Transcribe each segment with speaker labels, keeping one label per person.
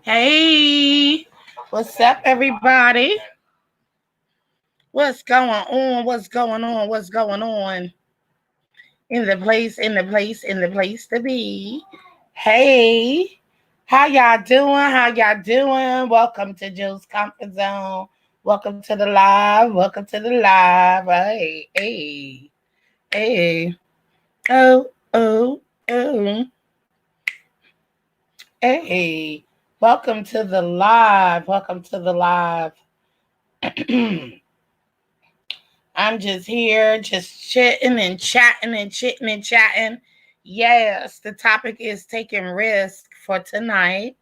Speaker 1: Hey, what's up, everybody? What's going on? What's going on? What's going on? In the place to be. Hey, how y'all doing? How y'all doing? Welcome to Joe's Comfort Zone. Welcome to the live. Welcome to the live. Hey. Oh, oh, oh. Hey. Welcome to the live. Welcome to the live. I'm just here, just chitting and chatting and chitting and chatting. Yes, the topic is taking risk for tonight.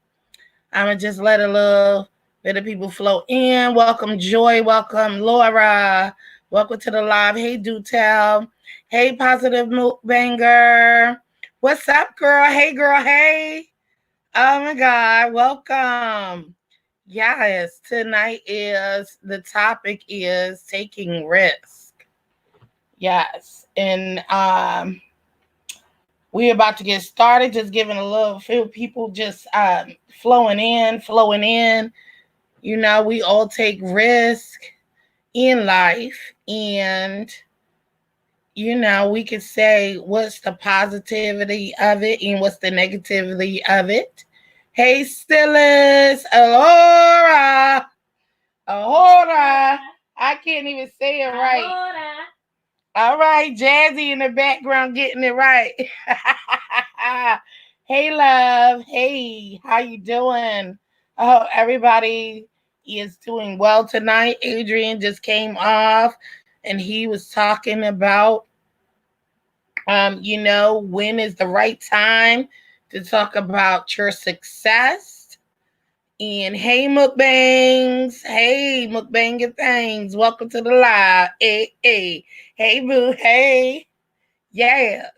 Speaker 1: I'm gonna just let a little bit of people flow in. Welcome, Joy. Welcome, Laura. Welcome to the live. Hey, do tell. Hey, positive mood banger. What's up, girl? Hey, girl. Hey. Oh my God. Welcome. Yes, tonight is the topic is taking risk. Yes. And we're about to get started, just giving a little few people just flowing in. You know, we all take risk in life, and you know, we could say what's the positivity of it and what's the negativity of it. Hey, Stillis, Alora, Ahora. I can't even say it right. All right, Jazzy in the background getting it right. Hey, love. Hey, how you doing? I hope everybody is doing well tonight. Adrian just came off, and he was talking about, when is the right time to talk about your success. And hey mukbanging things, welcome to the live. Hey boo, hey, yes.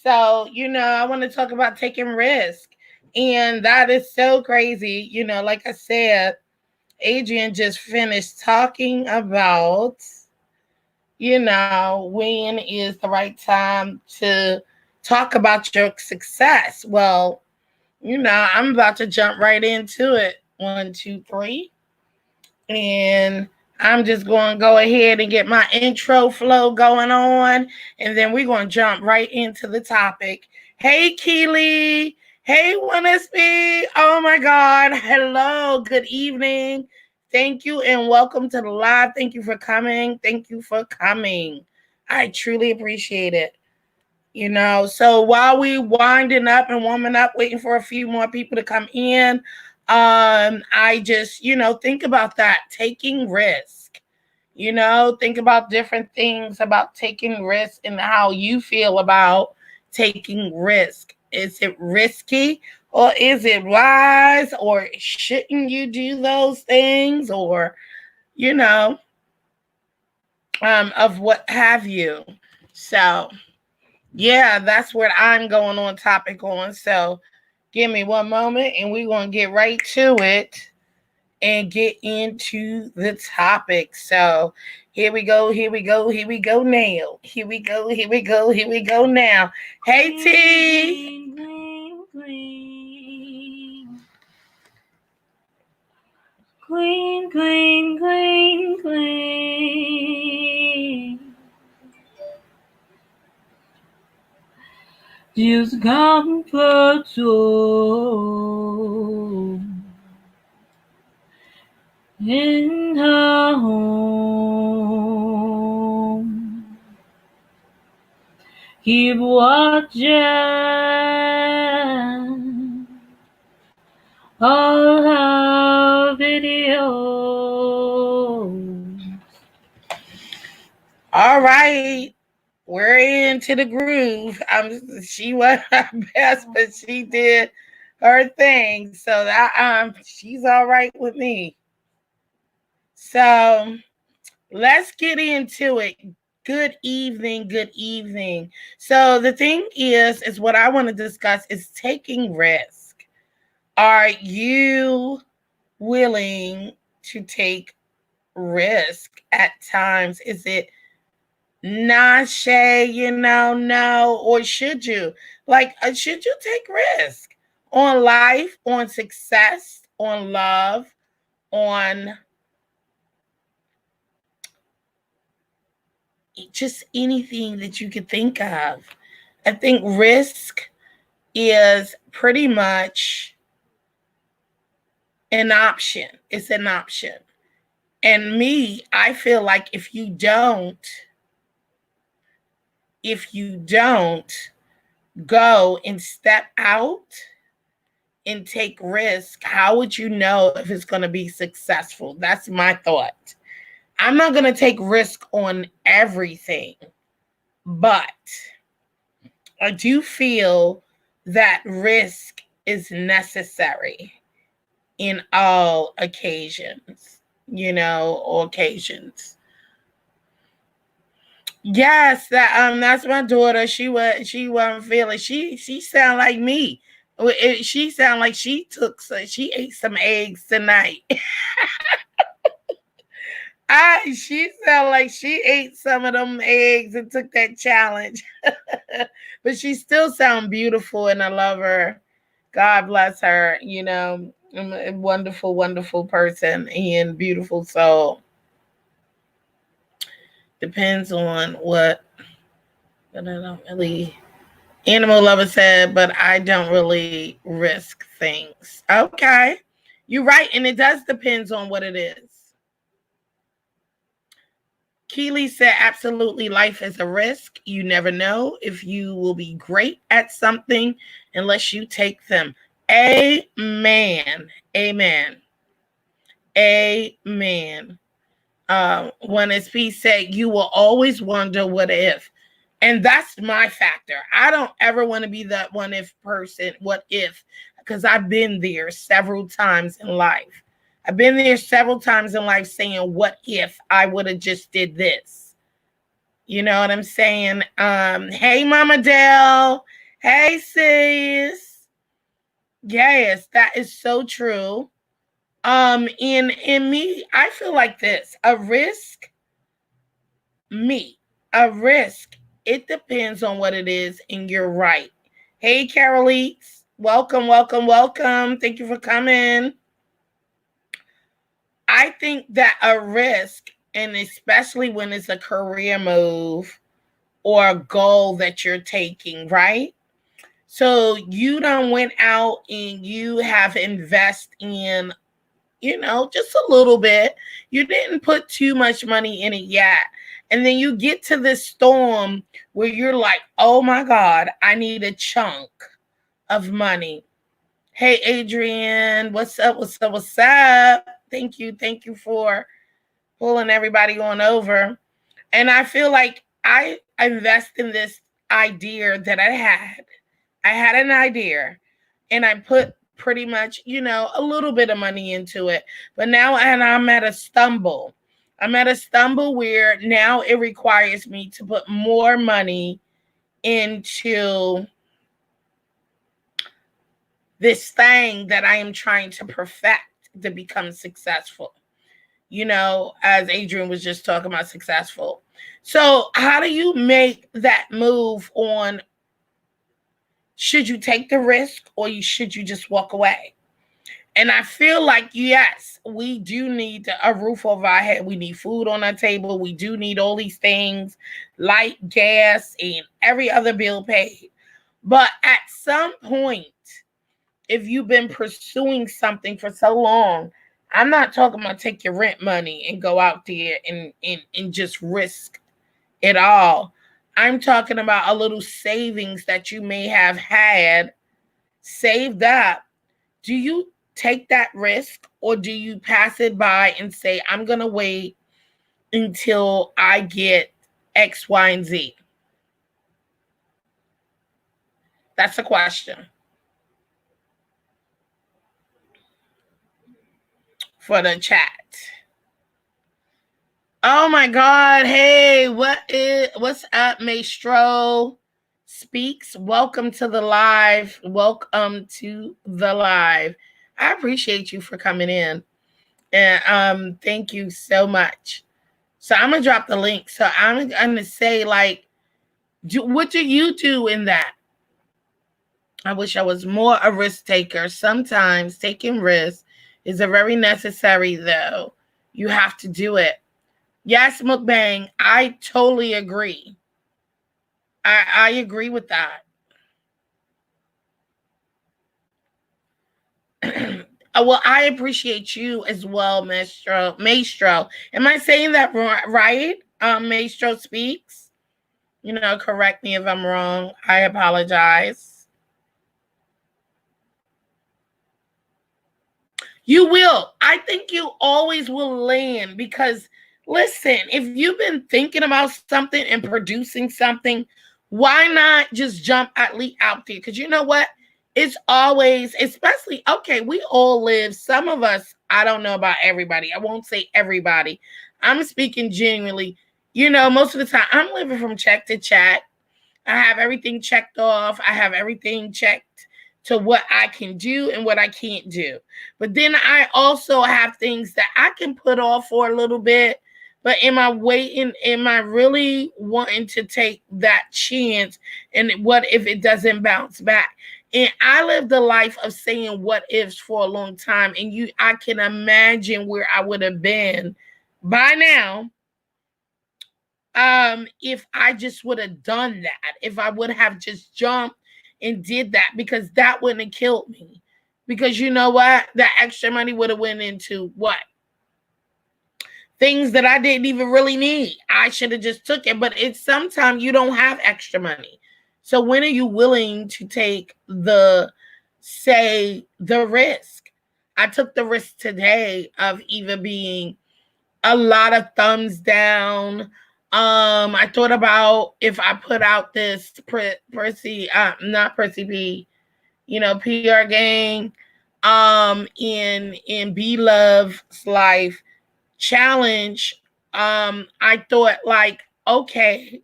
Speaker 1: So I want to talk about taking risk, and that is so crazy. Like I said, Adrian just finished talking about when is the right time to talk about your success. Well, I'm about to jump right into it. One, two, three. And I'm just going to go ahead and get my intro flow going on. And then we're going to jump right into the topic. Hey, Keely. Hey, Winnesby. Oh, my God. Hello. Good evening. Thank you and welcome to the live. Thank you for coming. Thank you for coming. I truly appreciate it. So while we winding up and warming up, waiting for a few more people to come in, I just think about that, taking risk. Think about different things about taking risk and how you feel about taking risk. Is it risky, or is it wise, or shouldn't you do those things, or you know of what have you? So yeah, that's what I'm going on topic on. So give me one moment and we're going to get right to it and get into the topic. So here we go, here we go, here we go now. Here we go, here we go, here we go now. Hey, T.
Speaker 2: Queen, queen, queen, queen. Just comfort soul in her home. Keep watching all her videos.
Speaker 1: All right. We're into the groove. She was her best, but she did her thing. So that she's all right with me. So let's get into it. Good evening, good evening. So the thing is what I want to discuss is taking risk. Are you willing to take risk at times? Is it not Shay, no, or should you? Like, should you take risk? on life, on success, on love, on just anything that you could think of. I think risk is pretty much an option. It's an option. And me, I feel like if you don't go and step out and take risk, how would you know if it's going to be successful? That's my thought. I'm not going to take risk on everything, but I do feel that risk is necessary in all occasions, or occasions. Yes, that's my daughter. She wasn't feeling. She sound like me. She sound like she ate some eggs tonight. She sound like she ate some of them eggs and took that challenge. But she still sound beautiful, and I love her. God bless her. A wonderful, wonderful person and beautiful soul. Depends on what, but I don't really. Animal lover said, but I don't really risk things. Okay, you're right, and it does depends on what it is. Keely said, absolutely, life is a risk. You never know if you will be great at something unless you take them. Amen. Amen. Amen. When it's peace said, you will always wonder what if. And that's my factor. I don't ever want to be that one if person, what if, because I've been there several times in life. I've been there several times in life saying, what if I would have just did this? You know what I'm saying? Hey, Mama Dell. Hey, sis. Yes, that is so true. In me, I feel like this. A risk, it depends on what it is, and you're right. Hey, Carolise. Welcome, welcome, welcome. Thank you for coming. I think that a risk, and especially when it's a career move or a goal that you're taking, right? So you done went out and you have invest in, just a little bit. You didn't put too much money in it yet. And then you get to this storm where you're like, oh my God, I need a chunk of money. Hey, Adrian, what's up? What's up? What's up? Thank you. Thank you for pulling everybody on over. And I feel like I invest in this idea that I had. I had an idea and I put pretty much, a little bit of money into it. But now, and I'm at a stumble. I'm at a stumble where now it requires me to put more money into this thing that I am trying to perfect to become successful. As Adrian was just talking about successful. So how do you make that move on? Should you take the risk or should you just walk away? And I feel like, yes, we do need a roof over our head. We need food on our table. We do need all these things, light, gas, and every other bill paid. But at some point, if you've been pursuing something for so long, I'm not talking about take your rent money and go out there and just risk it all. I'm talking about a little savings that you may have had saved up. Do you take that risk or do you pass it by and say, I'm going to wait until I get X, Y, and Z? That's the question for the chat. Oh my God. Hey, what's up, Maestro Speaks? Welcome to the live. Welcome to the live. I appreciate you for coming in. And thank you so much. So I'm gonna drop the link. So I'm gonna say, like, what do you do in that? I wish I was more a risk taker. Sometimes taking risks is a very necessary, though. You have to do it. Yes, mukbang, I totally agree. I agree with that. Well, I appreciate you as well, Maestro. Maestro, am I saying that right? Maestro speaks. Correct me if I'm wrong. I apologize. You will. I think you always will land because, listen, if you've been thinking about something and producing something, why not just jump at least out there? Because you know what? It's always, especially, okay, we all live, some of us, I don't know about everybody. I won't say everybody. I'm speaking genuinely. Most of the time, I'm living from check to check. I have everything checked off. I have everything checked to what I can do and what I can't do. But then I also have things that I can put off for a little bit. But am I waiting? Am I really wanting to take that chance? And what if it doesn't bounce back? And I lived the life of saying what ifs for a long time. And I can imagine where I would have been by now if I just would have done that, if I would have just jumped and did that, because that wouldn't have killed me. Because you know what? That extra money would have went into what? Things that I didn't even really need. I should have just took it. But it's sometimes you don't have extra money. So when are you willing to take the risk? I took the risk today of either being a lot of thumbs down. I thought about if I put out this Percy, not Percy P, PR gang, in B Love's life challenge. I thought like, okay,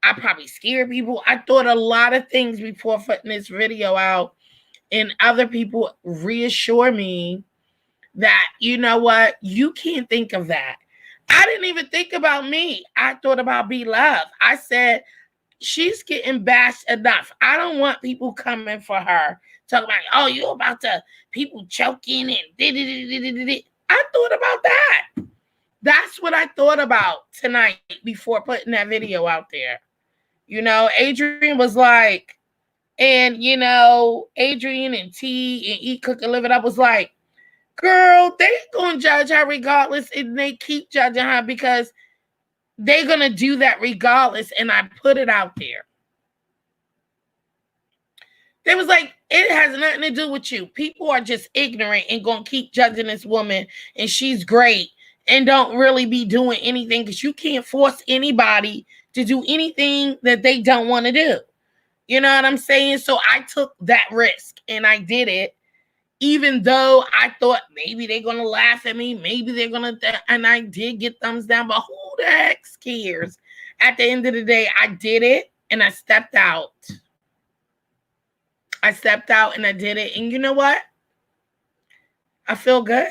Speaker 1: I probably scare people. I thought a lot of things before putting this video out, and other people reassure me that, you know what, you can't think of that. I didn't even think about me. I thought about B Love. I said, she's getting bashed enough. I don't want people coming for her, talking about, oh, you about to people choking and I thought about that. That's what I thought about tonight before putting that video out there. Adrian was like, and Adrian and T and Eat Cook and Live It Up was like, girl, they gonna judge her regardless, and they keep judging her because they're gonna do that regardless. And I put it out there. They was like, it has nothing to do with you. People are just ignorant and gonna keep judging this woman, and she's great, and don't really be doing anything because you can't force anybody to do anything that they don't want to do. You know what I'm saying? So I took that risk and I did it. Even though I thought maybe they're going to laugh at me, maybe they're going to, and I did get thumbs down, but who the heck cares? At the end of the day, I did it and I stepped out. I stepped out and I did it. And you know what? I feel good.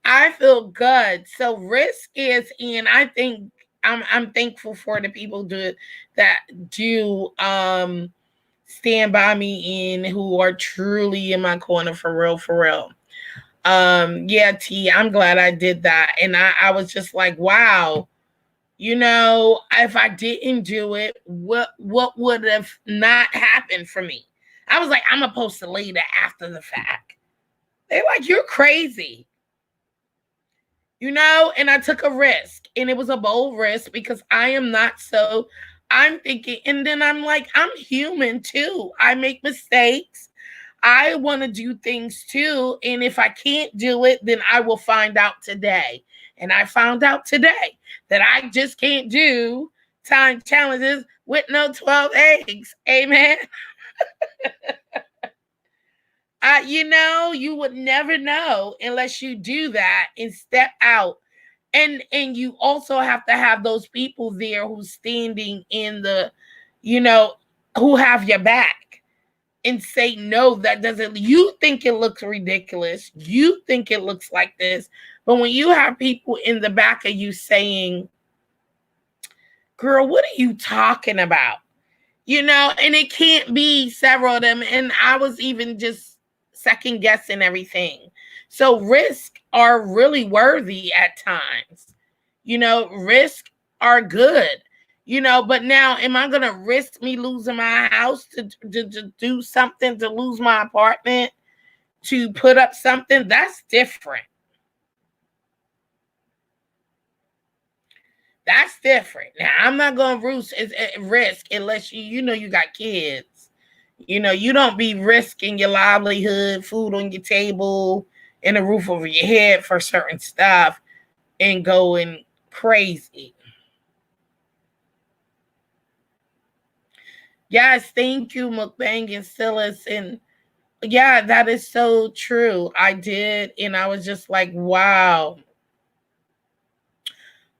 Speaker 1: I feel good. So risk is in, I think I'm thankful for the people that do stand by me and who are truly in my corner for real, for real. Yeah, T, I'm glad I did that. And I was just like, wow, if I didn't do it, what would have not happened for me? I was like, I'm gonna post it later after the fact. They're like, you're crazy. And I took a risk, and it was a bold risk because I am not so. I'm thinking, and then I'm like, I'm human too. I make mistakes. I want to do things too. And if I can't do it, then I will find out today. And I found out today that I just can't do time challenges with no 12 eggs. Amen. You would never know unless you do that and step out. And you also have to have those people there who's standing in the, who have your back and say, no, that doesn't, you think it looks ridiculous. You think it looks like this. But when you have people in the back of you saying, girl, what are you talking about? And it can't be several of them. And I was even just second guessing everything. So risk are really worthy at times. Risk are good. But now am I gonna risk me losing my house to do something, to lose my apartment, to put up something? That's different. That's different. Now I'm not gonna risk unless you got kids. You don't be risking your livelihood, food on your table, and a roof over your head for certain stuff and going crazy. Yes, thank you, Mukbang and Silas. And yeah, that is so true. I did, and I was just like, wow.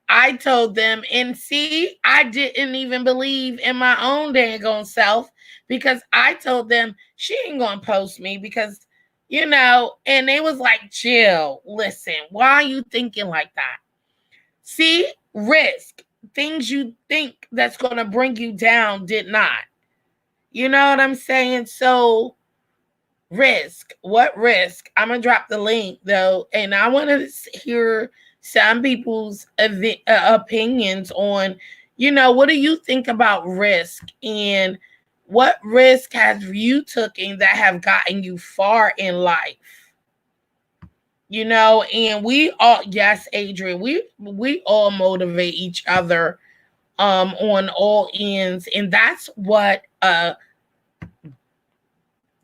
Speaker 1: I told them, and see, I didn't even believe in my own daggone self because I told them she ain't gonna post me because, and they was like, chill, listen, why are you thinking like that? See, risk. Things you think that's gonna bring you down did not. You know what I'm saying? So risk. What risk? I'm gonna drop the link though, and I want to hear some people's opinions on, what do you think about risk, and what risk have you taken that have gotten you far in life? And we all, yes, Adrian, we all motivate each other on all ends, and that's what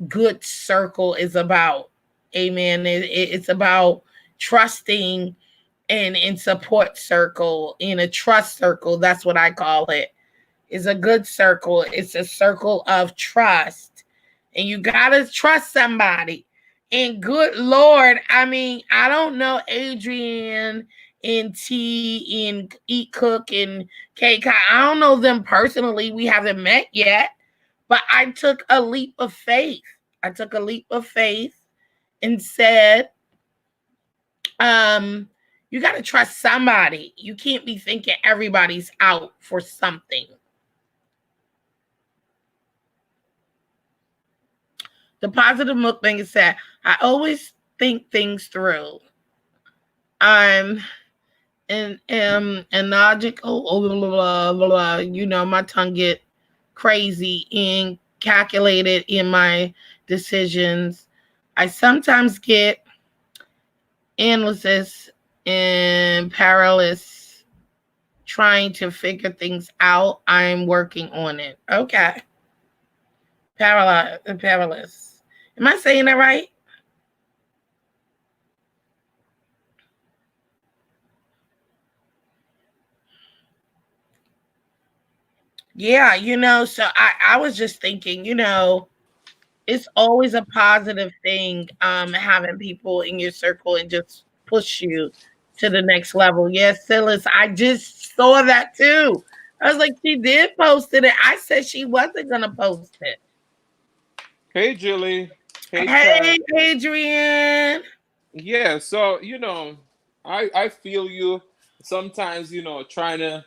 Speaker 1: good circle is about. Amen. It's about trusting and in support circle, in a trust circle. That's what I call it. It's a good circle. It's a circle of trust. And you gotta trust somebody. And good Lord, I mean, I don't know Adrian and T and Eat Cook and K. I don't know them personally. We haven't met yet. But I took a leap of faith. I took a leap of faith and said, you got to trust somebody. You can't be thinking everybody's out for something. The positive mukbang is said, I always think things through. I'm and logical, blah, blah, blah. My tongue get crazy and calculated in my decisions. I sometimes get analysis and paralysis trying to figure things out. I'm working on it. Okay. Paralysis. Am I saying that right? Yeah, so I was just thinking, it's always a positive thing having people in your circle and just push you to the next level. Yes, Silas, I just saw that too. I was like, she did post it. I said she wasn't gonna post it.
Speaker 3: Hey, Julie. Hey,
Speaker 1: Hey,
Speaker 3: Chad.
Speaker 1: Adrian.
Speaker 3: Yeah, so I feel you. Sometimes trying to.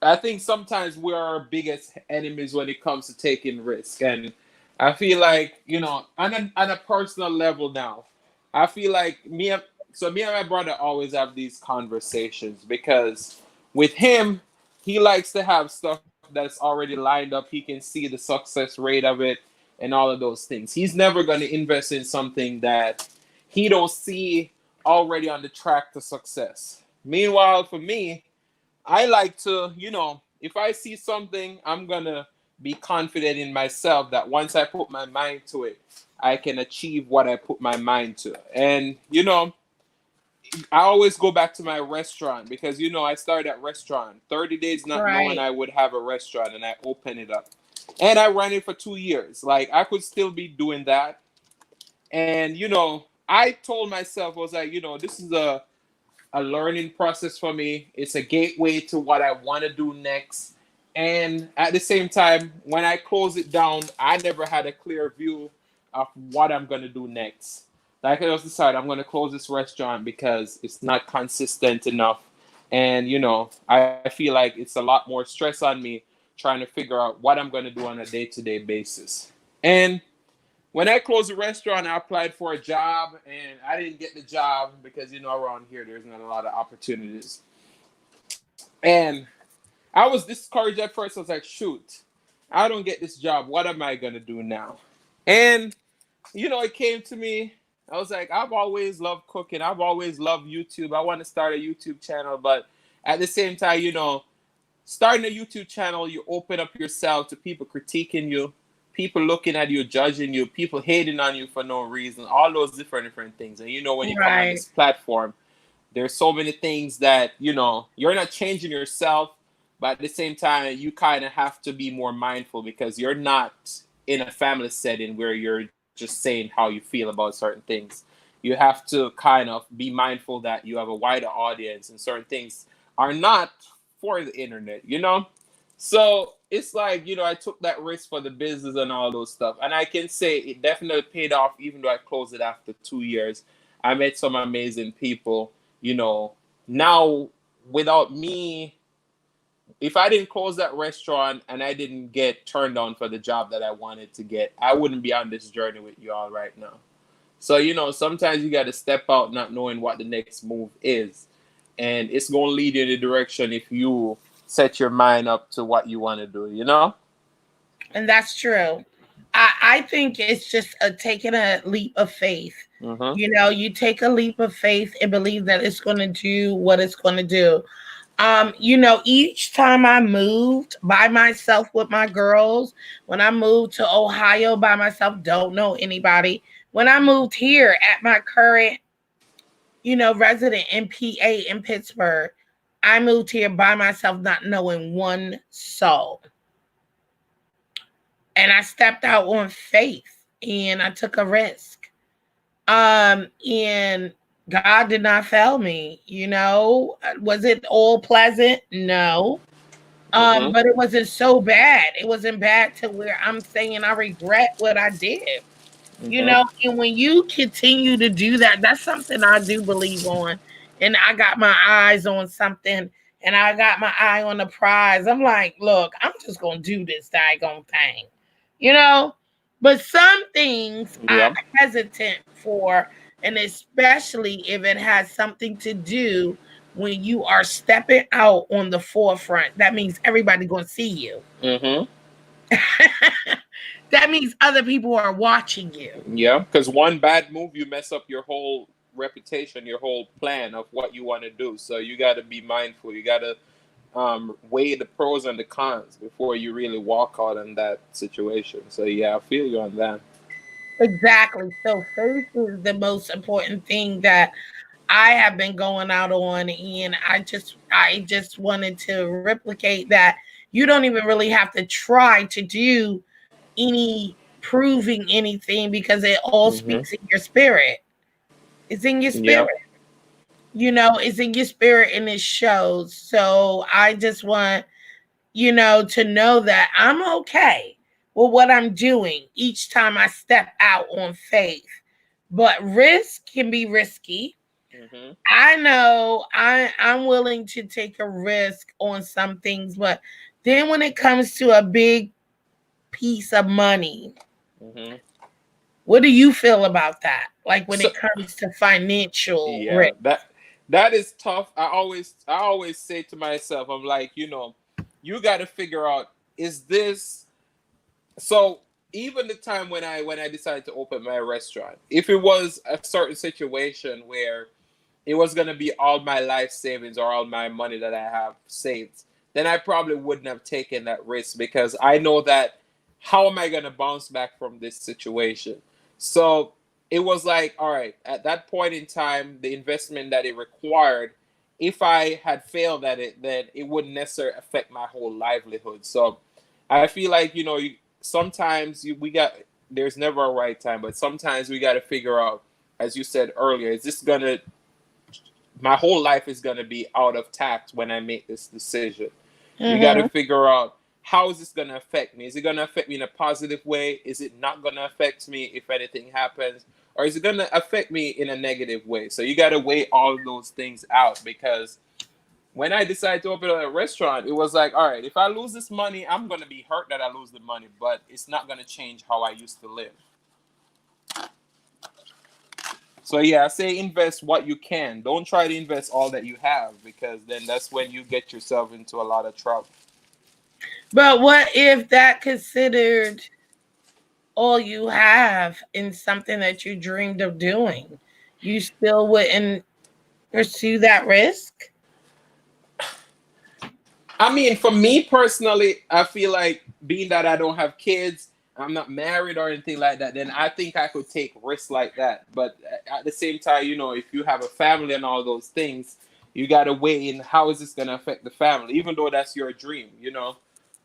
Speaker 3: I think sometimes we're our biggest enemies when it comes to taking risk, and I feel like on a personal level now, I feel like me and my brother always have these conversations because with him, he likes to have stuff that's already lined up. He can see the success rate of it and all of those things. He's never going to invest in something that he don't see already on the track to success. Meanwhile, for me, I like to, if I see something, I'm going to be confident in myself that once I put my mind to it, I can achieve what I put my mind to. And, I always go back to my restaurant because, I started at restaurant 30 days not knowing
Speaker 1: Right.
Speaker 3: I would have a restaurant, and I opened it up. And I ran it for 2 years. Like, I could still be doing that. And, I told myself, I was like, this is a learning process for me. It's a gateway to what I want to do next. And at the same time, when I close it down, I never had a clear view of what I'm going to do next. Like I just decided I'm going to close this restaurant because it's not consistent enough. And, I feel like it's a lot more stress on me trying to figure out what I'm going to do on a day-to-day basis. And when I closed the restaurant, I applied for a job, and I didn't get the job because, around here, there's not a lot of opportunities. And I was discouraged at first. I was like, shoot, I don't get this job. What am I going to do now? And, it came to me. I was like, I've always loved cooking. I've always loved YouTube. I want to start a YouTube channel. But at the same time, starting a YouTube channel, you open up yourself to people critiquing you, people looking at you, judging you, people hating on you for no reason, all those different things. And when you come on this platform, there's so many things that, you're not changing yourself, but at the same time, you kind of have to be more mindful because you're not in a family setting where you're just saying how you feel about certain things. You have to kind of be mindful that you have a wider audience and certain things are not for the internet, So it's like, I took that risk for the business and all those stuff. And I can say it definitely paid off, even though I closed it after 2 years. I met some amazing people, now without me, if I didn't close that restaurant and I didn't get turned on for the job that I wanted to get, I wouldn't be on this journey with you all right now. So, sometimes you got to step out not knowing what the next move is. And it's going to lead you in a direction if you set your mind up to what you want to do,
Speaker 1: And that's true. I think it's just taking a leap of faith.
Speaker 3: Mm-hmm.
Speaker 1: You take a leap of faith and believe that it's going to do what it's going to do. Each time I moved by myself with my girls, when I moved to Ohio by myself, don't know anybody. When I moved here at my current, resident in PA in Pittsburgh, I moved here by myself, not knowing one soul. And I stepped out on faith and I took a risk. And God did not fail me, Was it all pleasant? No. But it wasn't so bad. It wasn't bad to where I'm saying I regret what I did. And when you continue to do that, that's something I do believe on. And I got my eyes on something and I got my eye on the prize. I'm like, look, I'm just going to do this daggone thing, But some things I'm hesitant for, and especially if it has something to do when you are stepping out on the forefront. That means everybody going to see you.
Speaker 3: Mm-hmm.
Speaker 1: That means other people are watching you.
Speaker 3: Yeah, because one bad move, you mess up your whole reputation, your whole plan of what you want to do. So you got to be mindful. You got to weigh the pros and the cons before you really walk out in that situation. So yeah, I feel you on that.
Speaker 1: Exactly. So faith is the most important thing that I have been going out on, and I just wanted to replicate that. You don't even really have to try to do any proving anything because it all speaks in your spirit. It's in your spirit. It's in your spirit and it shows. So I just want, to know that I'm okay with what I'm doing each time I step out on faith. But risk can be risky. I know I'm willing to take a risk on some things, but then when it comes to a big piece of money, what do you feel about that? Like when it comes to financial risk?
Speaker 3: That is tough. I always say to myself, I'm like, you got to figure out, is this so? Even the time when I decided to open my restaurant, if it was a certain situation where it was going to be all my life savings or all my money that I have saved, then I probably wouldn't have taken that risk because I know that how am I going to bounce back from this situation? So it was like, all right, at that point in time, the investment that it required, if I had failed at it, then it wouldn't necessarily affect my whole livelihood. So I feel like, sometimes there's never a right time, but sometimes we got to figure out, as you said earlier, my whole life is going to be out of tact when I make this decision. You got to figure out, how is this going to affect me? Is it going to affect me in a positive way? Is it not going to affect me if anything happens? Or is it going to affect me in a negative way? So you got to weigh all of those things out because when I decided to open a restaurant, it was like, all right, if I lose this money, I'm gonna be hurt that I lose the money, but it's not gonna change how I used to live. So yeah, I say invest what you can. Don't try to invest all that you have, because then that's when you get yourself into a lot of trouble.
Speaker 1: But what if that considered all you have in something that you dreamed of doing? You still wouldn't pursue that risk?
Speaker 3: I mean, for me personally, I feel like being that I don't have kids, I'm not married or anything like that, then I think I could take risks like that. But at the same time, if you have a family and all those things, you got to weigh in how is this going to affect the family, even though that's your dream.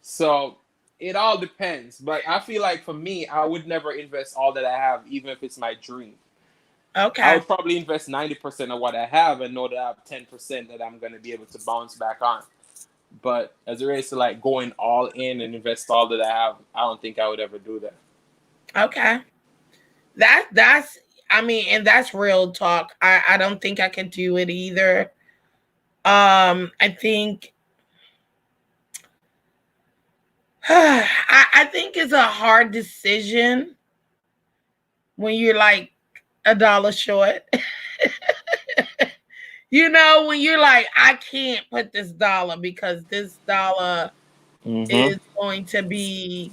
Speaker 3: So it all depends. But I feel like for me, I would never invest all that I have, even if it's my dream. I
Speaker 1: Okay.
Speaker 3: would probably invest 90% of what I have and know that I have 10% that I'm going to be able to bounce back on. But as it relates to like going all in and invest all that I have, I don't think I would ever do that.
Speaker 1: Okay. That's I mean, and that's real talk. I don't think I could do it either. I think I think it's a hard decision when you're like a dollar short. When you're like, I can't put this dollar because this dollar is going to be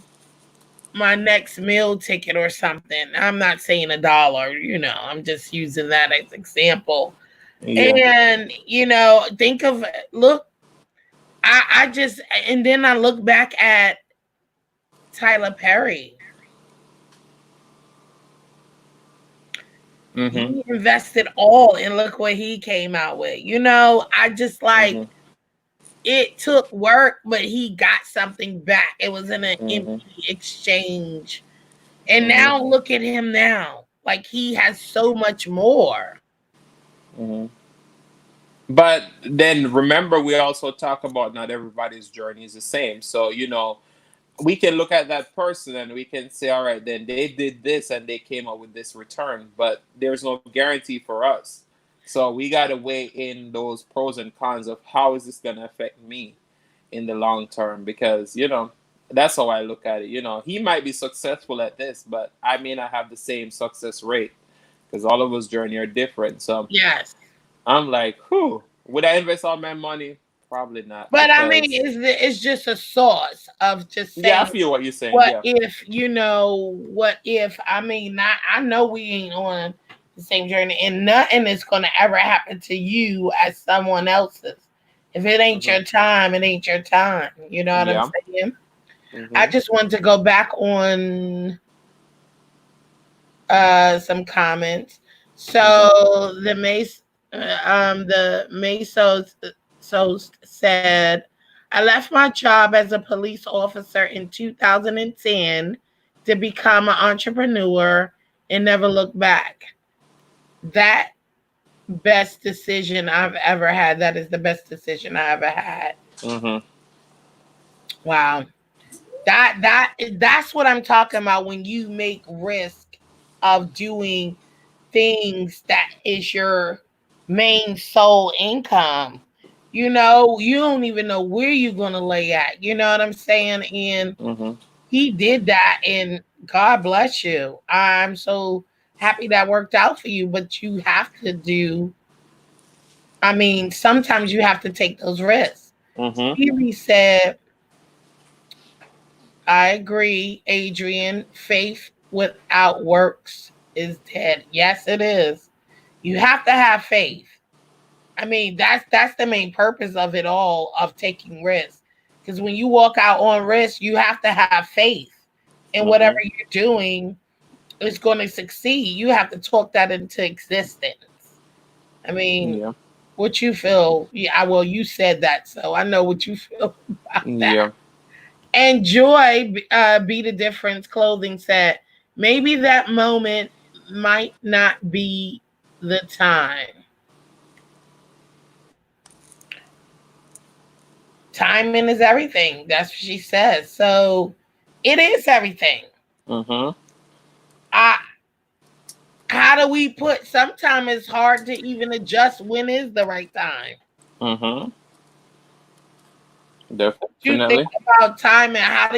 Speaker 1: my next meal ticket or something. I'm not saying a dollar, I'm just using that as example.
Speaker 3: Yeah.
Speaker 1: And, look, I just, and then I look back at Tyler Perry. He invested all and look what he came out with. I just like it took work, but he got something back. It was in an empty exchange. And now look at him now. Like he has so much more.
Speaker 3: But then remember, we also talk about not everybody's journey is the same. So, we can look at that person and we can say, all right, then they did this and they came up with this return, but there's no guarantee for us. So we got to weigh in those pros and cons of how is this going to affect me in the long term, because, that's how I look at it. He might be successful at this, but I may not have the same success rate because all of us journey are different. So
Speaker 1: yes,
Speaker 3: I'm like, would I invest all my money? Probably not.
Speaker 1: But I mean, it's just a source of just saying.
Speaker 3: Yeah, I feel what you're saying.
Speaker 1: What if? I mean, I know we ain't on the same journey, and nothing is going to ever happen to you as someone else's. If it ain't your time, it ain't your time. You know what I'm saying? I just wanted to go back on some comments. So the Mesos said, I left my job as a police officer in 2010 to become an entrepreneur and never look back. That best decision I've ever had. That is the best decision I ever had. Wow. That's what I'm talking about when you make risk of doing things that is your main sole income. You don't even know where you're going to lay at. You know what I'm saying? And he did that, and God bless you. I'm so happy that worked out for you, but you have to sometimes you have to take those risks. He said, I agree, Adrian. Faith without works is dead. Yes, it is. You have to have faith. I mean, that's the main purpose of it all, of taking risks. Because when you walk out on risk, you have to have faith in whatever you're doing is going to succeed. You have to talk that into existence. I mean, what you feel? Yeah, well, you said that, so I know what you feel about that.
Speaker 3: Yeah.
Speaker 1: And Joy, Be the Difference clothing said, maybe that moment might not be the time. Timing is everything. That's what she says. So it is everything. How do we sometimes it's hard to even adjust when is the right time. You think
Speaker 3: Definitely.
Speaker 1: about timing. How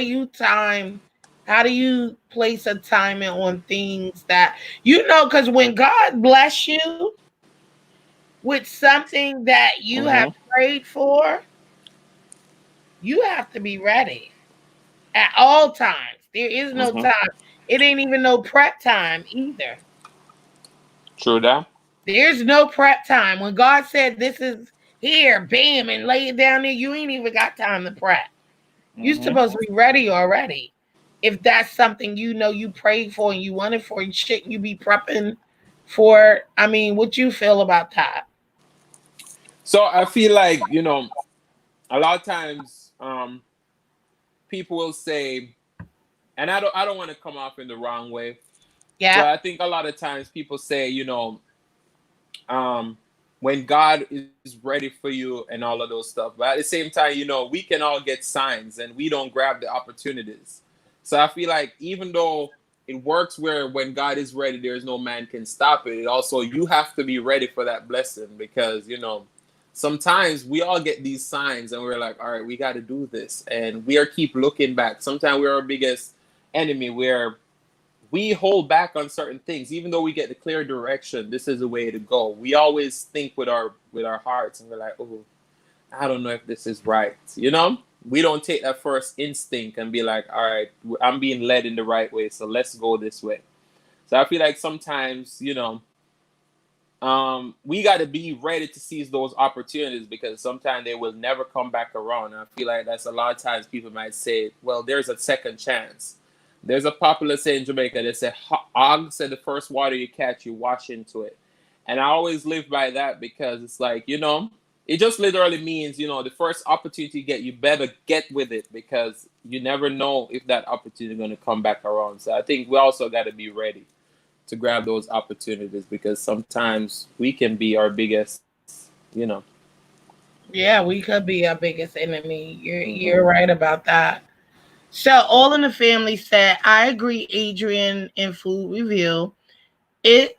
Speaker 1: do you place a timing on things that because when God bless you with something that you have
Speaker 3: Mm-hmm.
Speaker 1: prayed for, you have to be ready at all times. There is no
Speaker 3: Mm-hmm.
Speaker 1: time. It ain't even no prep time either.
Speaker 3: True that.
Speaker 1: There's no prep time. When God said this is here, bam, and lay it down there, you ain't even got time to prep. You're
Speaker 3: Mm-hmm.
Speaker 1: supposed to be ready already. If that's something you prayed for and you wanted for, shouldn't you be prepping for? I mean, what you feel about that?
Speaker 3: So I feel like, a lot of times people will say, and I don't want to come off in the wrong way, but
Speaker 1: Yeah,
Speaker 3: I think a lot of times people say, um, when God is ready for you and all of those stuff. But at the same time, we can all get signs and we don't grab the opportunities. So I feel like even though it works where when God is ready, there's no man can stop it. It also, you have to be ready for that blessing because, sometimes we all get these signs and we're like, all right, we got to do this. And we are keep looking back. Sometimes we're our biggest enemy where we hold back on certain things even though we get the clear direction. This is the way to go. We always think with our hearts and we're like, oh, I don't know if this is right. We don't take that first instinct and be like, all right, I'm being led in the right way, so let's go this way. So I feel like sometimes, we got to be ready to seize those opportunities because sometimes they will never come back around. And I feel like that's a lot of times people might say, well, there's a second chance. There's a popular saying in Jamaica that said, "Og said the first water you catch, you wash into it." And I always live by that because it's like, it just literally means, the first opportunity you get, you better get with it because you never know if that opportunity is going to come back around. So I think we also got to be ready to grab those opportunities because sometimes we can be our biggest, you know.
Speaker 1: yeah, we could be our biggest enemy. You're
Speaker 3: Hmm.
Speaker 1: right about that. So all in the family said, I agree, Adrian in Food Review. It's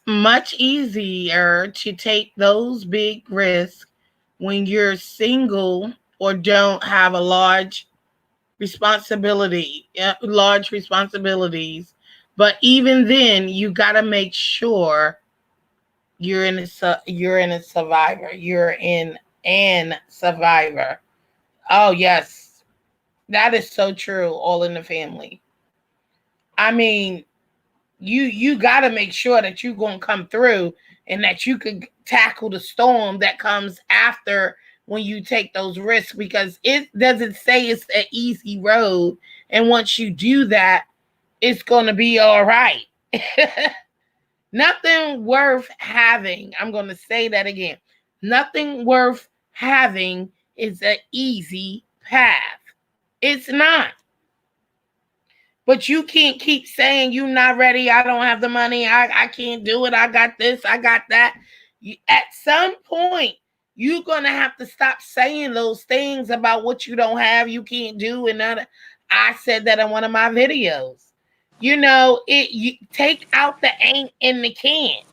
Speaker 1: much easier to take those big risks when you're single or don't have a large responsibilities. But even then, you got to make sure you're in a survivor. You're in an survivor. Oh yes, that is so true. All in the family. I mean, you got to make sure that you're going to come through and that you could tackle the storm that comes after when you take those risks because it doesn't say it's an easy road, and once you do that it's going to be all right. Nothing worth having, I'm going to say that again, nothing worth having is an easy path. It's not. But you can't keep saying you not ready. I don't have the money. I can't do it. I got this. I got that. At some point, you're gonna have to stop saying those things about what you don't have, you can't do, and that. I said that in one of my videos. You take out the ain't in the can't.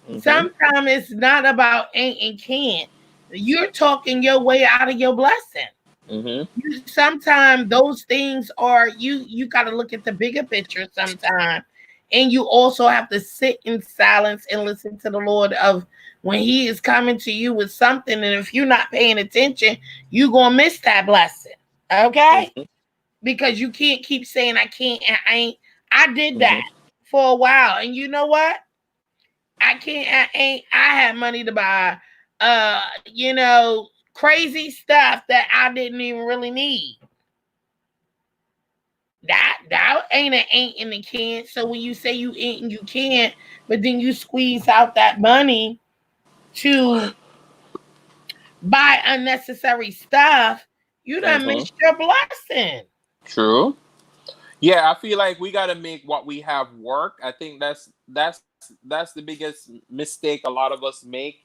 Speaker 3: Hmm.
Speaker 1: Sometimes it's not about ain't and can't. You're talking your way out of your blessing.
Speaker 3: Hmm.
Speaker 1: Sometimes those things are you got to look at the bigger picture sometimes, and you also have to sit in silence and listen to the Lord of when he is coming to you with something, and if you're not paying attention you're gonna miss that blessing. Okay,
Speaker 3: Hmm.
Speaker 1: because you can't keep saying I can't and I ain't. I did that
Speaker 3: Hmm.
Speaker 1: for a while, and you know what, I can't I ain't. I had money to buy crazy stuff that I didn't even really need. That ain't in the can. So when you say you ain't and you can't, but then you squeeze out that money to buy unnecessary stuff, you done
Speaker 3: Hmm.
Speaker 1: missed your blessing.
Speaker 3: True. Yeah, I feel like we got to make what we have work. I think that's the biggest mistake a lot of us make.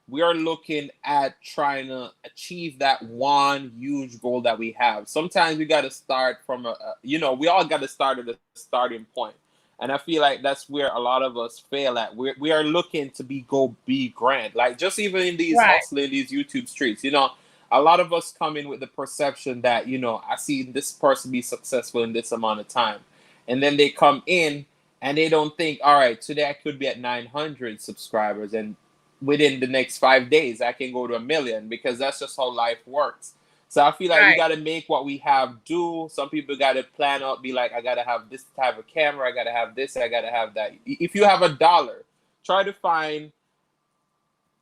Speaker 3: We are looking at trying to achieve that one huge goal that we have. Sometimes we got to start from we all got to start at a starting point. And I feel like that's where a lot of us fail at. We are looking to be grand. Like just even in these
Speaker 1: Right.
Speaker 3: hustling, these YouTube streets, a lot of us come in with the perception that, you know, I see this person be successful in this amount of time. And then they come in and they don't think, all right, today I could be at 900 subscribers. And within the next 5 days, I can go to 1 million, because that's just how life works. So I feel like we
Speaker 1: Right.
Speaker 3: got to make what we have do. Some people got to plan out, be like, I got to have this type of camera. I got to have this. I got to have that. If you have $1, try to find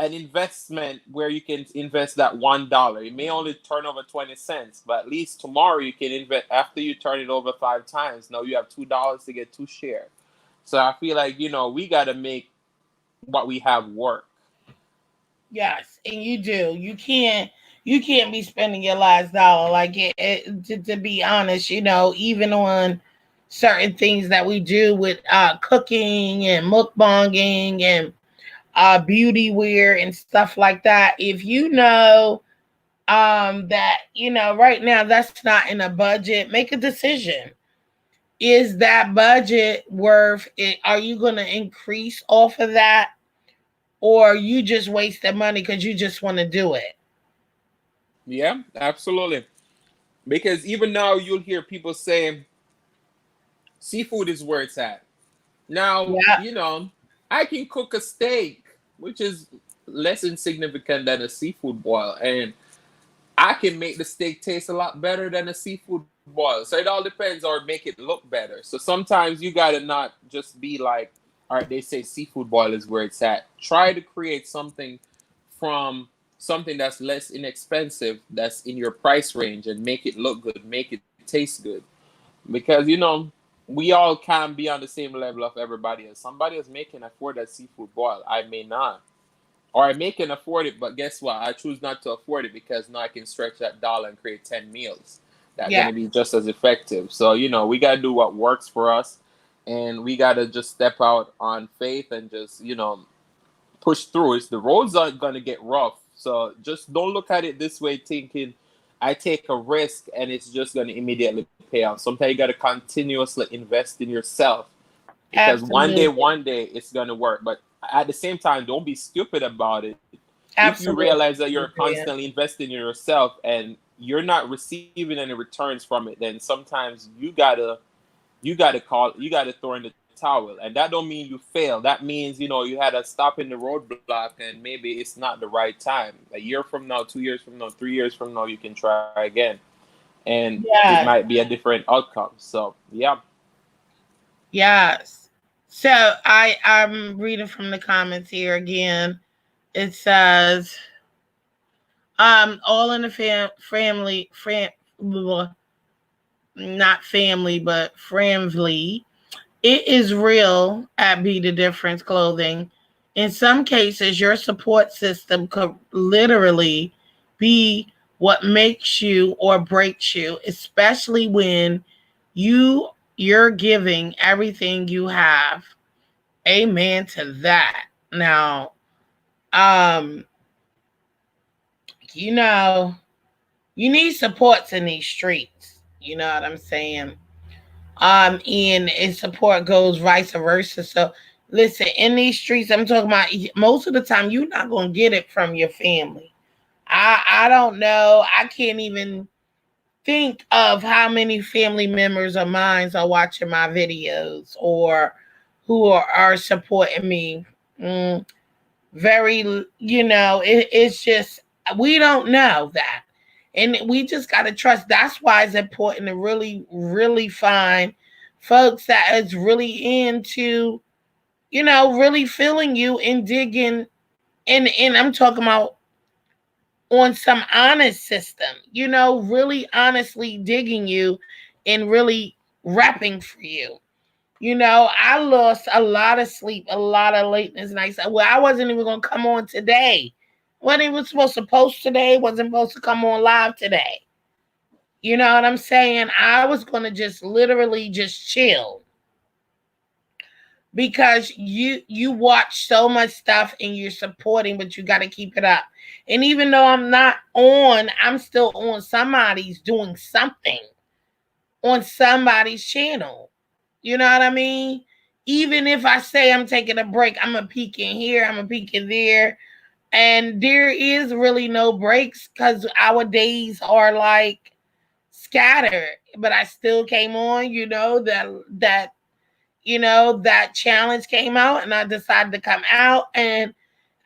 Speaker 3: an investment where you can invest that $1. It may only turn over 20 cents, but at least tomorrow you can invest. After you turn it over 5 times, now you have $2 to get 2 shares. So I feel like, you know, we got to make what we have work.
Speaker 1: Yes, and you do. You can't be spending your last dollar like to be honest, you know, even on certain things that we do with cooking and mukbanging and beauty wear and stuff like that. If you know that, you know, right now that's not in a budget, make a decision. Is that budget worth it? Are you going to increase off of that, or you just waste the money because you just want to do it?
Speaker 3: Yeah, absolutely. Because even now you'll hear people say seafood is where it's at. Now,
Speaker 1: Yeah,
Speaker 3: you know, I can cook a steak, which is less insignificant than a seafood boil, and I can make the steak taste a lot better than a seafood boil. So it all depends, or make it look better. So sometimes you gotta not just be like, all right, they say seafood boil is where it's at. Try to create something from something that's less inexpensive, that's in your price range, and make it look good, make it taste good. Because, you know, we all can't be on the same level of everybody else. Somebody else may can afford that seafood boil. I may not. Or I may can afford it, but guess what? I choose not to afford it because now I can stretch that dollar and create 10 meals that are going
Speaker 1: yeah,
Speaker 3: to be just as effective. So, you know, we got to do what works for us, and we got to just step out on faith and just, you know, push through. It's the roads are going to get rough. So just don't look at it this way thinking I take a risk and it's just going to immediately pay off. Sometimes you got to continuously invest in yourself, because
Speaker 1: absolutely,
Speaker 3: one day it's going to work. But at the same time, don't be stupid about it. If you
Speaker 1: absolutely.
Speaker 3: realize that you're
Speaker 1: Yeah.
Speaker 3: constantly investing in yourself and you're not receiving any returns from it, then sometimes you gotta throw in the towel. And that don't mean you fail. That means, you know, you had a stop in the roadblock and maybe it's not the right time. A year from now, 2 years from now, 3 years from now, you can try again, and it
Speaker 1: Yes,
Speaker 3: might be a different outcome. So yeah.
Speaker 1: yes. So I'm reading from the comments here again. It says, all in the family, not family, but friendly. It is real at Be the Difference Clothing. In some cases, your support system could literally be what makes you or breaks you, especially when you're giving everything you have. Amen to that. Now, um, you know, you need supports in these streets. You know what I'm saying? And support goes vice versa. So listen, in these streets, I'm talking about most of the time you're not gonna get it from your family. I don't know. I can't even think of how many family members of mine are watching my videos or who are supporting me. Mm, very, you know, it's just we don't know that, and we just got to trust. That's why it's important to really really find folks that is really into, you know, really feeling you and digging, and I'm talking about on some honest system, you know, really honestly digging you and really rapping for you. You know, I lost a lot of sleep, a lot of lateness nights. Well, I wasn't even gonna come on today. Wasn't even supposed to post today, wasn't supposed to come on live today. You know what I'm saying? I was gonna just literally just chill because you watch so much stuff and you're supporting, but you gotta keep it up. And even though I'm not on, I'm still on somebody's doing something on somebody's channel. You know what I mean? Even if I say I'm taking a break, I'm a peek in here, I'm a peek in there. And there is really no breaks because our days are like scattered. But I still came on, that challenge came out, and I decided to come out, and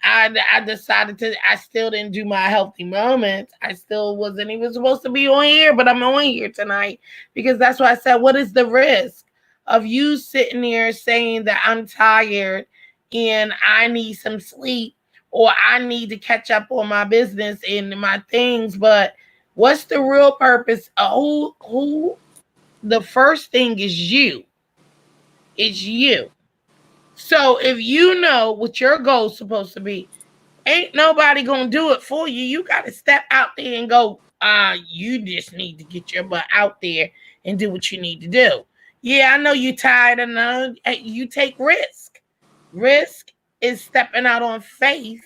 Speaker 1: I decided to. I still didn't do my healthy moments. I still wasn't even supposed to be on here, but I'm on here tonight because that's why I said, what is the risk of you sitting there saying that I'm tired and I need some sleep, or I need to catch up on my business and my things? But what's the real purpose? Who the first thing is you. It's you. So if you know what your goal's supposed to be, ain't nobody gonna do it for you. You gotta step out there and go, you just need to get your butt out there and do what you need to do. Yeah, I know you're tired, and you take risk. Risk is stepping out on faith,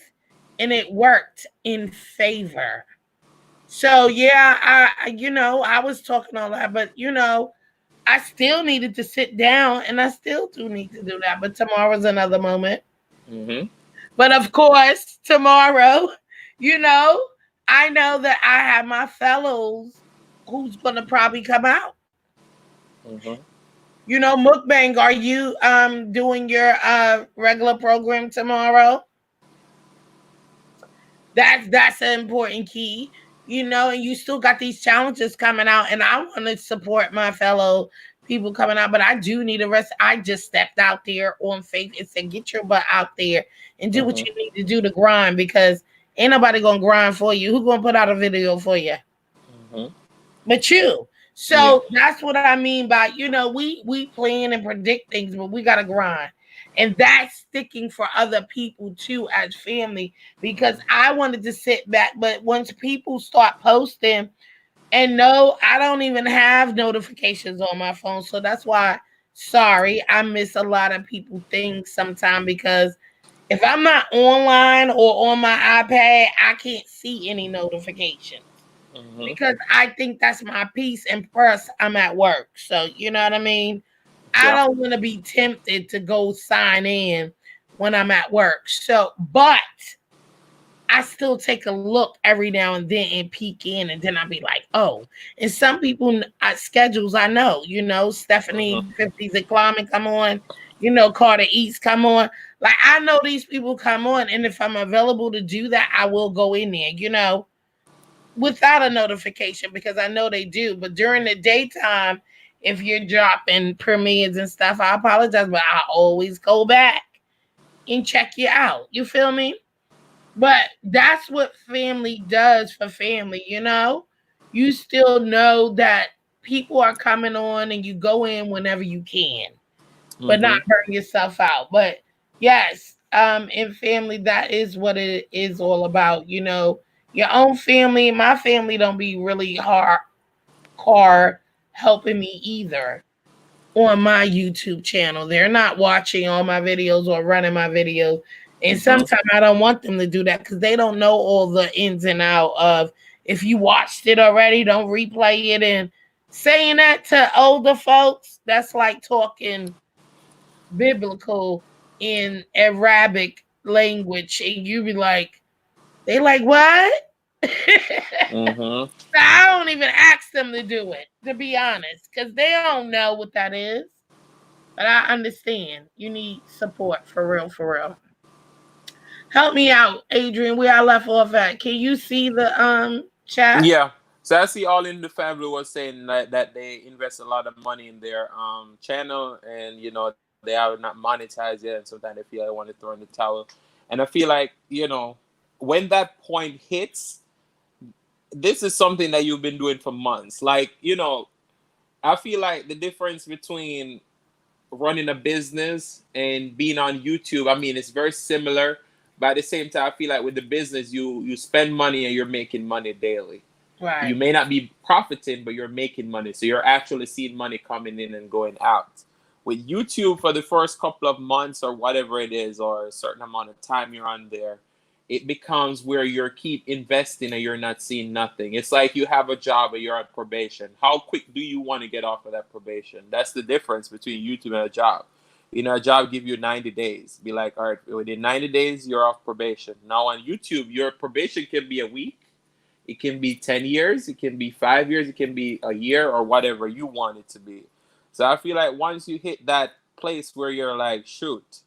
Speaker 1: and it worked in favor. So yeah, I was talking all that, but I still needed to sit down, and I still do need to do that. But tomorrow's another moment.
Speaker 3: Mm-hmm.
Speaker 1: But of course, tomorrow, I know that I have my fellows who's gonna probably come out.
Speaker 3: Mm-hmm.
Speaker 1: Mukbang, are you doing your regular program tomorrow? That's an important key. And you still got these challenges coming out, and I want to support my fellow people coming out, but I do need a rest. I just stepped out there on faith and said, get your butt out there and do what you need to do to grind, because ain't nobody gonna grind for you. Who gonna put out a video for you?
Speaker 3: Mm-hmm.
Speaker 1: But you. So that's what I mean by, we plan and predict things, but we gotta grind. And that's sticking for other people too, as family, because I wanted to sit back, but once people start posting, and no, I don't even have notifications on my phone. So that's why, sorry, I miss a lot of people things sometimes, because if I'm not online or on my iPad, I can't see any notifications.
Speaker 3: Mm-hmm.
Speaker 1: Because I think that's my peace, and plus I'm at work. So you know what I mean? I
Speaker 3: Yeah.
Speaker 1: don't want to be tempted to go sign in when I'm at work. So, but I still take a look every now and then and peek in, and then I'll be like, oh. And some people schedules I know, Stephanie
Speaker 3: Mm-hmm.
Speaker 1: 50s and Climate come on, Carter Eats come on. Like, I know these people come on, and if I'm available to do that, I will go in there, without a notification, because I know they do. But during the daytime, if you're dropping premieres and stuff, I apologize, but I always go back and check you out. You feel me? But that's what family does for family, You still know that people are coming on, and you go in whenever you can, but
Speaker 3: Mm-hmm.
Speaker 1: not burn yourself out. But yes, in family, that is what it is all about, Your own family. My family don't be really hardcore helping me either on my YouTube channel. They're not watching all my videos or running my videos. And
Speaker 3: Mm-hmm.
Speaker 1: sometimes I don't want them to do that because they don't know all the ins and out of, if you watched it already, don't replay it. And saying that to older folks, that's like talking biblical in Arabic language. And you be like, they like, what?
Speaker 3: Mm-hmm.
Speaker 1: I don't even ask them to do it, to be honest, because they don't know what that is. But I understand. You need support for real, for real. Help me out, Adrian. Where I left off at. Can you see the chat?
Speaker 3: Yeah. So I see all in the family was saying that they invest a lot of money in their channel, and they are not monetized yet, and sometimes they feel they want to throw in the towel. And I feel like, when that point hits, this is something that you've been doing for months. Like, I feel like the difference between running a business and being on YouTube, I mean, it's very similar, but at the same time, I feel like with the business, you spend money and you're making money daily. You
Speaker 1: Right.
Speaker 3: may not be profiting, but you're making money. So you're actually seeing money coming in and going out. With YouTube, for the first couple of months or whatever it is, or a certain amount of time you're on there, it becomes where you keep investing and you're not seeing nothing. It's like you have a job and you're on probation. How quick do you want to get off of that probation? That's the difference between YouTube and a job. You know, a job give you 90 days. Be like, all right, within 90 days, you're off probation. Now on YouTube, your probation can be a week. It can be 10 years. It can be 5 years. It can be a year or whatever you want it to be. So I feel like once you hit that place where you're like, shoot,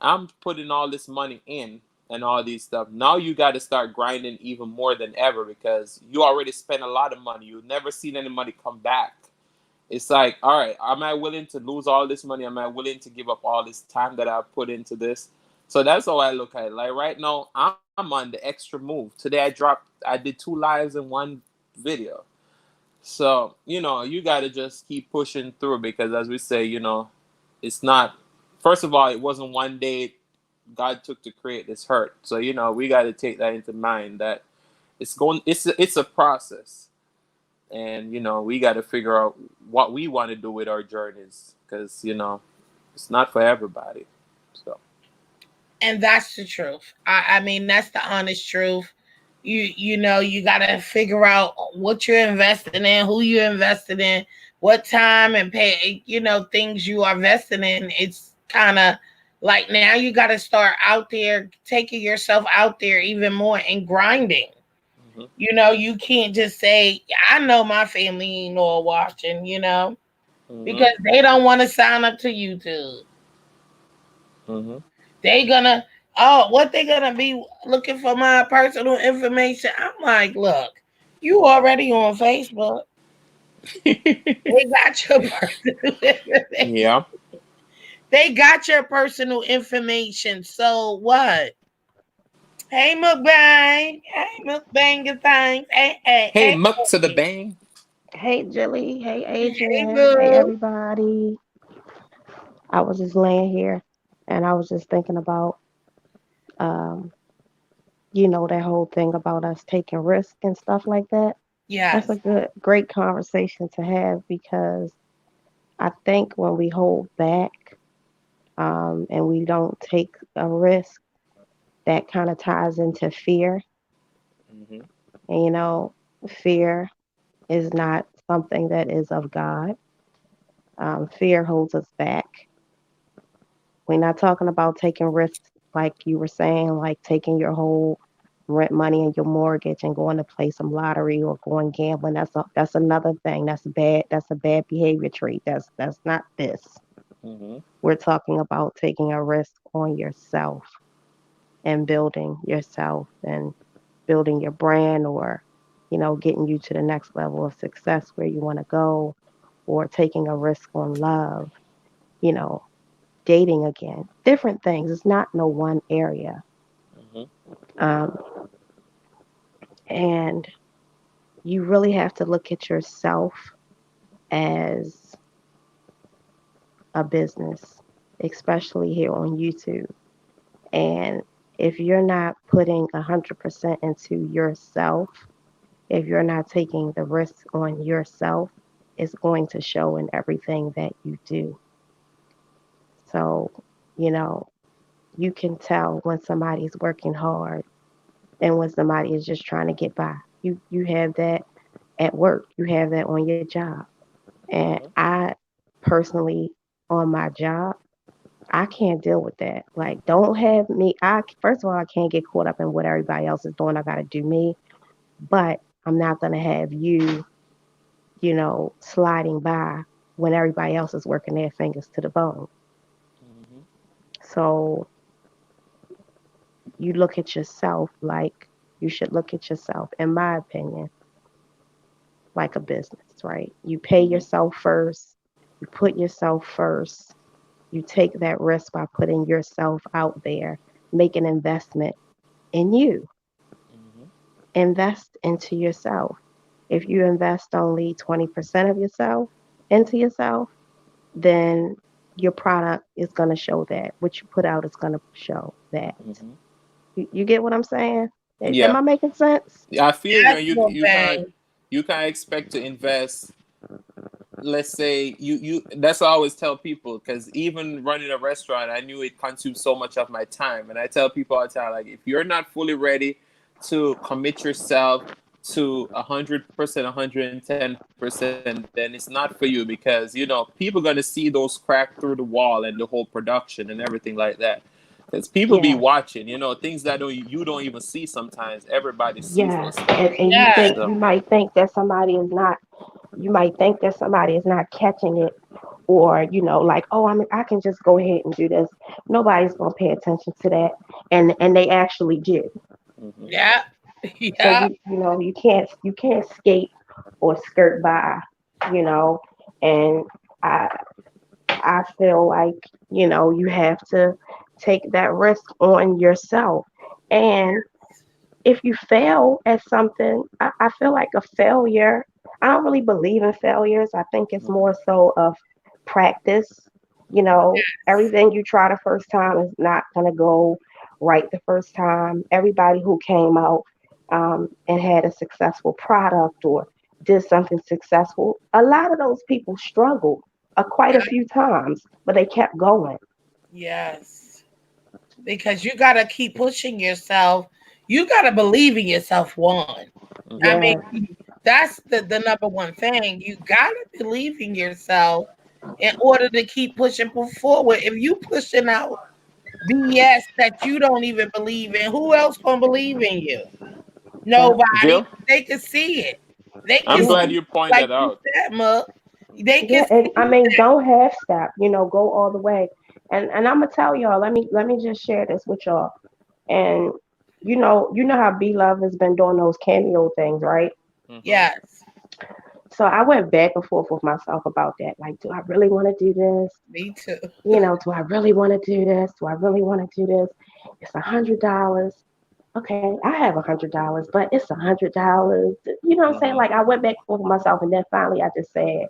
Speaker 3: I'm putting all this money in and all these stuff. Now you got to start grinding even more than ever because you already spent a lot of money. You've never seen any money come back. It's like, all right, am I willing to lose all this money? Am I willing to give up all this time that I've put into this? So that's how I look at it. Like right now, I'm on the extra move. Today I did 2 lives in 1 video. So, you know, you got to just keep pushing through because as we say, you know, it's not, first of all, it wasn't one day God took to create this hurt. So, you know, we got to take that into mind that it's a process. And, you know, we got to figure out what we want to do with our journeys because, you know, it's not for everybody. So.
Speaker 1: And that's the truth. I mean, that's the honest truth. You know, you got to figure out what you're investing in, who you're invested in, what time and pay, you know, things you are investing in. It's kind of like now you got to start out there, taking yourself out there even more and grinding. You know, you can't just say, I know my family ain't all watching, you know, because they don't want to sign up to YouTube. They gonna, what they gonna be looking for my personal information? I'm like, look, you already on Facebook. They got your personal information.
Speaker 3: Yeah.
Speaker 1: They got your personal information. So what? Hey, mukbang. Hey, mukbang things.
Speaker 3: Hey, muck to the bang.
Speaker 4: Hey, Jilly. Hey,
Speaker 1: Hey,
Speaker 4: Adrian. Hey,
Speaker 1: boo.
Speaker 4: everybody. I was just laying here and I was just thinking about, um, that whole thing about us taking risk and stuff like that. That's
Speaker 1: Yes.
Speaker 4: a great conversation to have because I think when we hold back, and we don't take a risk, that kind of ties into fear.
Speaker 3: Mm-hmm.
Speaker 4: And, fear is not something that is of God. Fear holds us back. We're not talking about taking risks like you were saying, like taking your whole rent money and your mortgage and going to play some lottery or going gambling. That's another thing. That's a bad behavior trait. That's not this.
Speaker 3: Mm-hmm.
Speaker 4: We're talking about taking a risk on yourself and building yourself and building your brand or getting you to the next level of success where you want to go or taking a risk on love, you know, dating again, different things. It's not no one area. Um, and you really have to look at yourself as a business, especially here on YouTube. And if you're not putting 100% into yourself, if you're not taking the risk on yourself, it's going to show in everything that you do. So, you know, you can tell when somebody's working hard and when somebody is just trying to get by. You have that at work. You have that on your job. And I personally on my job, I can't deal with that. Like don't have me I first of all I can't get caught up in what everybody else is doing. I gotta do me. But I'm not gonna have you, sliding by when everybody else is working their fingers to the bone. So you look at yourself like you should look at yourself, in my opinion, like a business, right? You pay yourself first, you put yourself first, you take that risk by putting yourself out there, make an investment in you, invest into yourself. If you invest only 20% of yourself into yourself, then your product is going to show that. What you put out is going to show that. You get what I'm saying? Am
Speaker 3: Yeah.
Speaker 4: I making sense?
Speaker 3: I feel
Speaker 1: That's
Speaker 3: you can't expect to invest. Let's say you that's what I always tell people because even running a restaurant, I knew it consumed so much of my time, and I tell people all the time like if you're not fully ready to commit yourself to 100%, 110%, then it's not for you, because people are gonna see those crack through the wall and the whole production and everything like that. Because people be
Speaker 4: Yeah.
Speaker 3: watching, things that you don't even see sometimes. Everybody sees
Speaker 4: Yeah.
Speaker 3: those stuff.
Speaker 4: And you
Speaker 1: Yeah.
Speaker 4: think
Speaker 3: So,
Speaker 4: you might think that somebody is not catching it, or like, oh, I can just go ahead and do this. Nobody's gonna pay attention to that, and they actually do.
Speaker 3: mhm.
Speaker 1: Yeah.
Speaker 4: So
Speaker 1: Yeah.
Speaker 4: you can't skate or skirt by, you know, and I I feel like you have to take that risk on yourself. And if you fail at something, I feel like a failure. I don't really believe in failures. I think it's more so of practice. Everything you try the first time is not going to go right the first time. Everybody who came out and had a successful product or did something successful, a lot of those people struggled quite a few times, but they kept going.
Speaker 1: Yes. Because you got to keep pushing yourself. You got to believe in yourself, one. I
Speaker 3: Mhm.
Speaker 1: mean,
Speaker 4: Yeah,
Speaker 1: that's the number one thing. You got to believe in yourself in order to keep pushing forward. If you pushing out BS that you don't even believe in, who else gonna believe in you?
Speaker 4: yeah,
Speaker 1: Nobody.
Speaker 3: Jill,
Speaker 1: They can see it. They can
Speaker 3: I'm
Speaker 4: yeah.
Speaker 3: glad
Speaker 1: see,
Speaker 3: you pointed
Speaker 1: like
Speaker 3: that
Speaker 1: you
Speaker 3: out.
Speaker 1: said, Mug. They can
Speaker 4: Yeah, and I
Speaker 1: see.
Speaker 4: mean, don't half step, go all the way. And I'm gonna tell y'all, let me just share this with y'all. And you know how B Love has been doing those cameo things, right?
Speaker 3: Hmm.
Speaker 1: Yes,
Speaker 4: So I went back and forth with myself about that. Like, do I really want to do this?
Speaker 1: me too.
Speaker 4: Do I really want to do this? Do I really want to do this? It's $100. Okay, I have $100, but it's $100. You know what I'm saying?
Speaker 3: Hmm.
Speaker 4: Like, I went back and forth with myself, and then finally I just said,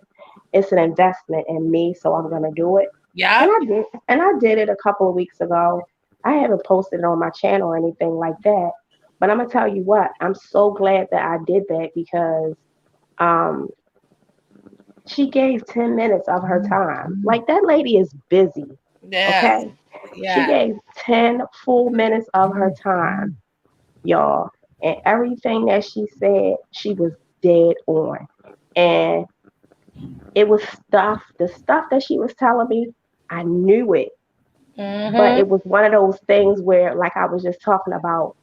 Speaker 4: it's an investment in me, so I'm gonna do it. And
Speaker 1: Yep.
Speaker 4: I did it a couple of weeks ago. I haven't posted it on my channel or anything like that. But I'm gonna tell you what, I'm so glad that I did that because um she gave 10 minutes of her time. Like, that lady is busy,
Speaker 1: Yes.
Speaker 4: okay? She
Speaker 1: Yes.
Speaker 4: gave 10 full minutes of her time, y'all. And everything that she said, she was dead on. And it was the stuff that she was telling me, I knew it. But
Speaker 1: Mm-hmm.
Speaker 4: it was one of those things where, like I was just talking about,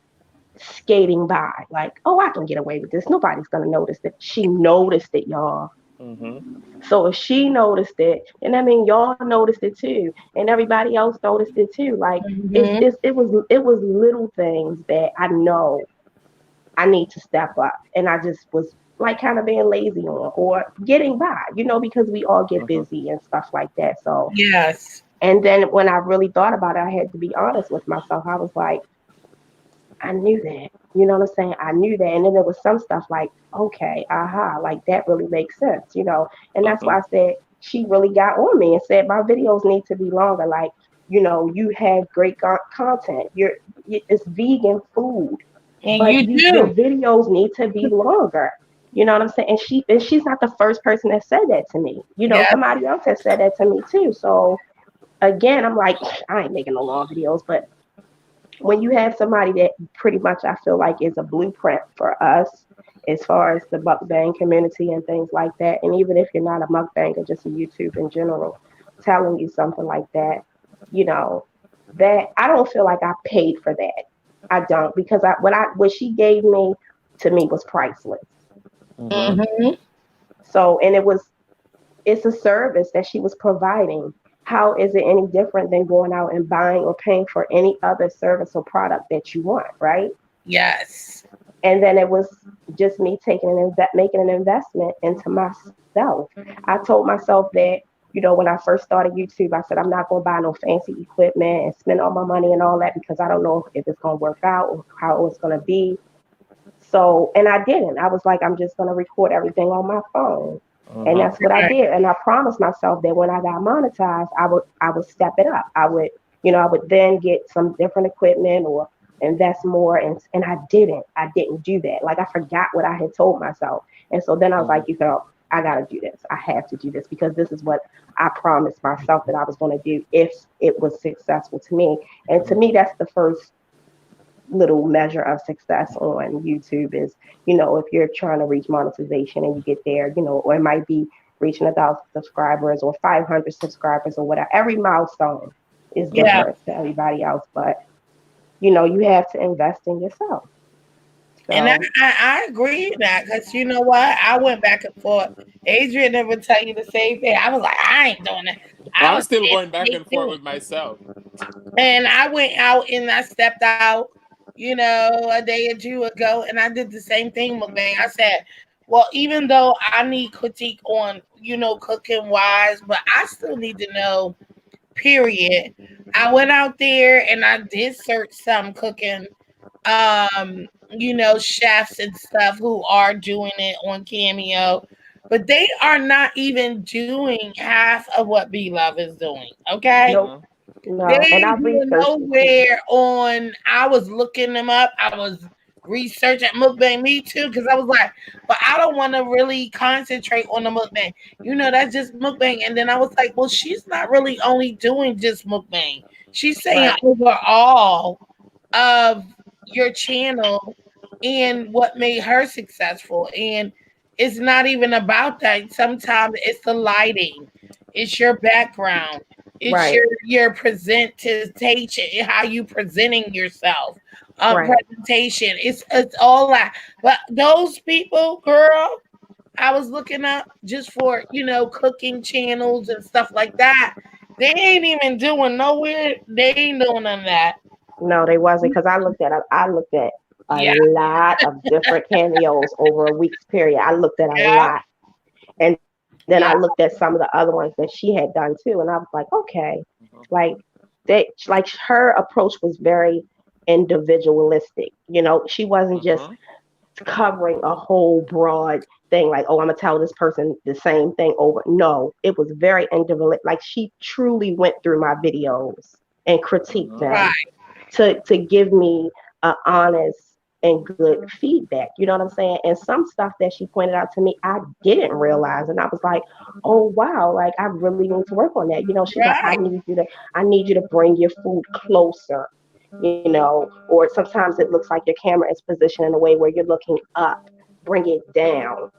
Speaker 4: skating by. Like, oh, I can get away with this. Nobody's going to notice it. She noticed it, y'all.
Speaker 3: Hmm.
Speaker 4: So if she noticed it, and I mean, y'all noticed it too, and everybody else noticed it too. Like,
Speaker 1: Mm-hmm.
Speaker 4: it was little things that I know I need to step up. And I just was like kind of being lazy on or getting by, because we all get
Speaker 3: Hmm.
Speaker 4: busy and stuff like that. So,
Speaker 1: Yes.
Speaker 4: and then when I really thought about it, I had to be honest with myself. I was like, I knew that. You know what I'm saying? I knew that. And then there was some stuff like, okay, aha, like that really makes sense. And that's
Speaker 3: Hmm.
Speaker 4: why I said she really got on me and said my videos need to be longer. Like, you have great content. It's vegan food,
Speaker 1: And
Speaker 4: but
Speaker 1: you
Speaker 4: your
Speaker 1: do.
Speaker 4: videos need to be longer. You know what I'm saying? And she's not the first person that said that to me.
Speaker 1: Yes.
Speaker 4: Somebody else has said that to me too. So again, I'm like, I ain't making no long videos, but when you have somebody that pretty much I feel like is a blueprint for us as far as the mukbang community and things like that, and even if you're not a mukbanger, just a YouTube in general, telling you something like that, you know, that I don't feel like I paid for that. I don't because what she gave me to me was priceless.
Speaker 3: Hmm.
Speaker 1: Mm-hmm.
Speaker 4: So and it's a service that she was providing. How is it any different than going out and buying or paying for any other service or product that you want, right?
Speaker 1: Yes.
Speaker 4: And then it was just me making an investment into myself. I told myself that, when I first started YouTube, I said I'm not going to buy no fancy equipment and spend all my money and all that because I don't know if it's going to work out or how it's going to be. So, and I didn't. I was like, I'm just going to record everything on my phone. And
Speaker 3: Hmm.
Speaker 4: that's what I
Speaker 1: Right.
Speaker 4: did. And I promised myself that when I got monetized, I would step it up. I would then get some different equipment or invest more. And I didn't. I didn't do that. Like, I forgot what I had told myself. And so then I was like,
Speaker 3: Hmm.
Speaker 4: I got to do this. I have to do this because this is what I promised myself that I was going to do if it was successful to me. And to me, that's the first little measure of success on YouTube is, if you're trying to reach monetization and you get there, or it might be reaching 1,000 subscribers or 500 subscribers or whatever. Every milestone is
Speaker 1: Yeah.
Speaker 4: different to everybody else, but you have to invest in yourself. So,
Speaker 1: And I agree with that because you know what? I went back and forth. Adrian never tell you the same thing. I was like, I ain't doing it. I
Speaker 3: I'm
Speaker 1: was
Speaker 3: still
Speaker 1: saying
Speaker 3: going back and forth with myself.
Speaker 1: And I went out and I stepped out, a day or two ago, and I did the same thing, mukbang. I said, well, even though I need critique on, cooking wise, but I still need to know, period. I went out there and I did search some cooking, chefs and stuff who are doing it on Cameo, but they are not even doing half of what B Love is doing. Okay.
Speaker 4: nope,
Speaker 1: They
Speaker 4: no. And I
Speaker 1: ain't doing
Speaker 4: researched it too.
Speaker 1: nowhere on. I was looking them up. I was researching mukbang. Me too, because I was like, but I don't want to really concentrate on the mukbang. That's just mukbang. And then I was like, well, she's not really only doing just mukbang. She's saying
Speaker 4: Right,
Speaker 1: overall of your channel and what made her successful. And it's not even about that. Sometimes it's the lighting, it's your background, it's
Speaker 4: right,
Speaker 1: your presentation, how you presenting yourself,
Speaker 4: right.
Speaker 1: presentation. It's all that. But those people, girl, I was looking up just for cooking channels and stuff like that. They ain't even doing nowhere. They ain't doing none of that.
Speaker 4: No, they wasn't because I looked at a
Speaker 1: Yeah,
Speaker 4: lot of different cameos over a week's period. I looked at a
Speaker 1: yeah,
Speaker 4: lot. And then I
Speaker 1: yeah.
Speaker 4: looked at some of the other ones that she had done too, and I was like, okay, like her approach was very individualistic. She wasn't just
Speaker 3: Uh-huh.
Speaker 4: covering a whole broad thing like, oh, I'm gonna tell this person the same thing over. No, it was very individual. Like she truly went through my videos and critiqued
Speaker 3: Uh-huh.
Speaker 4: them
Speaker 1: Right,
Speaker 4: to give me honest and good feedback. You know what I'm saying? And some stuff that she pointed out to me, I didn't realize, and I was like, "Oh wow! Like I really need to work on that." She's like,
Speaker 1: right.
Speaker 4: I need you to bring your food closer." Or sometimes it looks like your camera is positioned in a way where you're looking up. Bring it down.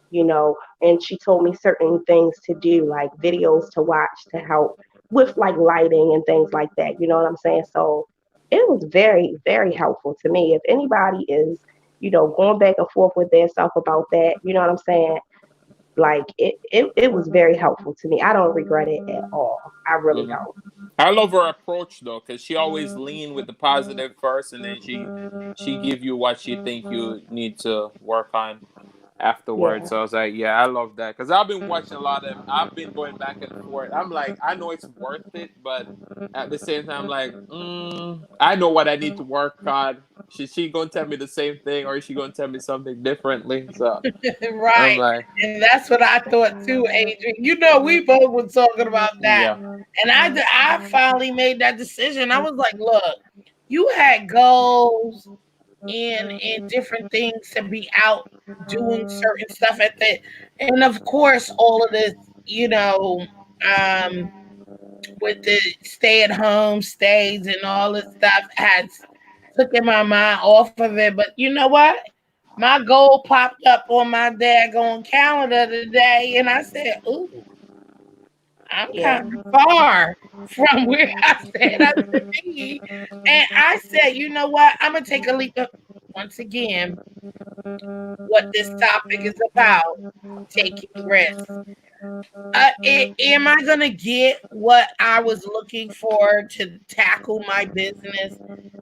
Speaker 4: And she told me certain things to do, like videos to watch to help with like lighting and things like that. You know what I'm saying? So it was very, very helpful to me. If anybody is, going back and forth with their self about that, you know what I'm saying? Like it was very helpful to me. I don't regret it at all. I really
Speaker 3: Mhm.
Speaker 4: don't.
Speaker 3: I love her approach though, because she always lean with the positive first, and then she give you what she think you need to work on afterwards.
Speaker 4: Yeah.
Speaker 3: So I was like, yeah, I love that because I've been watching a lot of them. I've been going back and forth. I'm like, I know it's worth it, but at the same time, like, I know what I need to work on. She gonna tell me the same thing, or is she gonna tell me something differently? So I'm
Speaker 1: Right.
Speaker 3: like,
Speaker 1: And that's what I thought too, Adrian. We both were talking about that.
Speaker 3: yeah,
Speaker 1: And I finally made that decision. I was like, look, you had goals and different things to be out doing certain stuff at the, and of course all of this, um with the stay at home stays and all this stuff has taken my mind off of it. But you know what? My goal popped up on my daggone calendar today, and I said, "Ooh, I'm
Speaker 4: Yeah.
Speaker 1: kind of far from where I said I should be." And I said, "You know what? I'm gonna take a leap of, once again, what this topic is about: taking risks. Am I gonna get what I was looking for to tackle my business?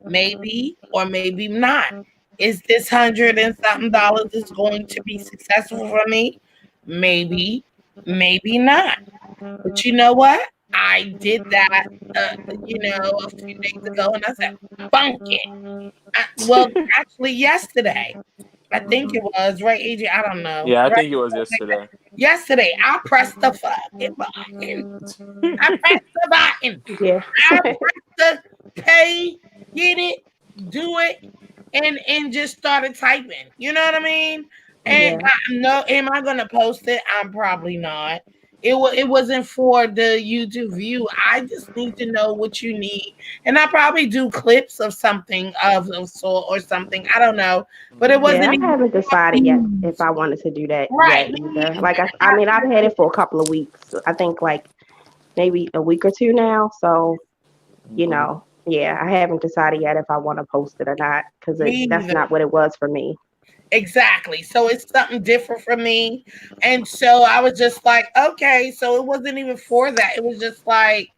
Speaker 1: Maybe, or maybe not. Is this hundred and something dollars is going to be successful for me? Maybe, maybe not. But you know what? I did that, a few days ago, and I said, "Funk it." Well, actually, yesterday, I think it was right, AJ. I don't know,
Speaker 3: yeah. I
Speaker 1: right?
Speaker 3: think it was yesterday.
Speaker 1: Yesterday, I pressed the fucking button. I pressed the button.
Speaker 4: Yeah.
Speaker 1: I pressed the pay, get it, do it, and just started typing. You know what I mean? And
Speaker 4: Yeah.
Speaker 1: I know, am I gonna post it? I'm probably not. It wasn't for the YouTube view. I just need to know what you need, and I probably do clips of something of sort or something. I don't know, but it
Speaker 4: Yeah,
Speaker 1: wasn't
Speaker 4: I
Speaker 1: even
Speaker 4: haven't decided yet if
Speaker 1: views.
Speaker 4: I wanted to do that
Speaker 1: Right.
Speaker 4: yet either. Like I mean, I've had it for a couple of weeks. I think like maybe a week or two now. So, yeah, I haven't decided yet if I want to post it or not because
Speaker 1: Me
Speaker 4: that's
Speaker 1: either.
Speaker 4: not what it was for me.
Speaker 1: Exactly. So it's something different for me. And so I was just like, okay. So it wasn't even for that. It was just like,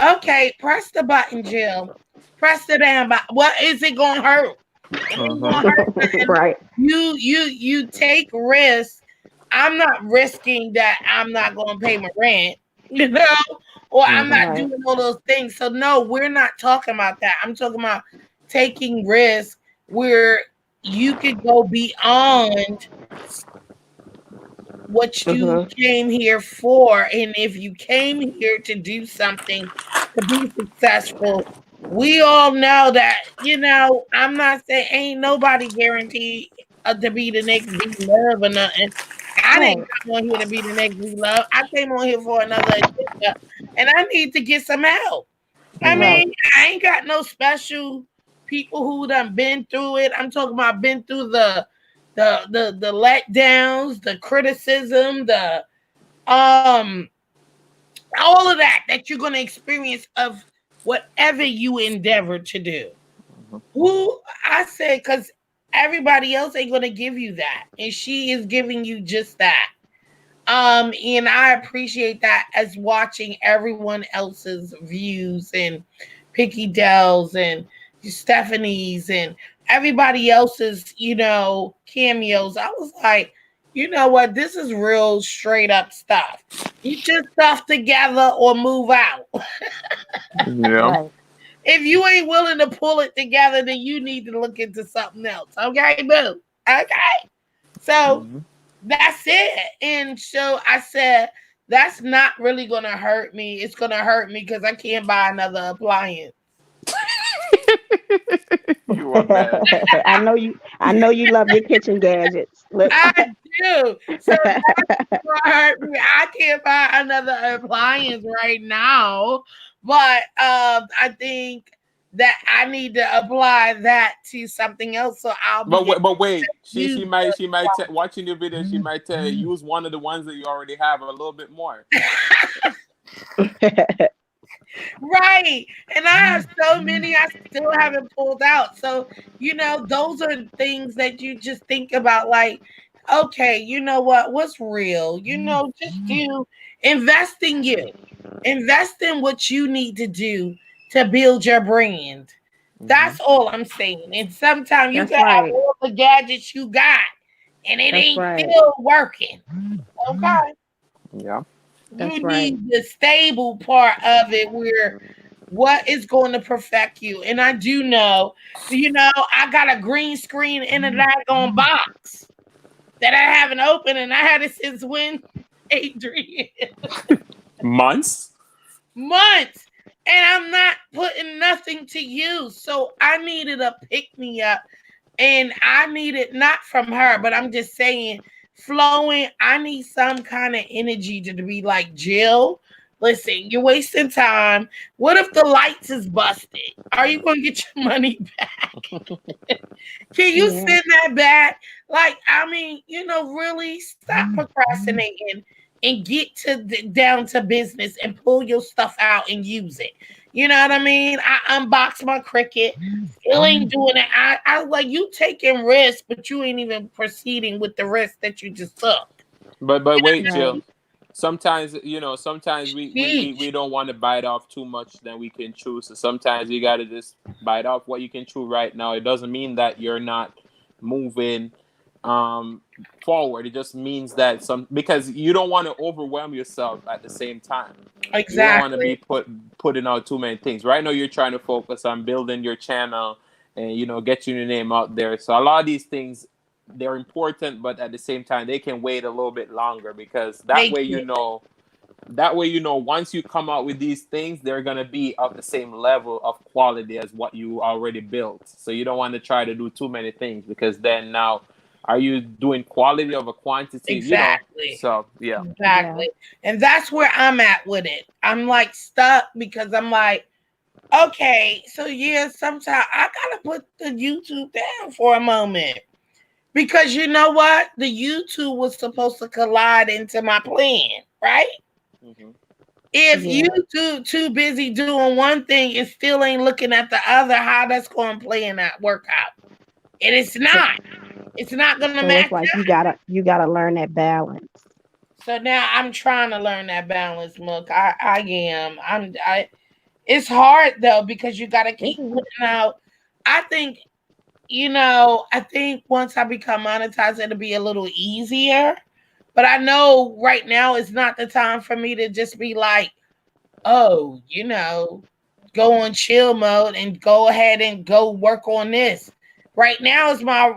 Speaker 1: okay, press the button, Jill. Press the damn button. What is it gonna hurt? It ain't gonna hurt nothing.
Speaker 4: Right.
Speaker 1: You take risks. I'm not risking that I'm not gonna pay my rent, you know, or I'm not
Speaker 4: Right.
Speaker 1: doing all those things. So no, we're not talking about that. I'm talking about taking risks where you could go beyond what you
Speaker 4: Mhm.
Speaker 1: came here for. And if you came here to do something to be successful, we all know that, I'm not saying ain't nobody guaranteed to be the next B Love or nothing. I didn't
Speaker 4: Right.
Speaker 1: come on here to be the next B Love. I came on here for another agenda, and I need to get some help. I
Speaker 4: Right.
Speaker 1: mean, I ain't got no special people who done been through it. I'm talking about been through the letdowns, the criticism, the um all of that you're gonna experience of whatever you endeavor to do. Who I said, because everybody else ain't gonna give you that, and she is giving you just that. And I appreciate that as watching everyone else's views and Picky Dells and Stephanie's and everybody else's, cameos. I was like, you know what? This is real straight up stuff. Get your stuff together or move out.
Speaker 3: Yeah.
Speaker 4: Right.
Speaker 1: If you ain't willing to pull it together, then you need to look into something else. Okay, boo. Okay. So
Speaker 3: Mhm.
Speaker 1: that's it. And so I said, that's not really going to hurt me. It's going to hurt me because I can't buy another appliance.
Speaker 3: You are bad.
Speaker 4: I know you love your kitchen gadgets. Look.
Speaker 1: I do. So that's going to hurt me. I can't buy another appliance right now. But I think that I need to apply that to something else. So I'll be able
Speaker 3: But wait,
Speaker 1: to use
Speaker 3: she might watching your video. She might tell you use one of the ones that you already have a little bit more.
Speaker 1: right. And I have so many I still haven't pulled out. So, those are things that you just think about like, okay, you know what? What's real? Just do invest in you. Invest in what you need to do to build your brand.
Speaker 3: Mhm.
Speaker 1: That's all I'm saying. And sometimes you
Speaker 4: That's
Speaker 1: can have
Speaker 4: right.
Speaker 1: all the gadgets you got and it
Speaker 4: That's
Speaker 1: ain't
Speaker 4: right.
Speaker 1: still working. Okay.
Speaker 3: Yeah.
Speaker 1: You
Speaker 4: That's right.
Speaker 1: need the stable part of it where what is going to perfect you. And I do know, I got a green screen in a daggone box that I haven't opened, and I had it since when, Adrian?
Speaker 3: Months.
Speaker 1: Months. And I'm not putting nothing to use. So I needed a pick me up. And I need it not from her, but I'm just saying, flowing, I need some kind of energy to be like, Jill, listen, you're wasting time. What if the lights is busted? Are you going to get your money back? Can you
Speaker 4: Yeah.
Speaker 1: send that back? Like, I mean, really stop procrastinating and get down to business and pull your stuff out and use it. You know what I mean? I unboxed my Cricut. Still ain't doing it. I was like, you taking risks, but you ain't even proceeding with the risk that you just took.
Speaker 3: But wait,
Speaker 4: Right.
Speaker 3: Jill. Sometimes sometimes we
Speaker 1: Sheesh.
Speaker 3: don't want to bite off too much than we can chew. So sometimes you got to just bite off what you can chew right now. It doesn't mean that you're not moving um forward. It just means that because you don't want to overwhelm yourself at the same time. You don't want to be
Speaker 1: Exactly.
Speaker 3: putting out too many things. Right now you're trying to focus on building your channel and getting your name out there. So a lot of these things, they're important, but at the same time they can wait a little bit longer because that
Speaker 1: Thank
Speaker 3: way
Speaker 1: you.
Speaker 3: once you come out with these things, they're going to be of the same level of quality as what you already built. So you don't want to try to do too many things because then now Are you doing quality over quantity?
Speaker 1: Exactly.
Speaker 3: So yeah.
Speaker 1: Exactly. And that's where I'm at with it. I'm like stuck because I'm like, okay, so yeah, sometimes I gotta put the YouTube down for a moment. Because you know what? The YouTube was supposed to collide into my plan, right?
Speaker 3: Mm-hmm.
Speaker 1: If
Speaker 4: Yeah.
Speaker 1: you too busy doing one thing and still ain't looking at the other, how that's going to play in that workout? And it's not. It's not going to
Speaker 4: So it's
Speaker 1: match
Speaker 4: like
Speaker 1: up.
Speaker 4: you gotta learn that balance.
Speaker 1: So now I'm trying to learn that balance, Mook. I am. It's hard though because you got to keep putting out. I think I think once I become monetized, it'll be a little easier. But I know right now it's not the time for me to just be like, oh, go on chill mode and go ahead and go work on this. Right now is my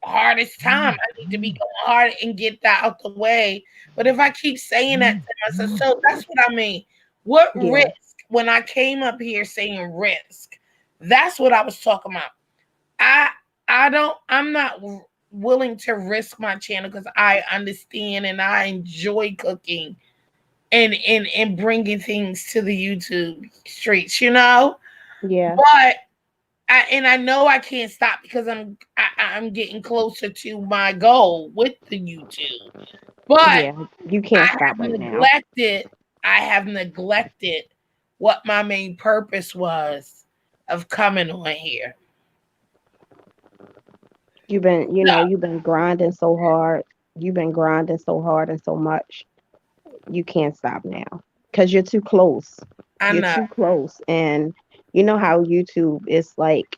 Speaker 1: hardest time. I need to be going hard and get that out the way. But if I keep saying that to myself, so that's what I mean. What
Speaker 4: Yeah.
Speaker 1: risk? When I came up here saying risk, that's what I was talking about. I I'm not willing to risk my channel because I understand and I enjoy cooking and bringing things to the YouTube streets,
Speaker 4: Yeah.
Speaker 1: But I know I can't stop because I'm getting closer to my goal with the YouTube. But
Speaker 4: Yeah. You can't stop right now.
Speaker 1: I have neglected what my main purpose was of coming on here.
Speaker 4: You've been,
Speaker 1: No,
Speaker 4: you've been grinding so hard. You've been grinding so hard and so much. You can't stop now because you're too close.
Speaker 1: I
Speaker 4: You're
Speaker 1: know.
Speaker 4: too close. And you know how YouTube is like,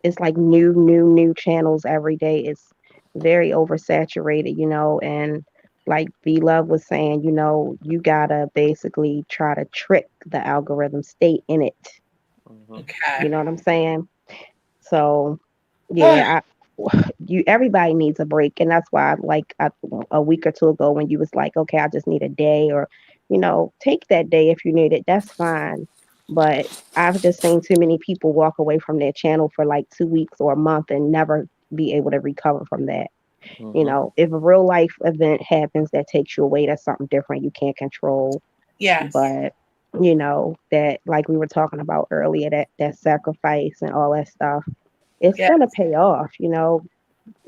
Speaker 4: it's like new channels every day. It's very oversaturated, and like B Love was saying, you gotta basically try to trick the algorithm, stay in it.
Speaker 3: Mm-hmm.
Speaker 1: Okay.
Speaker 4: You know what I'm saying? So yeah, everybody needs a break, and that's why a week or two ago when you was like, okay, I just need a day, or take that day if you need it, that's fine. But I've just seen too many people walk away from their channel for like 2 weeks or a month and never be able to recover from that.
Speaker 3: Mm-hmm.
Speaker 4: If a real life event happens that takes you away, that's something different you can't control.
Speaker 1: Yes.
Speaker 4: But that, like we were talking about earlier, that sacrifice and all that stuff, it's
Speaker 1: Yes.
Speaker 4: gonna pay off.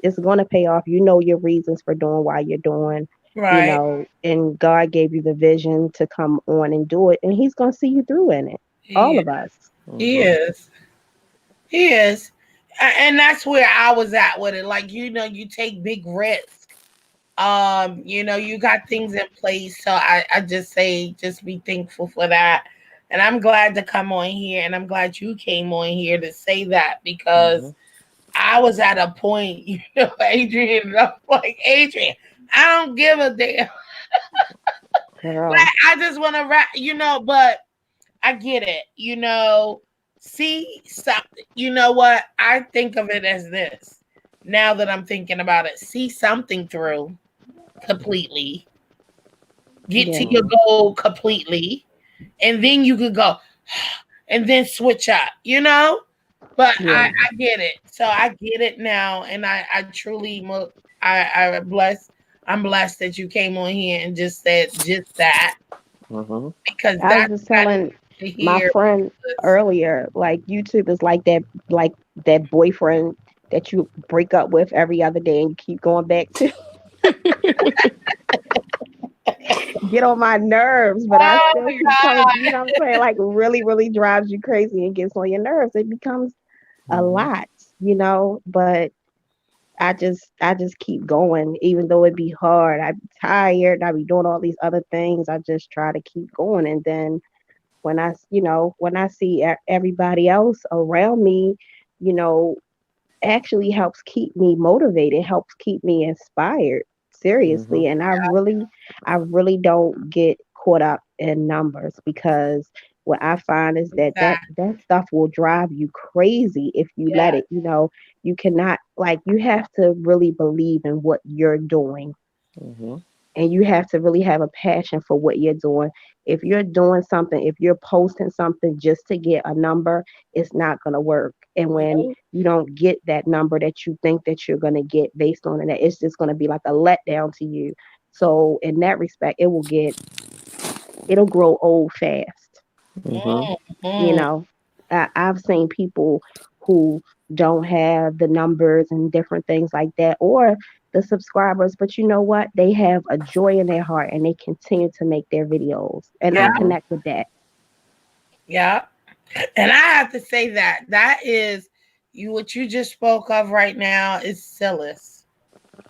Speaker 4: It's gonna pay off. Your reasons for doing why you're doing,
Speaker 1: Right.
Speaker 4: and God gave you the vision to come on and do it, and He's gonna see you through in it. All
Speaker 1: He,
Speaker 4: of us.
Speaker 1: he
Speaker 3: Mm-hmm.
Speaker 1: is. He is. And that's where I was at with it. Like, you take big risks. You got things in place. So I just say just be thankful for that. And I'm glad to come on here and I'm glad you came on here to say that
Speaker 3: Mm-hmm.
Speaker 1: because I was at a point, Adrian, I'm like, Adrian, I don't give a damn.
Speaker 4: Girl.
Speaker 1: Like, I just want to rap, but I get it, see something. You know what? I think of it as this. Now that I'm thinking about it, see something through completely, get to
Speaker 4: Yeah.
Speaker 1: your
Speaker 3: Mm-hmm.
Speaker 1: goal completely, and then you could go and then switch up. But I,
Speaker 4: Yeah.
Speaker 1: I get it. So I get it now, and I truly, I'm blessed that you came on here and just said just that
Speaker 3: Mm-hmm.
Speaker 1: because
Speaker 4: I was
Speaker 1: that's
Speaker 4: just
Speaker 1: what I
Speaker 4: telling
Speaker 1: need to
Speaker 4: my
Speaker 1: hear.
Speaker 4: friend earlier, like YouTube is like that boyfriend that you break up with every other day and you keep going back to. Get on my nerves, but I
Speaker 1: Oh
Speaker 4: still keep coming.
Speaker 1: God.
Speaker 4: You know what I'm saying? Like really, really drives you crazy and gets on your nerves. It becomes a
Speaker 3: Mm-hmm.
Speaker 4: lot, but I just keep going, even though it be hard. I be tired. I be doing all these other things. I just try to keep going, and then when I see everybody else around me, you know, actually helps keep me motivated, helps keep me inspired.
Speaker 3: Mm-hmm.
Speaker 4: Seriously, and I really don't get caught up in numbers because what I find is that that
Speaker 1: Exactly.
Speaker 4: that stuff will drive you crazy if you let
Speaker 1: Yeah.
Speaker 4: it. You cannot, like, you have to really believe in what you're doing,
Speaker 3: Mm-hmm.
Speaker 4: and you have to really have a passion for what you're doing. If you're doing something, if you're posting something just to get a number, it's not going to work. And when you don't get that number that you think that you're going to get based on it, it's just going to be like a letdown to you. So in that respect, it'll grow old fast. You know, I've seen people who don't have the numbers and different things like that, or the subscribers, but you know what? They have a joy in their heart and they continue to make their videos. And I connect with that.
Speaker 1: Yeah. And I have to say that is what you just spoke of right now is Silas.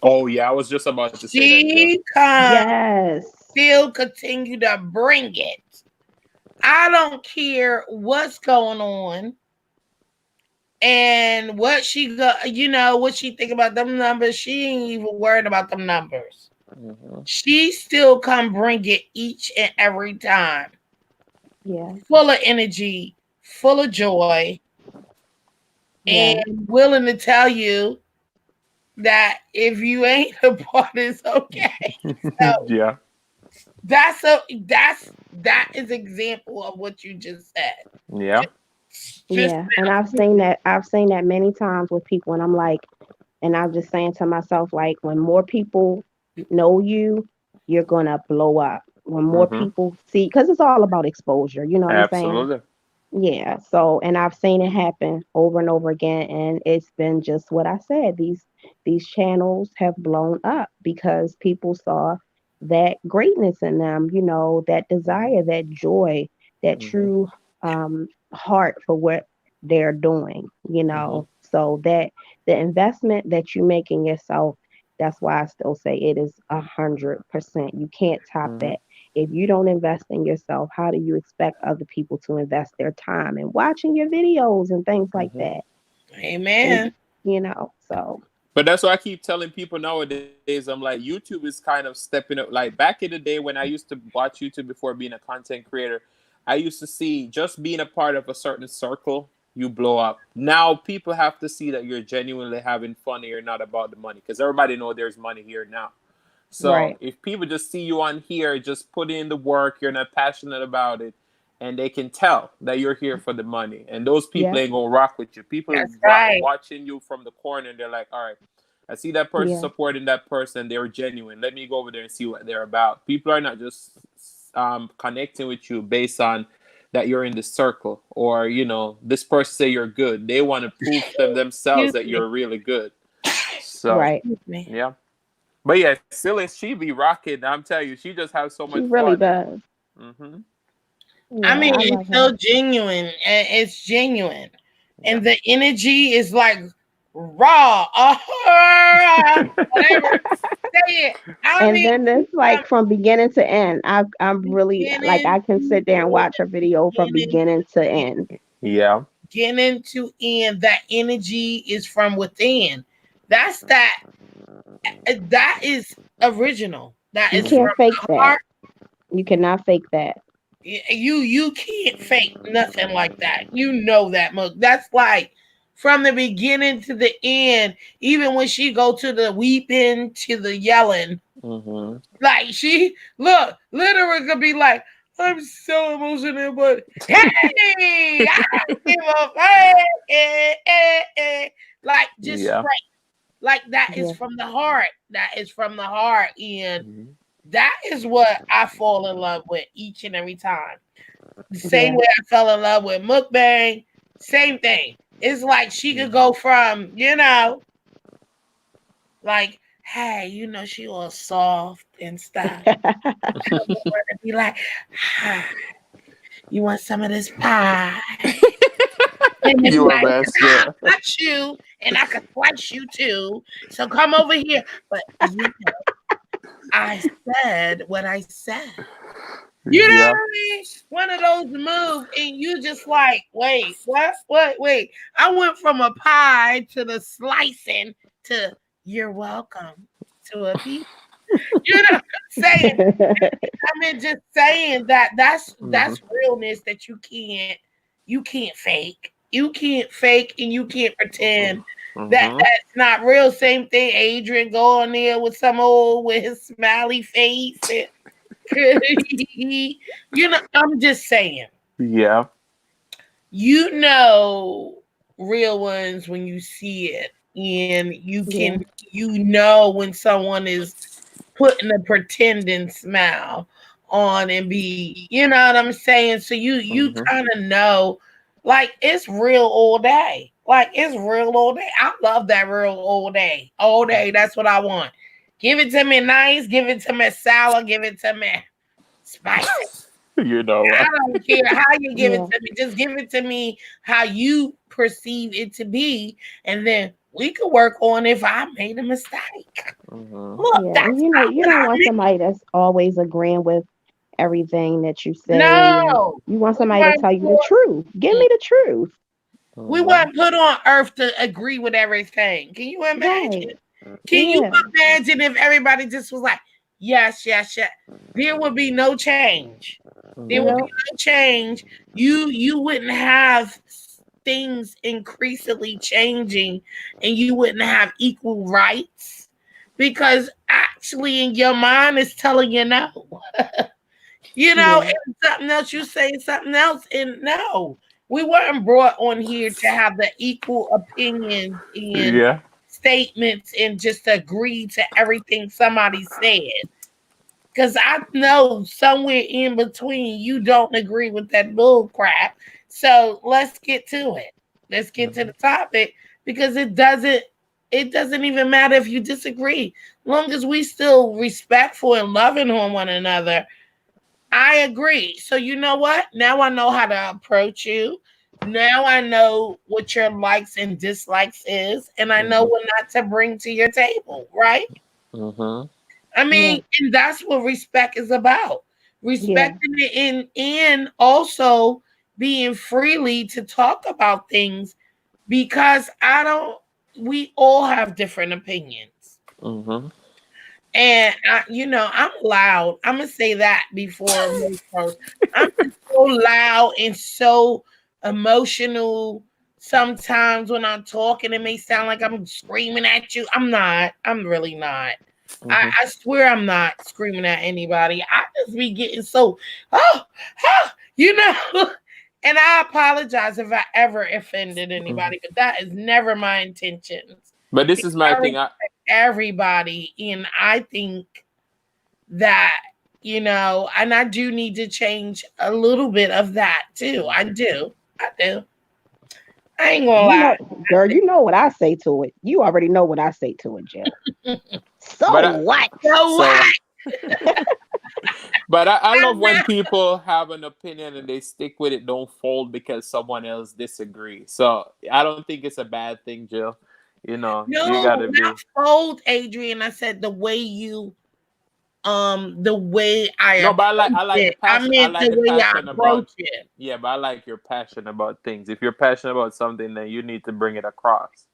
Speaker 3: Oh yeah, I was just about to say that.
Speaker 1: She still continue to bring it. I don't care what's going on and what she got, what she think about them numbers. She ain't even worried about them numbers. She still come bring it each and every time.
Speaker 4: Yeah.
Speaker 1: Full of energy, full of joy, and willing to tell you that if you ain't a part, it's okay. So that is example of what you just said.
Speaker 3: Yeah.
Speaker 4: And I've seen that many times with people, and I'm like, and I'm just saying to myself, like, when more people know you, you're gonna blow up. When more people see, because it's all about exposure, you know what I'm saying?
Speaker 3: Absolutely.
Speaker 4: Yeah. So, and I've seen it happen over and over again, and it's been just what I said. These channels have blown up because people saw that greatness in them, that desire, that joy, that true heart for what they're doing, so that the investment that you make in yourself, that's why I still say it is 100%. You can't top that. If you don't invest in yourself, how do you expect other people to invest their time in watching your videos and things like that?
Speaker 1: Amen.
Speaker 4: And, so.
Speaker 3: But that's why I keep telling people nowadays, I'm like, YouTube is kind of stepping up. Like back in the day when I used to watch YouTube before being a content creator, I used to see just being a part of a certain circle, you blow up. Now people have to see that you're genuinely having fun and you're not about the money, because everybody knows there's money here now. So if people just see you on here, just put in the work, you're not passionate about it, and they can tell that you're here for the money. And those people ain't gonna rock with you. People watching you from the corner, and they're like, all right, I see that person supporting that person. They're genuine. Let me go over there and see what they're about. People are not just connecting with you based on that you're in the circle, or this person say you're good. They want to prove to themselves that you're really good. So yeah. But yeah, Silas, she be rocking. I'm telling you, she just has so much fun.
Speaker 4: She really does.
Speaker 1: I mean, it's so genuine. It's genuine. And the energy is like raw. Whatever. Say it.
Speaker 4: Then it's like from beginning to end. I'm really like, I can sit there and watch her video from beginning to end.
Speaker 3: Yeah.
Speaker 1: Beginning to end. That energy is from within. That is original. That
Speaker 4: you
Speaker 1: is
Speaker 4: can't fake that.
Speaker 1: Heart.
Speaker 4: You cannot fake that.
Speaker 1: You can't fake nothing like that. You know that much. That's like from the beginning to the end. Even when she go to the weeping to the yelling, like she literally could be like, I'm so emotional, but hey, I don't give a like just straight. Like that is from the heart. That is from the heart. And that is what I fall in love with each and every time. The same way I fell in love with mukbang. Same thing. It's like she could go from, like, hey, she all soft and stuff. Be like, hi, you want some of this pie? And it's
Speaker 3: You
Speaker 1: like,
Speaker 3: are best, yeah.
Speaker 1: I cut you, and I could slice you too. So come over here. But I said what I said. You know what I mean? One of those moves, and you just like, wait, what? Wait. I went from a pie to the slicing to you're welcome to a piece. You know what I'm saying? I mean, just saying that's realness that you can't fake. You can't fake and you can't pretend That's not real. Same thing. Adrian go on there with some old with his smiley face. And, I'm just saying.
Speaker 3: Yeah.
Speaker 1: You know real ones when you see it, and you know when someone is putting a pretending smile on and be, you know what I'm saying? So you kind of know, like, it's real all day. Like, it's real all day. I love that real all day. All day. That's what I want. Give it to me nice. Give it to me sour. Give it to me spicy.
Speaker 3: You know,
Speaker 1: I don't care how you give it to me. Just give it to me how you perceive it to be, and then we could work on if I made a mistake. Look, that's
Speaker 4: you don't want somebody that's always agreeing with everything that you say.
Speaker 1: No,
Speaker 4: you want somebody to tell you the truth. Give me the truth.
Speaker 1: We weren't put on earth to agree with everything. Can you imagine?
Speaker 4: Right.
Speaker 1: Can you imagine if everybody just was like, yes, yes, yes? There would be no change. There would be no change. You wouldn't have things increasingly changing, and you wouldn't have equal rights, because actually in your mind is telling you no. And something else, you say something else, and no. We weren't brought on here to have the equal opinions and statements and just agree to everything somebody said. Because I know somewhere in between you don't agree with that bull crap. So let's get to it. Let's get to the topic, because it doesn't even matter if you disagree. As long as we still respectful and loving on one another, I agree. So you know what? Now I know how to approach you. Now I know what your likes and dislikes is, and I know what not to bring to your table, right? I mean, and that's what respect is about. Respecting it and also being freely to talk about things, because we all have different opinions. And I'm loud. I'm gonna say that before I'm just so loud and so emotional. Sometimes when I'm talking, it may sound like I'm screaming at you. I'm not. I'm really not. I swear I'm not screaming at anybody. I just be getting so, and I apologize if I ever offended anybody, but that is never my intentions.
Speaker 3: But this is my thing.
Speaker 1: Everybody, and I think that, and I do need to change a little bit of that too. I do. I ain't gonna lie.
Speaker 4: Girl, you know what I say to it. You already know what I say to it, Jill. What?
Speaker 3: But I love when people have an opinion and they stick with it, don't fold because someone else disagrees. So I don't think it's a bad thing, Jill. You gotta
Speaker 1: not fold, Adrian. I said the way you, the way I.
Speaker 3: No, but I like the passion. I like the passion about
Speaker 1: it.
Speaker 3: Yeah, but I like your passion about things. If you're passionate about something, then you need to bring it across.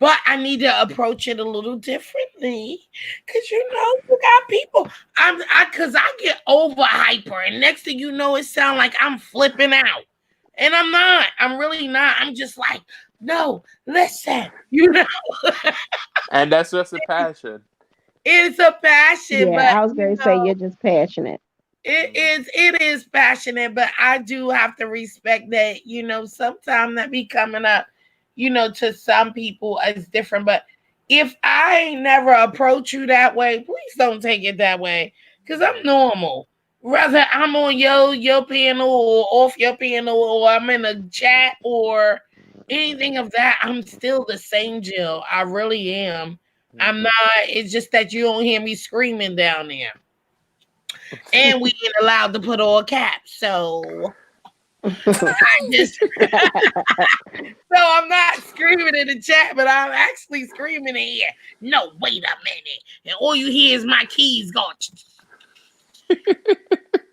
Speaker 1: But I need to approach it a little differently, because you got people. Because I get over hyper, and next thing you know, it sounds like I'm flipping out, and I'm not. I'm really not. I'm just like, no, listen,
Speaker 3: And that's just a passion.
Speaker 1: It's a passion.
Speaker 4: Yeah,
Speaker 1: but
Speaker 4: I was going to say you're just passionate.
Speaker 1: It is passionate, but I do have to respect that. Sometimes that be coming up, to some people as different. But if I never approach you that way, please don't take it that way, because I'm normal. Whether I'm on your panel or off your panel, or I'm in a chat or anything of that, I'm still the same Jill. I really am. I'm not. It's just that you don't hear me screaming down there. And we ain't allowed to put all caps, so so I'm not screaming in the chat, but I'm actually screaming in here. No, wait a minute. And all you hear is my keys going.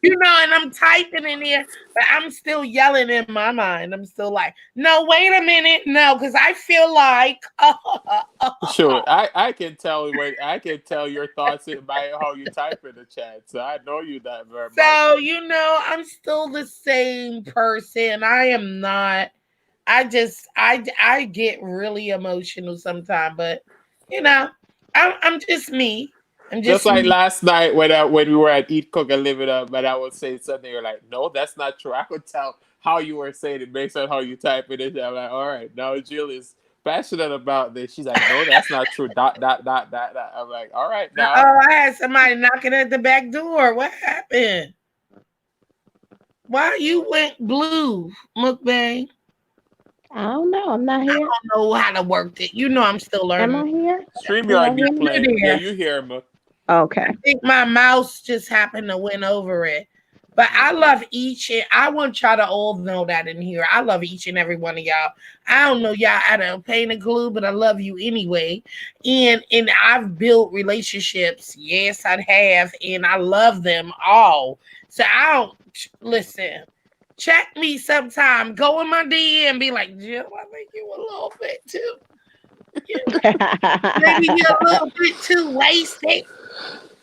Speaker 1: And I'm typing in here, but I'm still yelling in my mind. I'm still like, no, wait a minute. No, because I feel like
Speaker 3: Sure. I can tell your thoughts by how you type in the chat. So I know you that very much.
Speaker 1: So, I'm still the same person. I I get really emotional sometimes, but you know, I'm just me. I'm
Speaker 3: Just
Speaker 1: just
Speaker 3: like
Speaker 1: me.
Speaker 3: last night when we were at Eat, Cook, and Live It Up, and I would say something, you're like, no, that's not true. I could tell how you were saying it based on how you type it in. I'm like, all right, now Jill is passionate about this. She's like, no, that's not true. Dot, dot, dot, dot, dot. I'm like, all right, now.
Speaker 1: Oh, I had somebody knocking at the back door. What happened? Why you went blue, mukbang?
Speaker 4: I don't know. I'm not
Speaker 1: I
Speaker 4: here.
Speaker 1: don't know how to work it. You know, I'm still
Speaker 4: Am I
Speaker 1: learning.
Speaker 4: here?
Speaker 3: StreamYard be
Speaker 4: hear me?
Speaker 3: playing. Yeah,
Speaker 1: There.
Speaker 3: you hear him.
Speaker 4: Okay.
Speaker 1: I think my mouse just happened to win over it. But I love I want y'all to all know that in here. I love each and every one of y'all. I don't know y'all out of pain and glue, but I love you anyway. And I've built relationships. Yes, I have, and I love them all. So I don't listen. Check me sometime. Go in my DM and be like, Jill, I think you a little bit too. Maybe you're a little bit too wasted.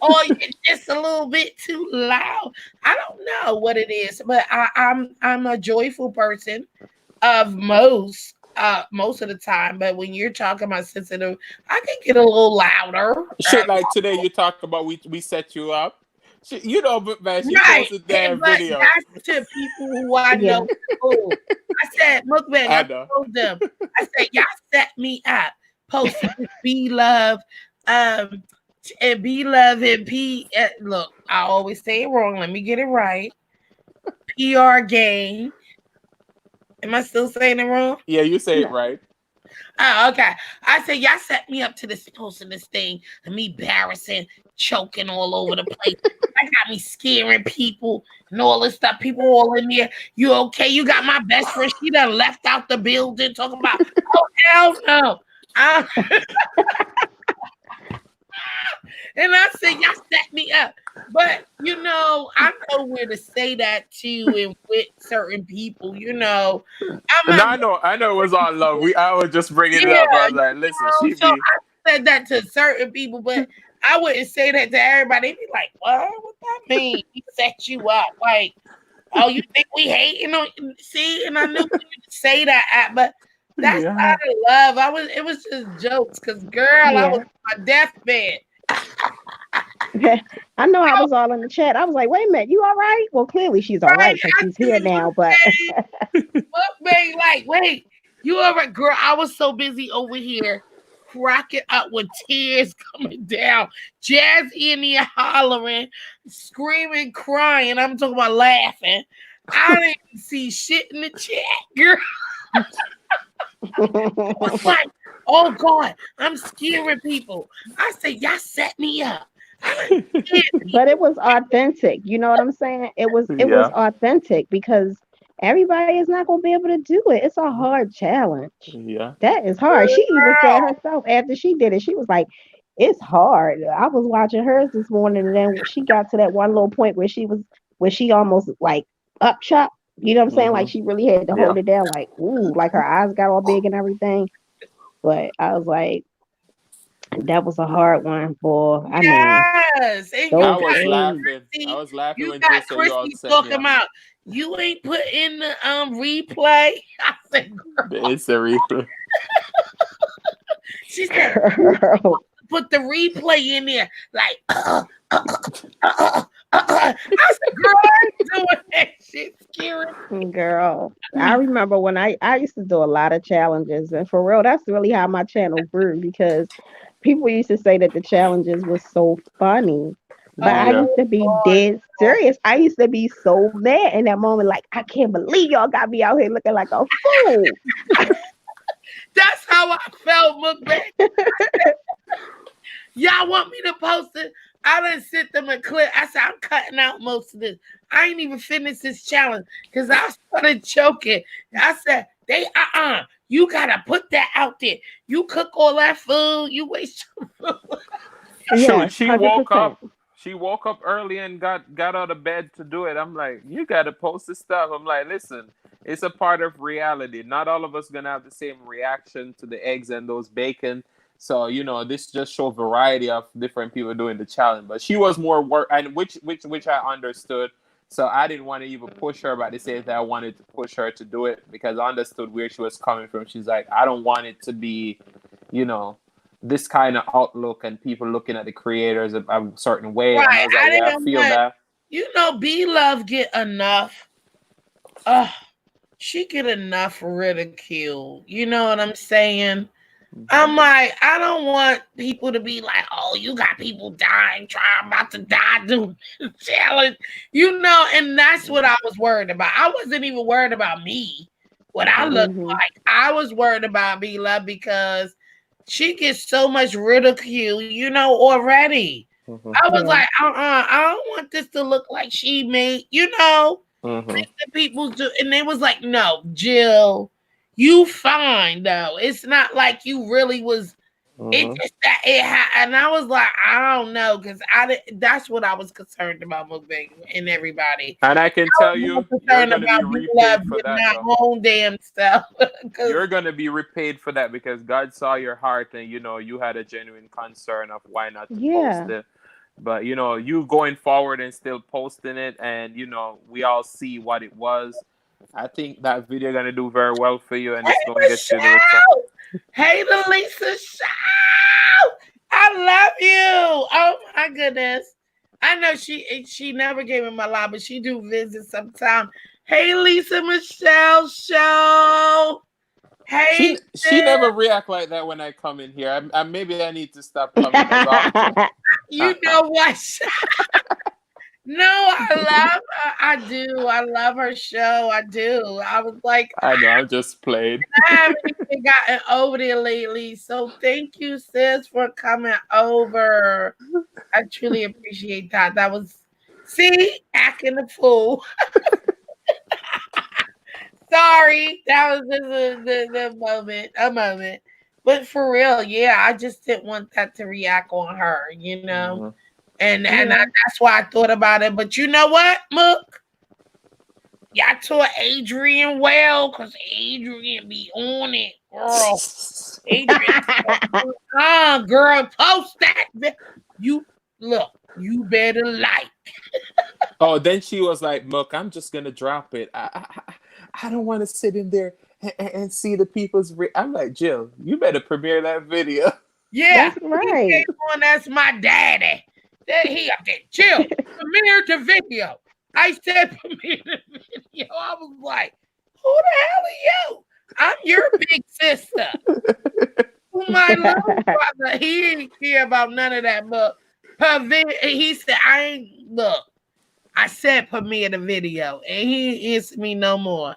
Speaker 1: Or you're just a little bit too loud. I don't know what it is, but I'm a joyful person of most of the time. But when you're talking about sensitive, I can get a little louder.
Speaker 3: Shit like today you talk about we set you up. Shit, you know, but man, she
Speaker 1: Right,
Speaker 3: posted that
Speaker 1: but
Speaker 3: video.
Speaker 1: that's to people who I
Speaker 4: Yeah.
Speaker 1: know. Oh, I said, mukbang.
Speaker 3: I
Speaker 1: I
Speaker 3: know.
Speaker 1: told them. I said, y'all set me up. Posted this be love, and be love and P. Look, I always say it wrong. Let me get it right. PR game. Am I still saying it wrong?
Speaker 3: Yeah, you say it
Speaker 4: No.
Speaker 3: right.
Speaker 1: Oh, okay. I said, y'all set me up to this posting this thing and me embarrassing, choking all over the place. I got me scaring people and all this stuff. People all in there. You okay? You got my best friend. She done left out the building talking about, oh, hell no. And I said, y'all set me up. But, you know, I know where to say that to and with certain people, you know. I'm
Speaker 3: No,
Speaker 1: not,
Speaker 3: I know it was all love. I was just bringing it
Speaker 1: yeah,
Speaker 3: up. I was like, listen, she
Speaker 1: so
Speaker 3: be
Speaker 1: I said that to certain people, but I wouldn't say that to everybody. They'd be like, what? What that mean? We set you up. Like, oh, you think we hating on see? And I knew we would say that, but that's
Speaker 3: yeah.
Speaker 1: not love. It was just jokes because girl, I was
Speaker 4: Yeah.
Speaker 1: on my deathbed.
Speaker 4: I know I was all in the chat. I was like, wait a minute, you all right? Well, clearly she's all right
Speaker 1: Right.
Speaker 4: because
Speaker 1: I
Speaker 4: she's here
Speaker 1: said,
Speaker 4: now. But
Speaker 1: mukbang, like, wait, you all right, girl? I was so busy over here cracking up with tears coming down. Jazzy in there hollering, screaming, crying. I'm talking about laughing. I didn't see shit in the chat, girl. I was like, oh God, I'm scaring people. I said, y'all set me up.
Speaker 4: but it was authentic. You know what I'm saying? It was
Speaker 3: Yeah.
Speaker 4: authentic because everybody is not gonna be able to do it. It's a hard challenge.
Speaker 3: Yeah.
Speaker 4: That is hard. She even said herself after she did it, she was like, it's hard. I was watching hers this morning and then she got to that one little point where she almost like up chop. You know what I'm saying? Like she really had to
Speaker 3: Yeah.
Speaker 4: hold it down, like, ooh, like her eyes got all big and everything. But I was like, that was a hard one, boy. I mean,
Speaker 1: Yes, and you
Speaker 3: I
Speaker 4: those
Speaker 1: got
Speaker 3: was
Speaker 4: things.
Speaker 3: laughing.
Speaker 1: Chrissy,
Speaker 3: I was laughing
Speaker 1: you
Speaker 3: when Jill
Speaker 1: got
Speaker 3: said you all
Speaker 1: Chrissy
Speaker 3: set me
Speaker 1: talking
Speaker 3: up.
Speaker 1: about you ain't put in the replay. I said, girl.
Speaker 3: It's a replay.
Speaker 1: She said,
Speaker 4: Girl,
Speaker 1: put the replay in there. Like, I said, girl, I ain't doing that shit. Scary.
Speaker 4: girl. I remember when I used to do a lot of challenges, and for real, that's really how my channel grew because people used to say that the challenges was so funny. But I
Speaker 3: Yeah.
Speaker 4: used to be dead serious. I used to be so mad in that moment, like, I can't believe y'all got me out here looking like a fool.
Speaker 1: That's how I felt, mukbang. Y'all want me to post it? I done sent them a clip. I said, I'm cutting out most of this. I ain't even finished this challenge because I started choking. I said, you gotta put that out there. You cook all that food, you waste your food.
Speaker 4: Yes,
Speaker 3: She
Speaker 4: 100%.
Speaker 3: woke up. She woke up early and got out of bed to do it. I'm like, you gotta post this stuff. I'm like, listen, it's a part of reality. Not all of us gonna have the same reaction to the eggs and those bacon. So this just show variety of different people doing the challenge. But she was more work, and which I understood So I didn't want to even push her, but at the same time, I wanted to push her to do it because I understood where she was coming from. She's like, I don't want it to be, you know, this kind of outlook and people looking at the creators a certain way. And I
Speaker 1: Right.
Speaker 3: was like,
Speaker 1: I
Speaker 3: yeah, I
Speaker 1: didn't
Speaker 3: feel
Speaker 1: want,
Speaker 3: that.
Speaker 1: you know, B Love get enough. She get enough ridicule. You know what I'm saying? I'm like, I don't want people to be like, oh, you got people dying, about to die doing this challenge. You know, and that's what I was worried about. I wasn't even worried about me, what I look
Speaker 4: Mhm.
Speaker 1: like. I was worried about B Love because she gets so much ridicule, you know, already.
Speaker 3: Mhm.
Speaker 1: I was
Speaker 4: Yeah.
Speaker 1: like, I don't want this to look like she made, you know,
Speaker 3: Mhm.
Speaker 1: the people do. And they was like, no, Jill, you fine though. It's not like you really was. It
Speaker 3: Mhm.
Speaker 1: just that it had, and I was like, I don't know, because that's what I was concerned about moving and everybody.
Speaker 3: And I can
Speaker 1: I
Speaker 3: tell
Speaker 1: was more
Speaker 3: you, you're
Speaker 1: concerned
Speaker 3: going to be
Speaker 1: about B
Speaker 3: repaid
Speaker 1: Love
Speaker 3: for
Speaker 1: getting
Speaker 3: that,
Speaker 1: our
Speaker 3: though.
Speaker 1: own damn stuff. 'Cause
Speaker 3: You're going to be repaid for that because God saw your heart and, you know, you had a genuine concern of why not to
Speaker 4: Yeah.
Speaker 3: post it. But, you know, you going forward and still posting it and, you know, we all see what it was. I think that video going to do very well for you and
Speaker 1: hey,
Speaker 3: it's going to get you the return.
Speaker 1: Michelle! Hey, the Lisa Show! I love you. Oh my goodness. I know she never gave me my line, but she do visit sometime. Hey, Lisa Michelle Show. Hey,
Speaker 3: She never react like that when I come in here. Maybe I need to stop coming as often.
Speaker 1: you know what? No, I love her. I do. I love her show. I do. I was like,
Speaker 3: I know, I'm just playing.
Speaker 1: I haven't even gotten over there lately. So thank you, sis, for coming over. I truly appreciate that. That was, see, acting the fool. Sorry, that was just the moment, a moment. But for real, yeah, I just didn't want that to react on her, you know.
Speaker 3: Mhm.
Speaker 1: And
Speaker 4: Yeah.
Speaker 1: that's why I thought about it. But you know what, Mook? Y'all taught Adrian well, because Adrian be on it, girl. Adrian, girl, post that. You look, you better like.
Speaker 3: Oh, then she was like, "Look, I'm just gonna drop it. I don't want to sit in there and see the people's." I'm like, Jill, you better premiere that video.
Speaker 1: Yeah,
Speaker 4: That's right.
Speaker 1: that's my daddy. That he up there, chill. Premiere the video. I said premiere the video. I was like, who the hell are you? I'm your big sister. My little brother. He didn't care about none of that. But he said, I ain't look. I said premiere the video, and he answered me no more.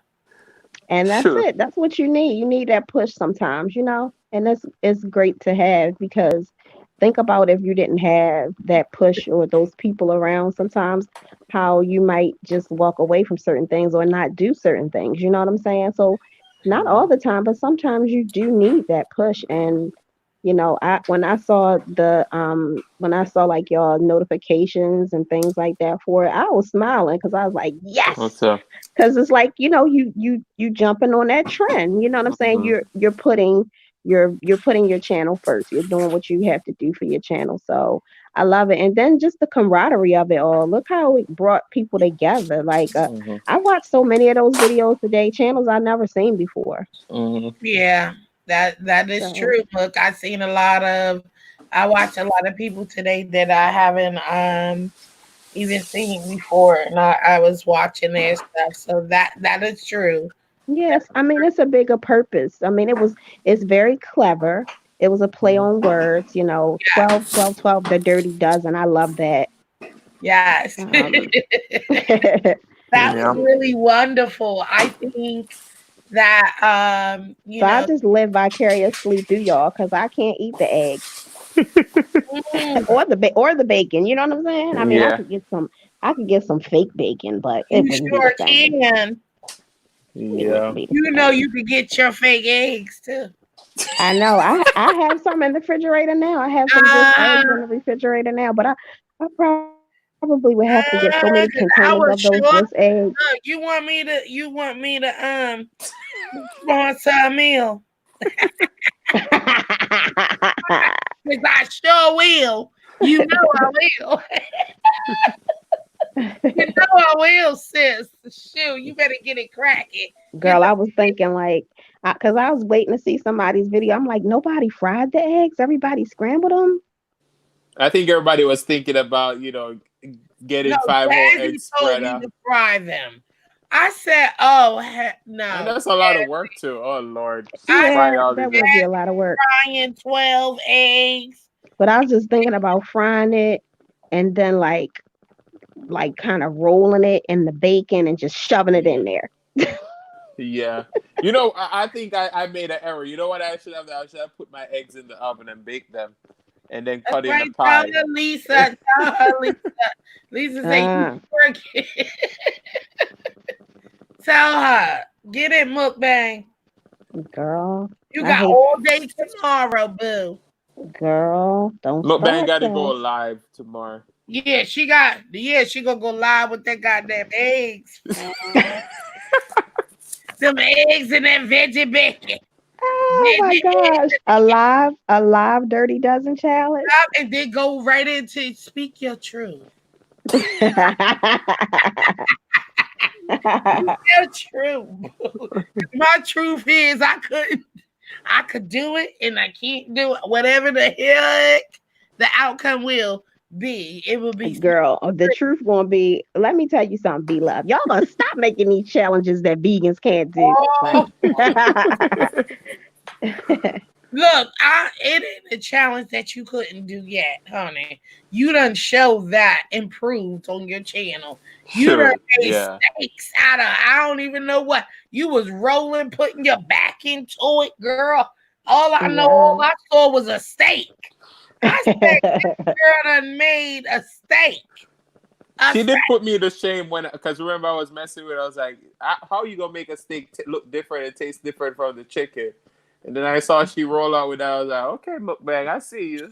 Speaker 4: And that's
Speaker 3: Sure.
Speaker 4: it. That's what you need. You need that push sometimes, you know? And it's great to have because think about if you didn't have that push or those people around sometimes how you might just walk away from certain things or not do certain things. You know what I'm saying? So not all the time, but sometimes you do need that push. And you know, when I saw like your notifications and things like that for it, I was smiling because I was like, yes,
Speaker 3: What's up?
Speaker 4: because it's like you know you jumping on that trend. You know what I'm saying?
Speaker 3: Mhm.
Speaker 4: You're putting you're putting your channel first. You're doing what you have to do for your channel. So I love it. And then just the camaraderie of it all. Look how it brought people together. Like
Speaker 3: Mhm.
Speaker 4: I watched so many of those videos today, channels I never seen before.
Speaker 3: Mhm.
Speaker 1: Yeah, that is
Speaker 4: So
Speaker 1: true. Look, I watched a lot of people today that I haven't even seen before, and I was watching their stuff. So that is true.
Speaker 4: yes, I mean it's a bigger purpose. I mean it's very clever. It was a play
Speaker 3: Mhm.
Speaker 4: on words, you know, 12, 12, 12, the dirty dozen. I love that.
Speaker 1: Yes.
Speaker 4: Um,
Speaker 1: That was
Speaker 3: Yeah.
Speaker 1: really wonderful. I think that
Speaker 4: so I just live vicariously through y'all because I can't eat the eggs
Speaker 1: mm,
Speaker 4: or the bacon. You know what I'm saying? I mean,
Speaker 3: Yeah.
Speaker 4: I could get some fake bacon, but it
Speaker 1: you
Speaker 4: wouldn't be the
Speaker 1: sure
Speaker 4: same.
Speaker 1: can.
Speaker 4: It wouldn't
Speaker 3: Yeah.
Speaker 4: be the
Speaker 1: You know
Speaker 4: same.
Speaker 1: you could get your fake eggs too.
Speaker 4: I know. I have some in the refrigerator now. I have some just
Speaker 1: Uh,
Speaker 4: eggs in the refrigerator now, but I probably would have to get so many
Speaker 1: 'Cause I
Speaker 4: containers
Speaker 1: was
Speaker 4: of those
Speaker 1: sure.
Speaker 4: just eggs.
Speaker 1: You want me to sponsor a meal? Because I sure will. You know I will. You know I will, sis. Shoot, you better get it cracking.
Speaker 4: Girl, I was thinking like, because I was waiting to see somebody's video. I'm like, nobody fried the eggs. Everybody scrambled them.
Speaker 3: I think everybody was thinking about, getting
Speaker 1: No,
Speaker 3: 5 whole
Speaker 1: Jazzy
Speaker 3: eggs
Speaker 1: told
Speaker 3: spread
Speaker 1: me
Speaker 3: out.
Speaker 1: to fry them. I said, oh, no.
Speaker 3: And that's a lot of work too. Oh Lord.
Speaker 1: I
Speaker 3: Fry
Speaker 4: Yeah,
Speaker 3: all
Speaker 4: that
Speaker 3: these
Speaker 4: would
Speaker 3: eggs.
Speaker 4: be a lot of work.
Speaker 1: frying 12 eggs.
Speaker 4: But I was just thinking about frying it and then like kind of rolling it in the bacon and just shoving it in there.
Speaker 3: Yeah. I think I made an error. You know what I should have done? I should have put my eggs in the oven and bake them and then cut in
Speaker 1: Right,
Speaker 3: the pie.
Speaker 1: tell her, Lisa. Tell her, Lisa. Lisa say, you working. Tell her. Get it, mukbang.
Speaker 4: Girl,
Speaker 1: You
Speaker 4: I
Speaker 1: got
Speaker 4: hate-
Speaker 1: all day tomorrow, boo.
Speaker 4: girl, don't
Speaker 3: Mukbang
Speaker 4: start
Speaker 3: got to go
Speaker 4: that.
Speaker 3: live tomorrow.
Speaker 1: Yeah, she gonna go live with that goddamn eggs. Some eggs and that veggie bacon.
Speaker 4: Oh my gosh. A live Dirty Dozen challenge.
Speaker 1: And then go right into speak your truth. Your truth. My truth is I could do it and I can't do it. Whatever the heck the outcome will be, it will be.
Speaker 4: Girl, the truth gonna be, let me tell you something, B Love. Y'all gonna stop making these challenges that vegans can't do.
Speaker 1: Look, it ain't a challenge that you couldn't do yet, honey. You done show that improved on your channel. You done made steaks out of I don't even know what. You was rolling, putting your back into it, girl. All I saw was a steak. I said, this girl done made a steak.
Speaker 3: She did put me to shame because remember I was messing with. I was like, "How you gonna make a steak look different and taste different from the chicken?" And then I saw she roll out with that. I was like, "Okay, mukbang, I see you."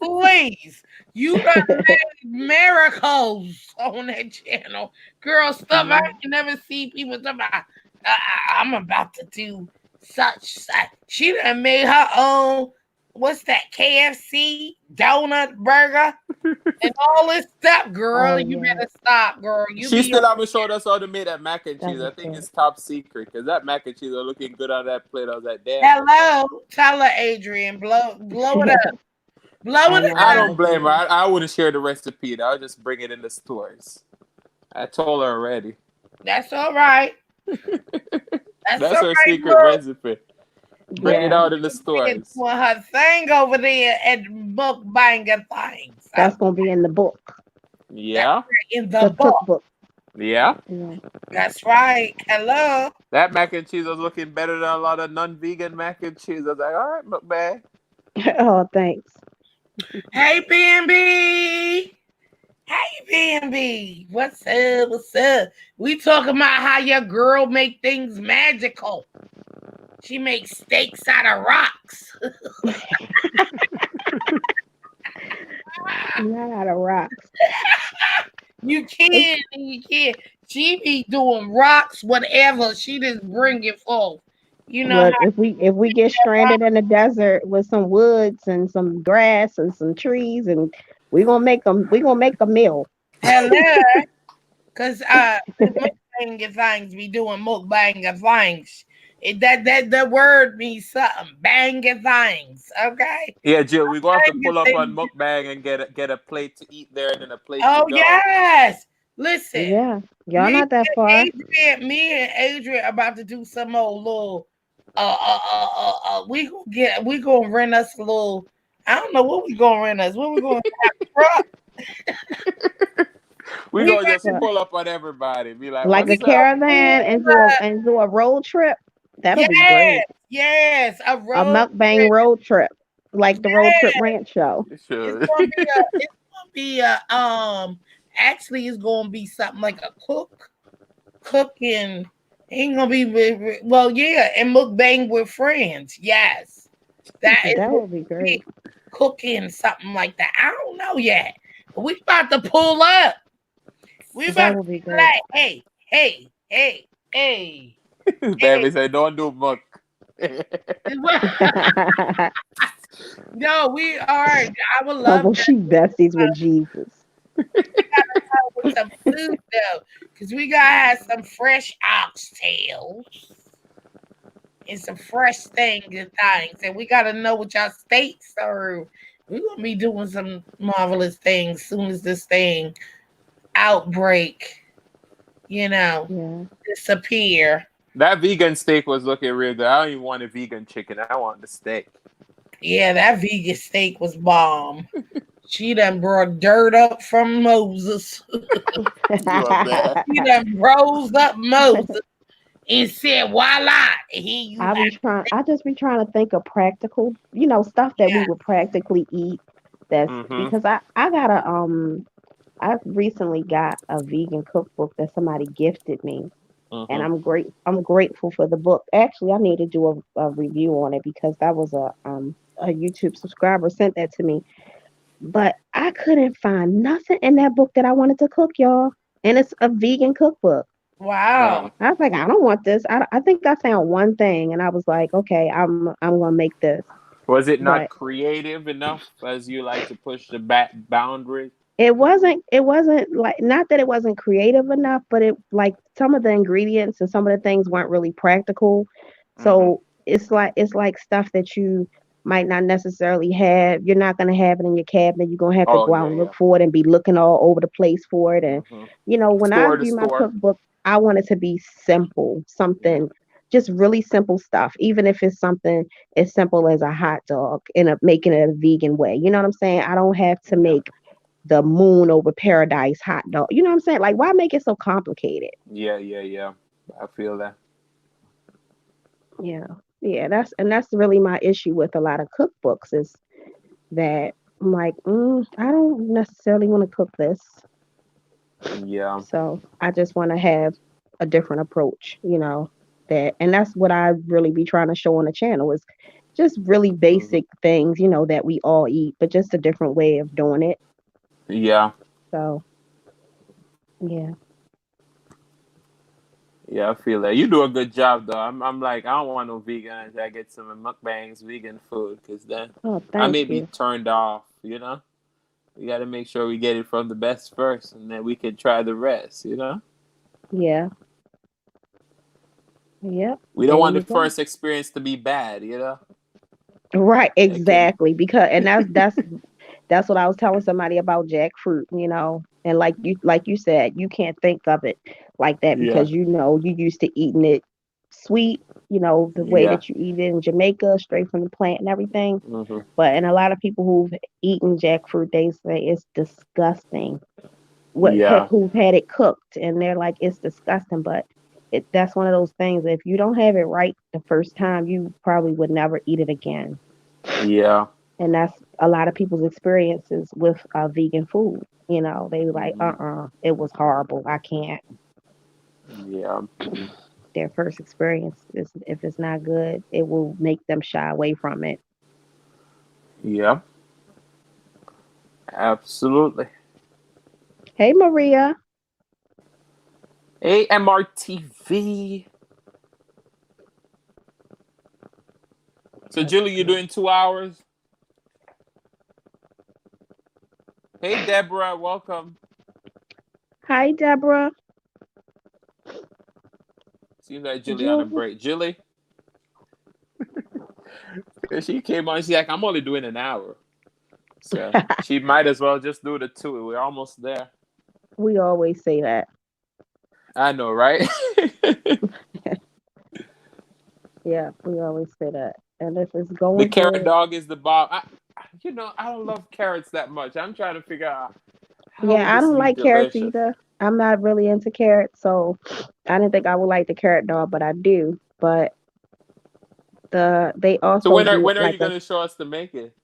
Speaker 1: Please, you done made miracles on that channel, girl. Stuff I can never see people talk about. I'm about to do such. She done made her own. What's that? KFC donut burger and all this stuff, girl. You better stop, girl.
Speaker 3: She still haven't showed us how to make that mac and cheese. I think it's top secret because that mac and cheese are looking good on that plate. I was like, damn.
Speaker 1: Hello, tell her, Adrian, blow it up. Blow it up.
Speaker 3: I don't blame her. I wouldn't share the recipe. I'll just bring it in the stores. I told her already.
Speaker 1: That's all right.
Speaker 3: That's her secret recipe. Bring it out in the stores.
Speaker 1: For her thing over there at Mukbanger Things.
Speaker 4: That's gonna be in the book.
Speaker 3: Yeah.
Speaker 1: In the book.
Speaker 3: Yeah.
Speaker 1: That's right. Hello.
Speaker 3: That mac and cheese was looking better than a lot of non-vegan mac and cheese. I was like, all right, mukbang.
Speaker 4: Oh, thanks.
Speaker 1: Hey, BNB. Hey, BNB. What's up? What's up? We talking about how your girl make things magical. She makes steaks out of rocks.
Speaker 4: Not out of rocks.
Speaker 1: You can. She be doing rocks, whatever. She just bring it forth. You know.
Speaker 4: Look, if we get stranded in the desert with some woods and some grass and some trees, and we gonna make a meal.
Speaker 1: Hello, because mukbanger things be doing mukbanger things. That word means something. Banger things, okay?
Speaker 3: Yeah, Jill, we're going to have to pull up on mukbang and get a plate to eat there and then a plate to go.
Speaker 1: Yes. Listen.
Speaker 4: Yeah. Y'all not that far.
Speaker 1: Me and Adrian about to do some old little we gonna rent us a little, I don't know what we gonna rent us. What we gonna truck?
Speaker 3: We gonna just pull up on everybody. Be like
Speaker 4: a caravan and do a road trip. That'll be great.
Speaker 1: Yes, a
Speaker 4: mukbang road trip, like the Road Trip Ranch show.
Speaker 3: Sure.
Speaker 1: It's gonna be actually it's gonna be something like a cooking. Ain't gonna be and mukbang with friends. Yes, that
Speaker 4: would be great.
Speaker 1: Cooking something like that. I don't know yet. But we about to pull up. We about
Speaker 4: that would be great.
Speaker 1: Like, hey.
Speaker 3: Baby said, don't do muck.
Speaker 1: No, we are. I would love
Speaker 4: she besties with Jesus.
Speaker 1: We gotta some food though, because we gotta have some fresh oxtails and some fresh things and things, and we gotta know what y'all state serve. We're gonna be doing some marvelous things soon as this thing outbreak,
Speaker 4: Yeah.
Speaker 1: disappear.
Speaker 3: That vegan steak was looking real good. I don't even want a vegan chicken. I want the steak.
Speaker 1: Yeah, that vegan steak was bomb. She done brought dirt up from Moses.
Speaker 3: You are bad.
Speaker 1: She done rose up Moses and said, voila, and here you have
Speaker 4: I just be trying to think of practical, stuff that we
Speaker 1: yeah.
Speaker 4: would practically eat. That's
Speaker 3: Mm-hmm.
Speaker 4: because I got I recently got a vegan cookbook that somebody gifted me, and
Speaker 3: Mm-hmm.
Speaker 4: I'm grateful for the book. Actually, I need to do a review on it because that was a YouTube subscriber sent that to me. But I couldn't find nothing in that book that I wanted to cook, y'all. And it's a vegan cookbook.
Speaker 3: Uh,
Speaker 1: Wow.
Speaker 4: I was like, I don't want this. I think I found one thing, and I was like, okay, I'm gonna make this.
Speaker 3: was it not
Speaker 4: But
Speaker 3: creative enough as you like to push the back boundaries?
Speaker 4: it wasn't like, not that it wasn't creative enough, but it, like, some of the ingredients and some of the things weren't really practical.
Speaker 3: Mm-hmm.
Speaker 4: So it's like stuff that you might not necessarily have. You're not gonna have it in your cabinet. You're gonna have to
Speaker 3: Oh
Speaker 4: go out
Speaker 3: yeah,
Speaker 4: and
Speaker 3: yeah.
Speaker 4: look for it and be looking all over the place for it. And
Speaker 3: Mm-hmm.
Speaker 4: when I
Speaker 3: Store to
Speaker 4: do my
Speaker 3: store.
Speaker 4: cookbook, I want it to be simple,
Speaker 3: Yeah.
Speaker 4: something just really simple stuff. Even if it's something as simple as a hot dog and making it a vegan way. You know what I'm saying? I don't have to
Speaker 3: Yeah.
Speaker 4: make the moon over paradise hot dog. You know what I'm saying? Like, why make it so complicated?
Speaker 3: Yeah, yeah, yeah. I feel that.
Speaker 4: Yeah. Yeah, that's really my issue with a lot of cookbooks is that I'm like, I don't necessarily want to cook this.
Speaker 3: Yeah.
Speaker 4: So I just want to have a different approach, and that's what I really be trying to show on the channel is just really
Speaker 3: Mm-hmm.
Speaker 4: basic things, that we all eat, but just a different way of doing it.
Speaker 3: Yeah.
Speaker 4: So yeah.
Speaker 3: Yeah, I feel that. You do a good job though. I'm like, I don't want no vegan until I get some mukbangs vegan food because then
Speaker 4: Oh,
Speaker 3: I
Speaker 4: thank
Speaker 3: may be
Speaker 4: you.
Speaker 3: turned off, you know? We got to make sure we get it from the best first and then we can try the rest, you know?
Speaker 4: Yeah. Yep.
Speaker 3: We don't
Speaker 4: There
Speaker 3: want the
Speaker 4: you go.
Speaker 3: first experience to be bad, you know?
Speaker 4: Right,
Speaker 3: It can,
Speaker 4: exactly. Because and that's what I was telling somebody about jackfruit, and like you said, you can't think of it like that
Speaker 3: yeah,
Speaker 4: because you used to eating it sweet, the way
Speaker 3: yeah.
Speaker 4: that you eat it in Jamaica, straight from the plant and everything.
Speaker 3: Hmm.
Speaker 4: But and a lot of people who've eaten jackfruit, they say it's disgusting.
Speaker 3: Yeah,
Speaker 4: Who've had it cooked, and they're like, it's disgusting. But that's one of those things. If you don't have it right the first time, you probably would never eat it again.
Speaker 3: yeah.
Speaker 4: And that's a lot of people's experiences with vegan food. They like,
Speaker 3: Hmm.
Speaker 4: it was horrible. I can't.
Speaker 3: Yeah,
Speaker 4: Their first experience is, if it's not good, it will make them shy away from it.
Speaker 3: yeah. Absolutely.
Speaker 4: Hey, Maria.
Speaker 3: AMRTV. So,
Speaker 4: Let's
Speaker 3: Julie, you're
Speaker 4: see.
Speaker 3: doing 2 hours? Hey, Deborah, welcome.
Speaker 4: Hi, Deborah.
Speaker 3: Seems like Julie on a
Speaker 4: Julie.
Speaker 3: break. Julie, she came on. She's like, I'm only doing an hour. So she might as well just do the 2. We're almost there.
Speaker 4: We always say that.
Speaker 3: I know, right?
Speaker 4: Yeah, we always say that. And if it's
Speaker 3: The
Speaker 4: going
Speaker 3: carrot
Speaker 4: good,
Speaker 3: dog is the bomb. I don't love carrots that much. I'm trying to figure out how would
Speaker 4: yeah, I
Speaker 3: this
Speaker 4: don't
Speaker 3: be
Speaker 4: like carrots
Speaker 3: delicious.
Speaker 4: either. I'm not really into carrots, so I didn't think I would like the carrot dog, but I do. But they
Speaker 3: So
Speaker 4: also
Speaker 3: when are
Speaker 4: do
Speaker 3: when are
Speaker 4: like
Speaker 3: you
Speaker 4: a.
Speaker 3: gonna show us to make it?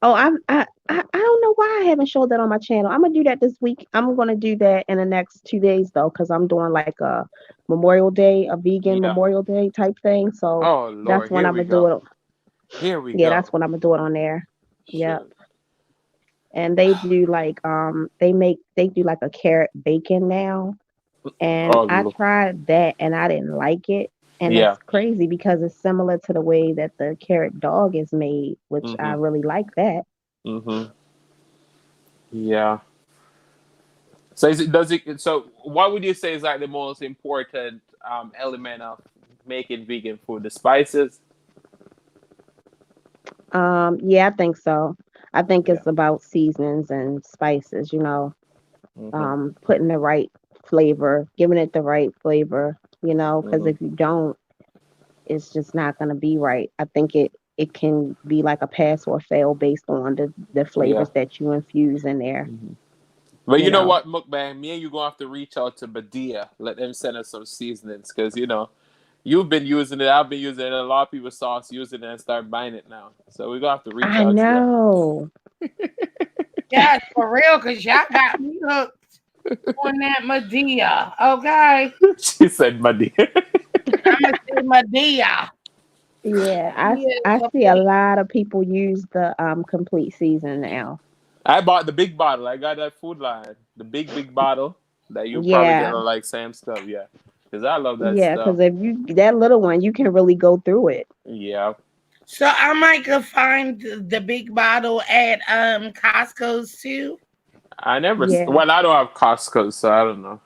Speaker 4: Oh, I don't know why I haven't showed that on my channel. I'm gonna do that this week. I'm gonna do that in the next 2 days though, because I'm doing like a Memorial Day, a vegan
Speaker 3: Yeah.
Speaker 4: Memorial Day type thing. So
Speaker 3: Oh
Speaker 4: that's
Speaker 3: Lord,
Speaker 4: when
Speaker 3: here
Speaker 4: I'm
Speaker 3: we
Speaker 4: gonna do
Speaker 3: go.
Speaker 4: it.
Speaker 3: Here we
Speaker 4: Yeah, that's
Speaker 3: go.
Speaker 4: when I'm gonna do it on there. Yep.
Speaker 3: Shit.
Speaker 4: And they do like they do like a carrot bacon now. And
Speaker 3: Oh
Speaker 4: I
Speaker 3: Lord.
Speaker 4: tried that and I didn't like it. And
Speaker 3: Yeah.
Speaker 4: it's crazy because it's similar to the way that the carrot dog is made, which I
Speaker 3: Mhm.
Speaker 4: really like that.
Speaker 3: Mhm. Yeah. So does it? So what would you say is like the most important element of making vegan food? The spices.
Speaker 4: Yeah, I think so. I think
Speaker 3: Yeah.
Speaker 4: it's about seasonings and spices,
Speaker 3: Hmm.
Speaker 4: putting the right flavor, giving it the right flavor, because
Speaker 3: Hmm.
Speaker 4: if you don't, it's just not going to be right. I think it can be like a pass or fail based on the
Speaker 3: Yeah.
Speaker 4: flavors that you infuse in there,
Speaker 3: Hmm. But
Speaker 4: you
Speaker 3: you know
Speaker 4: know.
Speaker 3: what, Mukbang? Me and you gonna have to reach out to Badia. Let them send us some seasonings, because you've been using it. I've been using it. A lot of people saw us using it and start buying it now. So we're gonna have to reach
Speaker 4: I
Speaker 3: out to them.
Speaker 4: know.
Speaker 1: Yeah, for real, because y'all got me hooked on that Medea. Okay.
Speaker 3: She said, "Badia."
Speaker 1: I'm going to say Medea.
Speaker 4: Yeah,
Speaker 1: Yeah,
Speaker 4: I see a
Speaker 1: complete.
Speaker 4: lot of people use the complete season now.
Speaker 3: I bought the big bottle. I got that Food Line, the big bottle that you probably get
Speaker 4: Yeah,
Speaker 3: on like Sam stuff. Yeah, because I love that
Speaker 4: yeah,
Speaker 3: stuff.
Speaker 4: because if you that little one, you can really go through it.
Speaker 3: Yeah,
Speaker 1: So I might go find the big bottle at Costco's too.
Speaker 3: I never.
Speaker 4: Yeah.
Speaker 3: Well, I don't have Costco, so I don't know.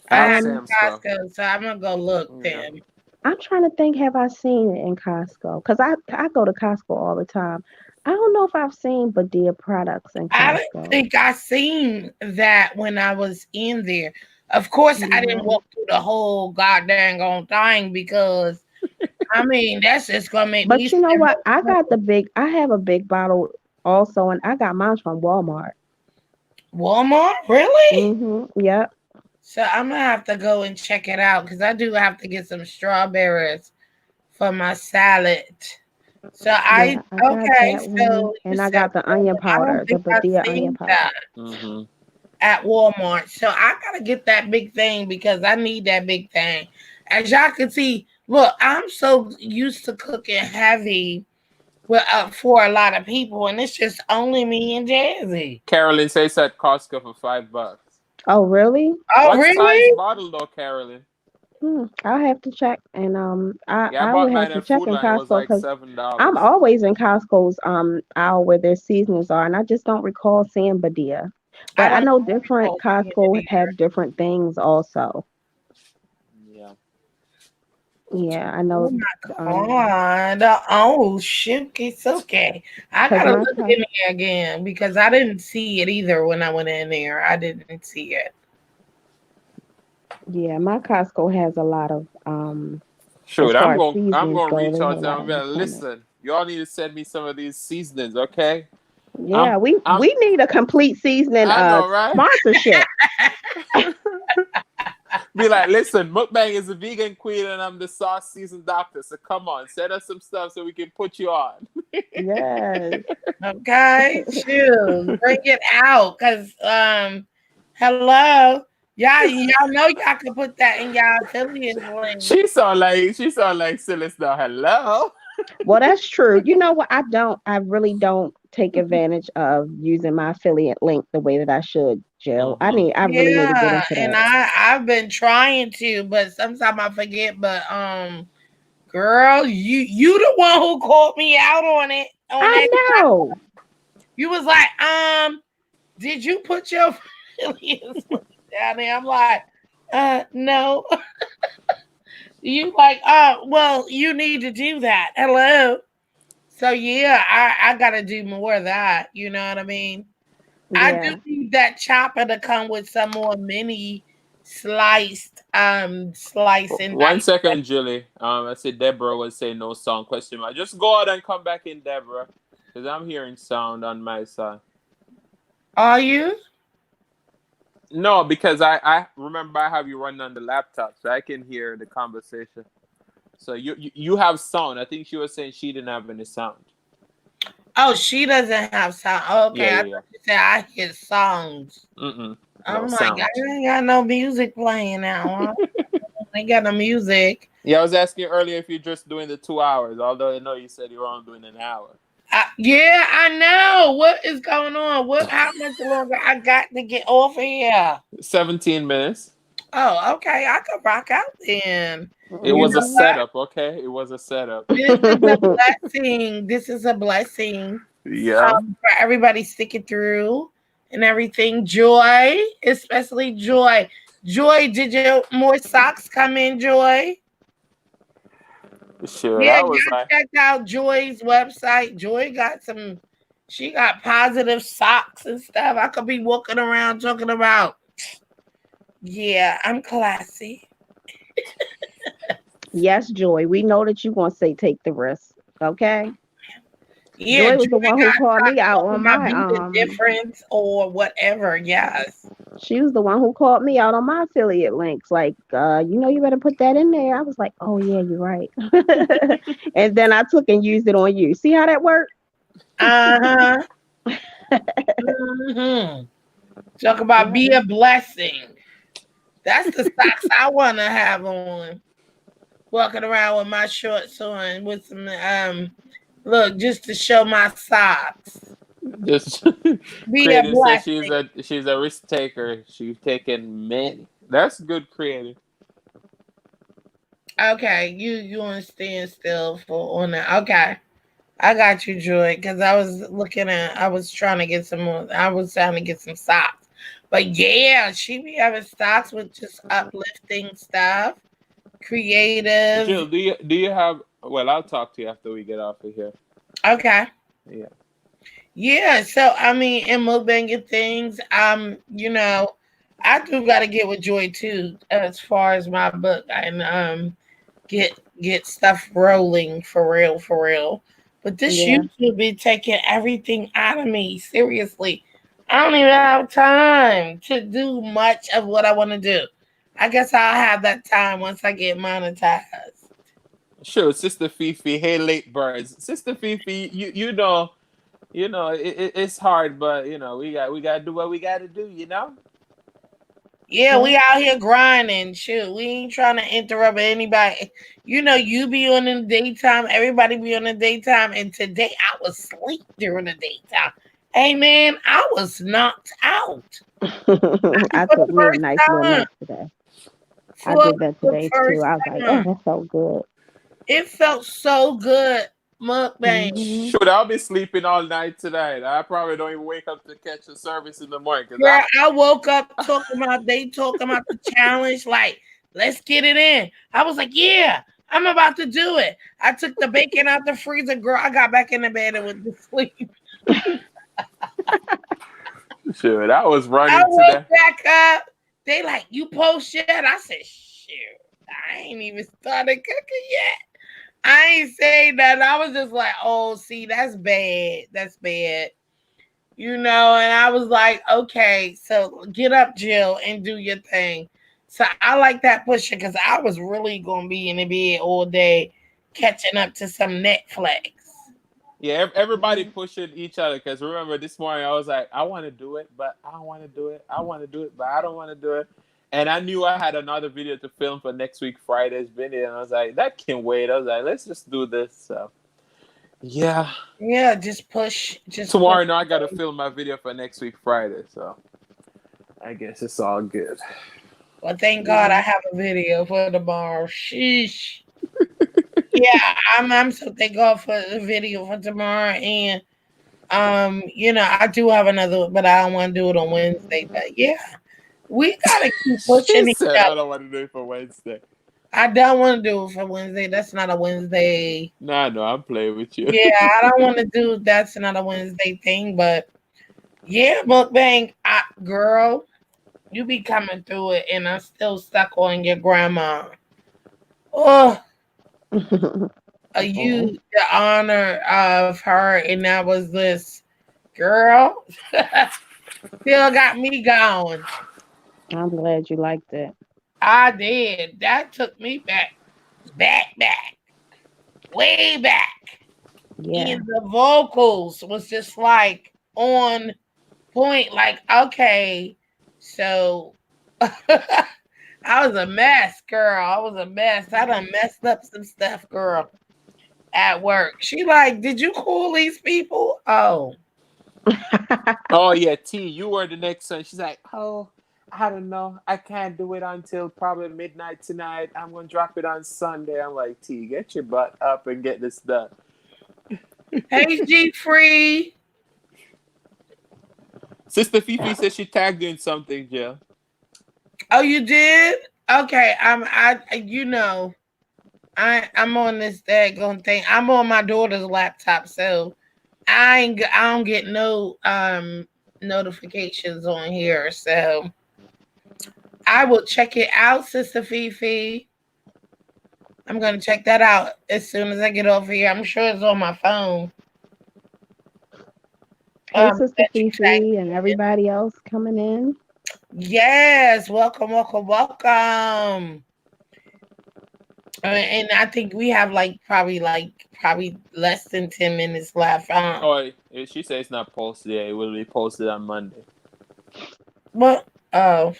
Speaker 3: I
Speaker 1: I
Speaker 3: have
Speaker 1: have
Speaker 4: Um,
Speaker 3: Sam stuff.
Speaker 1: Costco, so I'm gonna go look
Speaker 3: Yeah.
Speaker 1: then.
Speaker 4: I'm trying to think, have I seen it in Costco? Because I go to Costco all the time. I don't know if I've seen Badia products in
Speaker 1: I didn't
Speaker 4: Costco.
Speaker 1: think I seen that when I was in there. Of course, I didn't
Speaker 4: No.
Speaker 1: walk through the whole goddamn on thing because I mean that's just gonna make me
Speaker 4: But you know
Speaker 1: spend
Speaker 4: what?
Speaker 1: more.
Speaker 4: I have a big bottle also, and I got mine from Walmart.
Speaker 1: Walmart, really?
Speaker 4: Yep.
Speaker 1: So I'm gonna have to go and check it out because I do have to get some strawberries for my salad. So
Speaker 4: Yeah, I got
Speaker 1: okay,
Speaker 4: that one.
Speaker 1: so you
Speaker 4: And I
Speaker 1: said
Speaker 4: got the onion
Speaker 1: I don't
Speaker 4: powder, the
Speaker 1: think I've
Speaker 4: Badia onion
Speaker 1: seen
Speaker 4: powder.
Speaker 1: that
Speaker 3: Hmm.
Speaker 1: at Walmart. So I gotta get that big thing because I need that big thing. As y'all can see, look, I'm so used to cooking heavy for a lot of people, and it's just only me and Jazzy.
Speaker 3: Carolyn says at Costco for $5.
Speaker 4: Oh, really?
Speaker 1: Oh,
Speaker 3: What size
Speaker 1: really?
Speaker 3: bottle though, Carolyn?
Speaker 4: I'll have to check. And
Speaker 3: Yeah, I
Speaker 4: I
Speaker 3: bought
Speaker 4: would have
Speaker 3: mine
Speaker 4: to
Speaker 3: at
Speaker 4: check
Speaker 3: Food
Speaker 4: in
Speaker 3: Line. It was
Speaker 4: Costco
Speaker 3: like
Speaker 4: because I'm
Speaker 3: $7.
Speaker 4: always in Costco's aisle where their seasonings are, and I just don't recall seeing Badia.
Speaker 1: I
Speaker 4: But I
Speaker 1: don't
Speaker 4: know different
Speaker 1: know
Speaker 4: Costco have different things also.
Speaker 3: Yeah.
Speaker 4: Yeah, I
Speaker 1: Oh
Speaker 4: know.
Speaker 1: my God. Oh, shoot. It's okay. I
Speaker 4: Cause
Speaker 1: gotta
Speaker 4: my
Speaker 1: look
Speaker 4: Cos-
Speaker 1: in there again because I didn't see it either when I went in there. I didn't see it.
Speaker 4: yeah, my Costco has a lot of as
Speaker 3: Shoot,
Speaker 4: far as
Speaker 3: I'm
Speaker 4: seasonings
Speaker 3: gonna
Speaker 4: go,
Speaker 3: reach
Speaker 4: they have
Speaker 3: out
Speaker 4: a
Speaker 3: to them.
Speaker 4: lot
Speaker 3: I'm
Speaker 4: of
Speaker 3: gonna
Speaker 4: assortment.
Speaker 3: listen. Y'all need to send me some of these seasonings, okay? I'm
Speaker 4: Yeah, we
Speaker 3: I'm
Speaker 4: we need a complete seasoning
Speaker 3: I know, right?
Speaker 4: sponsorship.
Speaker 3: Be like, listen, Mukbang is a vegan queen and I'm the sauce season doctor. So come on, send us some stuff so we can put you on.
Speaker 4: Yes.
Speaker 1: Okay, shoot. Bring it out. Cause hello. Y'all know y'all can put that in y'all affiliate link.
Speaker 3: She sound like Silas now. Hello.
Speaker 4: Well, that's true. You know what? I really don't take advantage of using my affiliate link the way that I should, Jill.
Speaker 3: Hmm.
Speaker 4: I really need to get
Speaker 1: Yeah,
Speaker 4: into
Speaker 1: and
Speaker 4: that.
Speaker 1: I've been trying to, but sometimes I forget. But girl, you the one who called me out on it on
Speaker 4: I
Speaker 1: that.
Speaker 4: know.
Speaker 1: You was like, did you put your affiliates link down there? I'm like, no. You like, well, you need to do that. Hello. So yeah, I gotta do more of that. You know what I mean? I do
Speaker 4: Yeah.
Speaker 1: need that chopper to come with some more mini slice and
Speaker 3: One
Speaker 1: dice.
Speaker 3: second, Julie. I said Deborah was saying no sound question mark. Just go out and come back in, Deborah, because I'm hearing sound on my side.
Speaker 1: Are you?
Speaker 3: No, because I remember I have you running on the laptop, so I can hear the conversation. So you have sound. I think she was saying she didn't have any sound.
Speaker 1: Oh, she doesn't have sound. Oh,
Speaker 3: Yeah,
Speaker 1: okay, I
Speaker 3: yeah,
Speaker 1: thought
Speaker 3: yeah.
Speaker 1: you said I hear songs.
Speaker 3: No
Speaker 1: I'm like, I
Speaker 3: sound.
Speaker 1: ain't got no music playing now. I ain't got no music.
Speaker 3: Yeah, I was asking you earlier if you're just doing the 2 hours, although I know you said you were only doing an hour.
Speaker 1: Yeah, I know. What is going on? How much longer I got to get off of here?
Speaker 3: 17 minutes.
Speaker 1: Oh, okay. I could rock out then.
Speaker 3: It
Speaker 1: You
Speaker 3: was a
Speaker 1: know what?
Speaker 3: setup, okay? It was a setup.
Speaker 1: This is a blessing. This is a blessing
Speaker 3: Yeah.
Speaker 1: for everybody sticking through and everything. Joy, especially Joy. Joy, did your more socks come in, Joy?
Speaker 3: Sure,
Speaker 1: Yeah,
Speaker 3: that was
Speaker 1: y'all
Speaker 3: like
Speaker 1: check out Joy's website. Joy got she got positive socks and stuff. I could be walking around talking about, yeah, I'm classy.
Speaker 4: Yes, Joy. We know that you gonna say take the risk. Okay.
Speaker 1: Yeah,
Speaker 4: Joy was
Speaker 1: Joy
Speaker 4: the one who
Speaker 1: got
Speaker 4: called me out
Speaker 1: talking
Speaker 4: on
Speaker 1: about
Speaker 4: my
Speaker 1: be the difference or whatever. Yes.
Speaker 4: she was the one who called me out on my affiliate links. Like, you better put that in there. I was like, oh yeah, you're right. And then I took and used it on you. See how that worked?
Speaker 1: Uh-huh. Hmm. Talk about be a blessing. That's the socks I want to have on. Walking around with my shorts on with some look just to show my socks.
Speaker 3: just
Speaker 1: Be a
Speaker 3: creative says
Speaker 1: blessing.
Speaker 3: she's a risk taker. She's taken many. That's good creative.
Speaker 1: Okay, you want to stand still for on that. Okay. I got you, Joy, because I was trying to get some more, I was trying to get some socks. But yeah, she be having stocks with just uplifting stuff, creative.
Speaker 3: Jill, do you have? Well, I'll talk to you after we get off of here.
Speaker 1: Okay.
Speaker 3: Yeah.
Speaker 1: Yeah, so I mean, in mukbanging things, I do got to get with Joy too, as far as my book and get stuff rolling for real. But this
Speaker 4: Yeah.
Speaker 1: YouTube be taking everything out of me. Seriously, I don't even have time to do much of what I want to do. I guess I'll have that time once I get monetized.
Speaker 3: Sure, Sister Fifi. Hey, late birds. Sister Fifi, it's hard, but we got to do what we got to do.
Speaker 1: Yeah, we out here grinding. Shoot, we ain't trying to interrupt anybody. You be on in the daytime. Everybody be on the daytime. And today I was asleep during the daytime. Hey, man, I was knocked out
Speaker 4: I
Speaker 1: for
Speaker 4: took
Speaker 1: the
Speaker 4: me a
Speaker 1: first
Speaker 4: nice little
Speaker 1: time.
Speaker 4: nap today. I
Speaker 1: For
Speaker 4: did that
Speaker 1: the
Speaker 4: today too.
Speaker 1: first
Speaker 4: I was like, oh,
Speaker 1: time.
Speaker 4: that felt good.
Speaker 1: It felt so good. Mukbang.
Speaker 4: Hmm.
Speaker 3: Shoot, I'll be sleeping all night tonight. I probably don't even wake up to catch the service in the morning because
Speaker 1: Girl, I woke up they talking about the challenge, like, let's get it in. I was like, yeah, I'm about to do it. I took the bacon out the freezer, girl. I got back in the bed and went to sleep.
Speaker 3: Sure, I was
Speaker 1: I
Speaker 3: running
Speaker 1: woke
Speaker 3: today.
Speaker 1: back up. They like, you post yet? I said, shoot, I ain't even started cooking yet. I ain't saying nothing. I was just like, oh, see, that's bad. That's bad. And I was like, okay, so get up, Jill, and do your thing. So I like that pushing because I was really going to be in the bed all day catching up to some Netflix.
Speaker 3: Yeah, everybody pushing each other because remember this morning I was like, I want to do it, but I don't want to do it. I want to do it, but I don't want to do it. And I knew I had another video to film for next week, Friday's video. And I was like, that can wait. I was like, let's just do this. So, yeah.
Speaker 1: Yeah, just push. Just
Speaker 3: Tomorrow,
Speaker 1: push.
Speaker 3: now I got to film my video for next week, Friday. So, I guess it's all good.
Speaker 1: Well, thank God I have a video for tomorrow. Sheesh. Yeah, I'm so thank God for the video for tomorrow. And I do have another, but I don't want to do it on Wednesday. But yeah, we gotta keep
Speaker 3: She
Speaker 1: pushing each
Speaker 3: said,
Speaker 1: other.
Speaker 3: I don't want to do it for Wednesday.
Speaker 1: I don't want to do it for Wednesday. That's not a Wednesday.
Speaker 3: Nah, no, I'm playing with you.
Speaker 1: Yeah, I don't want to do that's not a Wednesday thing. But yeah, mukbang, girl, you be coming through it, and I'm still stuck on your grandma. Oh, you the honor of her, and that was this girl. Still got me going.
Speaker 4: I'm glad you liked it.
Speaker 1: I did. That took me back, way back.
Speaker 4: Yeah.
Speaker 1: And the vocals was just like on point. Like, okay, so I was a mess, girl. I was a mess. I done messed up some stuff, girl, at work. She like, did you call these people? Oh.
Speaker 3: Oh, yeah, T, you were the next one. She's like, oh, I don't know. I can't do it until probably midnight tonight. I'm going to drop it on Sunday. I'm like, T, get your butt up and get this done.
Speaker 1: Hey, G Free.
Speaker 3: Sister Fifi said she tagged you in something, Jill.
Speaker 1: Oh, you did? Okay. I'm on this daggone thing. I'm on my daughter's laptop, so I don't get no notifications on here. So I will check it out, Sister Fifi. I'm gonna check that out as soon as I get over here. I'm sure it's on my phone.
Speaker 4: Hey, Sister
Speaker 1: that you tagged
Speaker 4: Fifi, and
Speaker 1: me in.
Speaker 4: everybody else coming in.
Speaker 1: Yes, welcome. And I think we have probably less than 10 minutes left.
Speaker 3: Oh, she said it's not posted yet. It will be posted on Monday.
Speaker 1: What? Oh,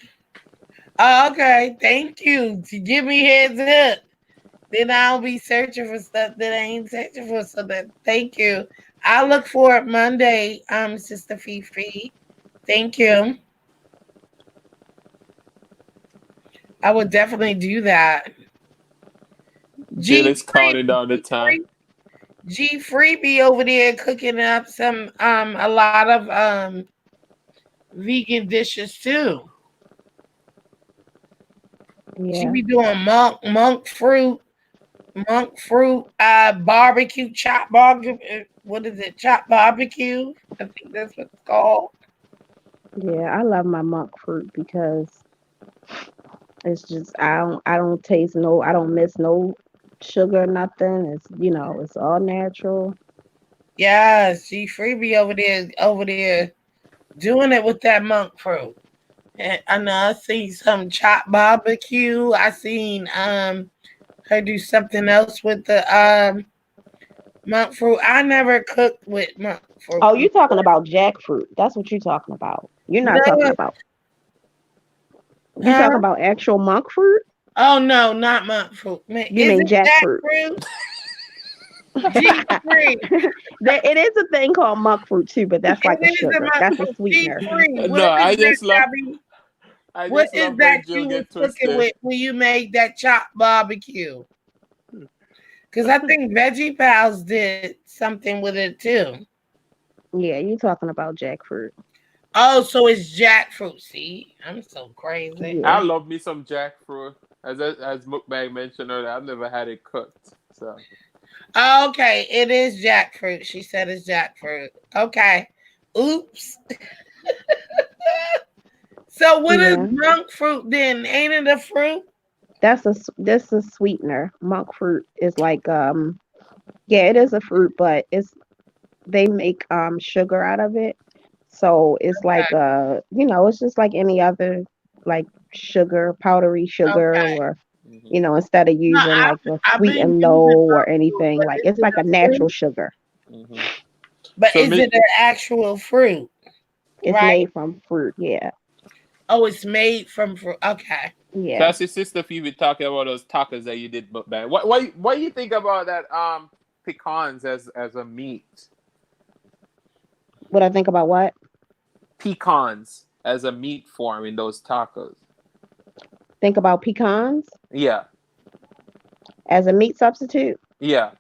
Speaker 1: okay. Thank you to give me heads up. Then I'll be searching for stuff that I ain't searching for. So that thank you. I'll look for it Monday, Sister Fifi. Thank you. I would definitely do that.
Speaker 3: Jill is counting down the time.
Speaker 1: G Free be over there cooking up a lot of vegan dishes too.
Speaker 4: Yeah.
Speaker 1: She be doing monk fruit, barbecue, chopped barbecue. What is it? Chopped barbecue. I think that's what it's called.
Speaker 4: Yeah, I love my monk fruit because it's just I don't taste no, I don't miss no sugar, nothing. It's it's all natural.
Speaker 1: Yes, G Free be over there doing it with that monk fruit. And I know I seen some chopped barbecue. I seen her do something else with the monk fruit. I never cooked with monk fruit.
Speaker 4: Oh, you're talking about jackfruit. That's what you're talking about. You're not talking
Speaker 1: No,
Speaker 4: about. You talking about actual monk fruit?
Speaker 1: oh no, not monk fruit. Man,
Speaker 4: You
Speaker 1: is
Speaker 4: mean
Speaker 1: it
Speaker 4: jackfruit?
Speaker 1: jackfruit? G Free.
Speaker 4: It is a thing called monk fruit too, but that's like
Speaker 1: It
Speaker 4: a
Speaker 1: is
Speaker 4: sugar.
Speaker 1: monk
Speaker 4: That's a
Speaker 1: fruit. G
Speaker 4: sweetener.
Speaker 1: Free.
Speaker 3: No, I just love
Speaker 1: What is that
Speaker 3: when Jill
Speaker 1: you was
Speaker 3: get
Speaker 1: cooking
Speaker 3: twisted.
Speaker 1: with when you made that chopped barbecue? Because I think Veggie Pals did something with it too.
Speaker 4: Yeah, you're talking about jackfruit.
Speaker 1: Oh, so it's jackfruit. See, I'm so crazy.
Speaker 4: Yeah.
Speaker 3: I love me some jackfruit. As Mukbang mentioned earlier, I've never had it cooked. So
Speaker 1: Okay, it is jackfruit. She said it's jackfruit. Okay. Oops. So what is
Speaker 4: Yeah.
Speaker 1: monk fruit then? Ain't it a fruit?
Speaker 4: This is sweetener. Monk fruit is like yeah, it is a fruit, but they make sugar out of it. So it's like it's just like any other like sugar, powdery sugar,
Speaker 1: Okay.
Speaker 4: or
Speaker 3: mhm.
Speaker 4: instead of
Speaker 1: No,
Speaker 4: using like a
Speaker 1: I've
Speaker 4: sweet
Speaker 1: been
Speaker 4: and
Speaker 1: using
Speaker 4: low or
Speaker 1: monk fruit,
Speaker 4: anything,
Speaker 1: but
Speaker 4: like
Speaker 1: is
Speaker 4: it's
Speaker 1: it
Speaker 4: like a
Speaker 1: a
Speaker 4: natural
Speaker 1: fruit?
Speaker 4: sugar.
Speaker 3: Mhm.
Speaker 1: But
Speaker 3: So
Speaker 1: is it an actual fruit?
Speaker 4: It's
Speaker 1: Right?
Speaker 4: made from fruit. Yeah.
Speaker 1: Oh, it's made from fruit. Okay.
Speaker 3: so
Speaker 4: Yeah.
Speaker 3: that's your sister Phoebe talking about those tacos that you did Mukbang. What do you think about that pecans as a meat?
Speaker 4: What I think about what?
Speaker 3: Pecans as a meat form in those tacos.
Speaker 4: Think about pecans
Speaker 3: Yeah.
Speaker 4: as a meat substitute.
Speaker 3: Yeah.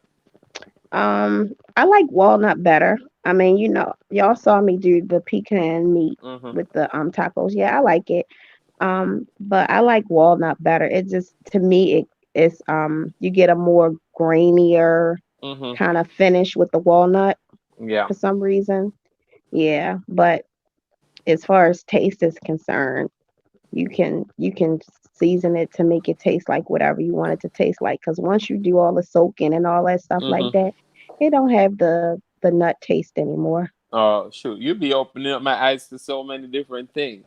Speaker 4: I like walnut better. I mean, y'all saw me do the pecan meat
Speaker 3: Mhm.
Speaker 4: with the tacos. Yeah, I like it. But I like walnut better. It just to me it's you get a more grainier
Speaker 3: Mhm.
Speaker 4: kind of finish with the walnut
Speaker 3: Yeah.
Speaker 4: for some reason. Yeah, but as far as taste is concerned, you can season it to make it taste like whatever you want it to taste like. Because once you do all the soaking and all that stuff like
Speaker 3: Mhm.
Speaker 4: that, it don't have the nut taste anymore.
Speaker 3: Oh shoot, you'd be opening up my eyes to so many different things.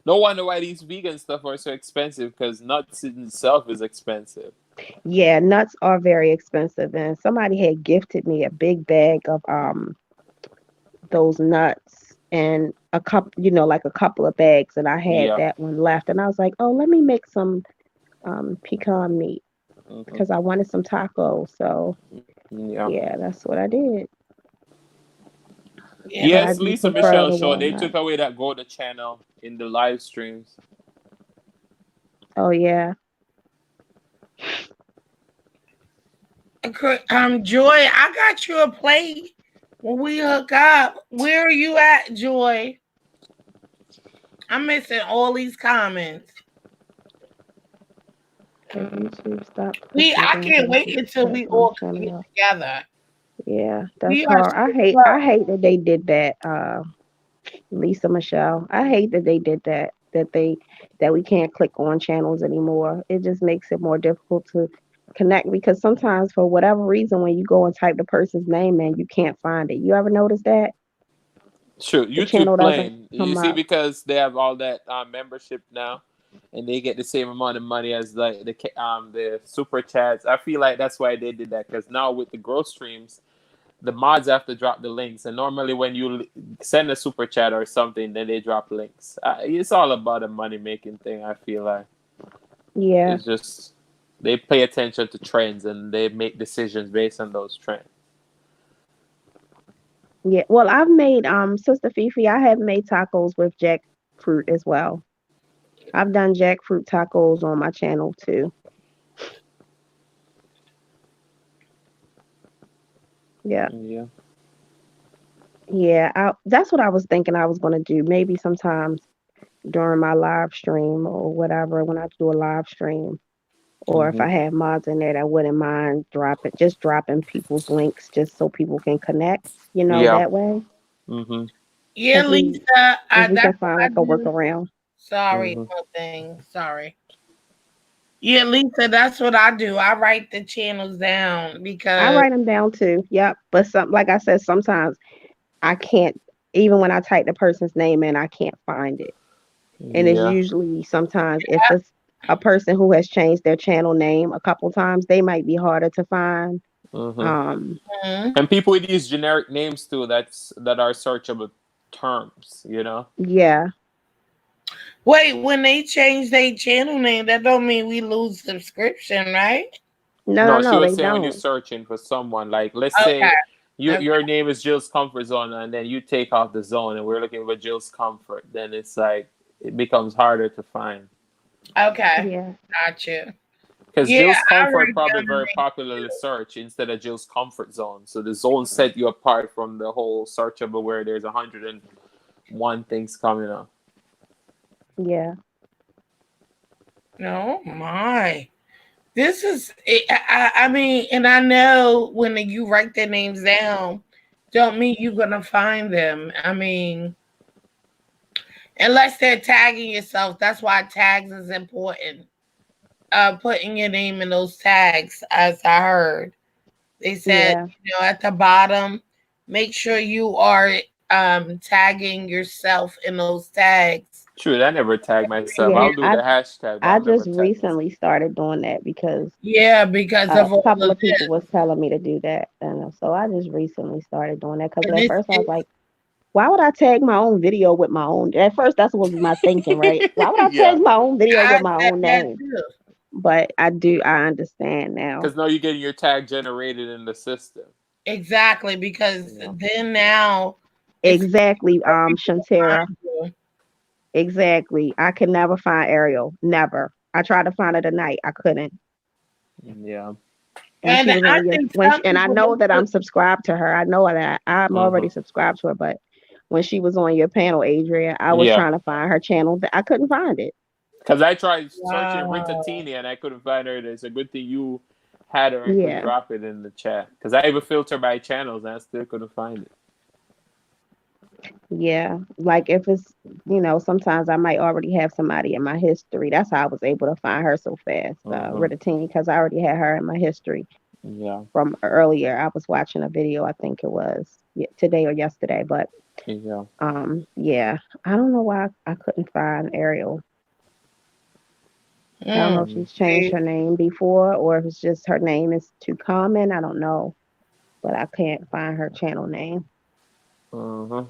Speaker 3: No wonder why these vegan stuff are so expensive because nuts in itself is expensive.
Speaker 4: Yeah, nuts are very expensive, and somebody had gifted me a big bag of those nuts and a cup, like a couple of bags, and I had
Speaker 3: Yeah.
Speaker 4: that one left, and I was like, oh, let me make some pecan meat
Speaker 3: Mhm.
Speaker 4: because I wanted some tacos. So
Speaker 3: Yeah.
Speaker 4: yeah, that's what I did.
Speaker 1: Yeah.
Speaker 4: But I
Speaker 3: Yes,
Speaker 4: do
Speaker 3: Lisa
Speaker 4: prefer
Speaker 3: Michelle
Speaker 4: the
Speaker 3: show. They
Speaker 4: walnut.
Speaker 3: took away that Golden channel in the live streams.
Speaker 4: Oh yeah.
Speaker 1: Joy, I got you a plate when we hook up. Where are you at, Joy? I'm missing all these comments.
Speaker 4: If YouTube stop
Speaker 1: I
Speaker 4: pushing
Speaker 1: can't
Speaker 4: things,
Speaker 1: wait
Speaker 4: YouTube
Speaker 1: until we all
Speaker 4: platforms
Speaker 1: can
Speaker 4: turn it
Speaker 1: get
Speaker 4: off.
Speaker 1: together.
Speaker 4: Yeah, that's
Speaker 1: We are
Speaker 4: hard. I
Speaker 1: so
Speaker 4: hate
Speaker 1: close.
Speaker 4: I hate that they did that. Lisa Michelle. I hate that they did that. That we can't click on channels anymore. It just makes it more difficult to connect because sometimes for whatever reason when you go and type the person's name in, you can't find it. You ever notice that?
Speaker 3: Sure,
Speaker 4: The channel
Speaker 3: YouTube
Speaker 4: doesn't
Speaker 3: playing. You
Speaker 4: come
Speaker 3: see,
Speaker 4: up.
Speaker 3: because they have all that membership now, and they get the same amount of money as like the super chats. I feel like that's why they did that because now with the growth streams, the mods have to drop the links, and normally when you send a super chat or something, then they drop links. It's all about a money making thing. I feel like
Speaker 4: Yeah.
Speaker 3: it's just they pay attention to trends and they make decisions based on those trends.
Speaker 4: Yeah. Well, I've made Sister Fifi, I have made tacos with jackfruit as well. I've done jackfruit tacos on my channel too. Yeah.
Speaker 3: Yeah.
Speaker 4: Yeah, that's what I was thinking I was going to do. Maybe sometimes during my live stream or whatever, when I do a live stream, or if
Speaker 3: Hmm.
Speaker 4: I had mods in there that wouldn't mind dropping people's links just so people can connect,
Speaker 3: Yeah.
Speaker 4: that way.
Speaker 3: Hmm.
Speaker 1: Yeah,
Speaker 4: If
Speaker 1: Lisa,
Speaker 4: we can
Speaker 1: that's what
Speaker 4: find
Speaker 1: I
Speaker 4: like a
Speaker 1: do.
Speaker 4: workaround.
Speaker 1: Sorry,
Speaker 3: Hmm.
Speaker 1: one thing. Sorry. Yeah, Lisa, that's what I do. I write the channels down
Speaker 4: I
Speaker 1: because
Speaker 4: write them down too. Yep. But like I said, sometimes I can't, even when I type the person's name in, I can't find it. And it's
Speaker 3: Yeah.
Speaker 4: usually sometimes if it's a person who has changed their channel name a couple times, they might be harder to find.
Speaker 3: Hmm.
Speaker 4: Um,
Speaker 1: Mhm.
Speaker 3: And people with these generic names too, that are searchable terms.
Speaker 4: yeah.
Speaker 1: Wait, when they change their channel name, that don't mean we lose subscription, right?
Speaker 4: No, no,
Speaker 3: No, she
Speaker 4: no,
Speaker 3: was
Speaker 4: they
Speaker 3: saying when you're
Speaker 4: don't.
Speaker 3: searching for someone, like let's
Speaker 1: Okay.
Speaker 3: say
Speaker 1: Okay.
Speaker 3: your name is Jill's Comfort Zone, and then you take off the zone, and we're looking for Jill's Comfort, then it's like it becomes harder to find
Speaker 1: Okay.
Speaker 4: Yeah.
Speaker 1: Got you.
Speaker 3: because
Speaker 1: Yeah,
Speaker 3: Jill's
Speaker 1: I
Speaker 3: Comfort
Speaker 1: write
Speaker 3: probably
Speaker 1: down the
Speaker 3: very
Speaker 1: name
Speaker 3: popular to
Speaker 1: too.
Speaker 3: search instead of Jill's Comfort Zone. So the zone set you apart from the whole searchable where there's 101 things coming up.
Speaker 4: Yeah.
Speaker 1: Oh my. This is, I mean, and I know when you write their names down, don't mean you're going to find them. I mean, unless they're tagging yourself. That's why tags is important. Putting your name in those tags, as I heard. They said,
Speaker 4: Yeah.
Speaker 1: at the bottom, make sure you are tagging yourself in those tags.
Speaker 3: True, I never tag myself.
Speaker 4: Yeah.
Speaker 3: I'll do the hashtag, but
Speaker 4: I
Speaker 3: I'll never
Speaker 4: just
Speaker 3: tag myself.
Speaker 4: recently started doing that because
Speaker 1: Yeah, because
Speaker 4: a
Speaker 1: of all
Speaker 4: couple
Speaker 1: of
Speaker 4: of people
Speaker 1: this.
Speaker 4: was telling me to do that. And so I just recently started doing that because
Speaker 1: And
Speaker 4: at
Speaker 1: this
Speaker 4: first I was
Speaker 1: is
Speaker 4: like, why would I tag my own video with my own? At first, that's what was my thinking, right? Why would I
Speaker 3: Yeah,
Speaker 4: tag my own video
Speaker 1: I
Speaker 4: with my
Speaker 1: said
Speaker 4: own
Speaker 1: that
Speaker 4: name?
Speaker 1: too.
Speaker 4: But I understand now.
Speaker 3: because now you're getting your tag generated in the system.
Speaker 1: Exactly, because
Speaker 3: Yeah.
Speaker 1: then now it's
Speaker 4: Exactly,
Speaker 1: for people to
Speaker 4: Shantara.
Speaker 1: find you.
Speaker 4: Exactly. I could never find Ariel. Never. I tried to find her tonight. I couldn't.
Speaker 3: Yeah.
Speaker 4: When she
Speaker 1: And
Speaker 4: was
Speaker 1: I
Speaker 4: on your
Speaker 1: think
Speaker 4: when
Speaker 1: some
Speaker 4: she, and I
Speaker 1: people
Speaker 4: know that
Speaker 1: look.
Speaker 4: I'm subscribed to her. I know that I'm
Speaker 3: Hmm.
Speaker 4: already subscribed to her, but when she was on your panel, Adrian, I was
Speaker 3: Yeah.
Speaker 4: trying to find her channel. I couldn't find it.
Speaker 3: Because I tried searching Rita
Speaker 1: Wow.
Speaker 3: Tini and I couldn't find her. It's a good thing you had her and could
Speaker 4: Yeah.
Speaker 3: drop it in the chat. Because I even filter by channels and I still couldn't find it.
Speaker 4: Yeah, like if it's, sometimes I might already have somebody in my history. That's how I was able to find her so fast,
Speaker 3: Hmm.
Speaker 4: Ritatini, because I already had her in my history
Speaker 3: Yeah.
Speaker 4: from earlier. I was watching a video, I think it was today or yesterday, but
Speaker 3: Yeah.
Speaker 4: yeah, I don't know why I couldn't find Ariel. I don't know if
Speaker 1: Mm.
Speaker 4: she's changed
Speaker 1: See,
Speaker 4: her name before or if it's just her name is too common. I don't know, but I can't find her channel name.
Speaker 3: Hmm.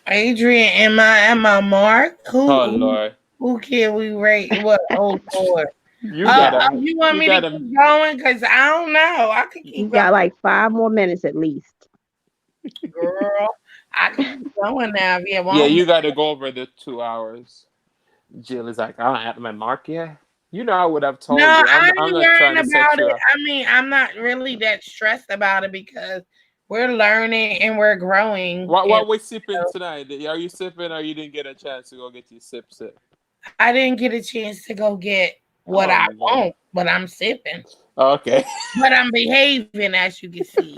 Speaker 1: Adrian, am I Mark?
Speaker 3: Oh
Speaker 1: Who
Speaker 3: Lord.
Speaker 1: who can we rate? What? Oh Lord.
Speaker 3: You gotta
Speaker 1: You want
Speaker 3: you
Speaker 1: me to
Speaker 3: gotta
Speaker 1: keep going? Because I don't know. I could
Speaker 4: You
Speaker 1: keep going,
Speaker 4: got like 5 more minutes at least.
Speaker 1: girl. I could keep going now if you
Speaker 3: yeah,
Speaker 1: want me.
Speaker 3: you gotta go over the 2 hours. Jill is like, I don't have my mark yet. I would have
Speaker 1: No,
Speaker 3: told you. I'm
Speaker 1: I
Speaker 3: I'm
Speaker 1: ain't
Speaker 3: not
Speaker 1: worrying
Speaker 3: trying to set
Speaker 1: about
Speaker 3: you
Speaker 1: it.
Speaker 3: up.
Speaker 1: I mean, I'm not really that stressed about it because we're learning and we're growing.
Speaker 3: What we sipping tonight? Are you sipping, or you didn't get a chance to go get your sip?
Speaker 1: I didn't get a chance to go get what I want, but I'm sipping.
Speaker 3: Okay.
Speaker 1: But I'm behaving, as you can see.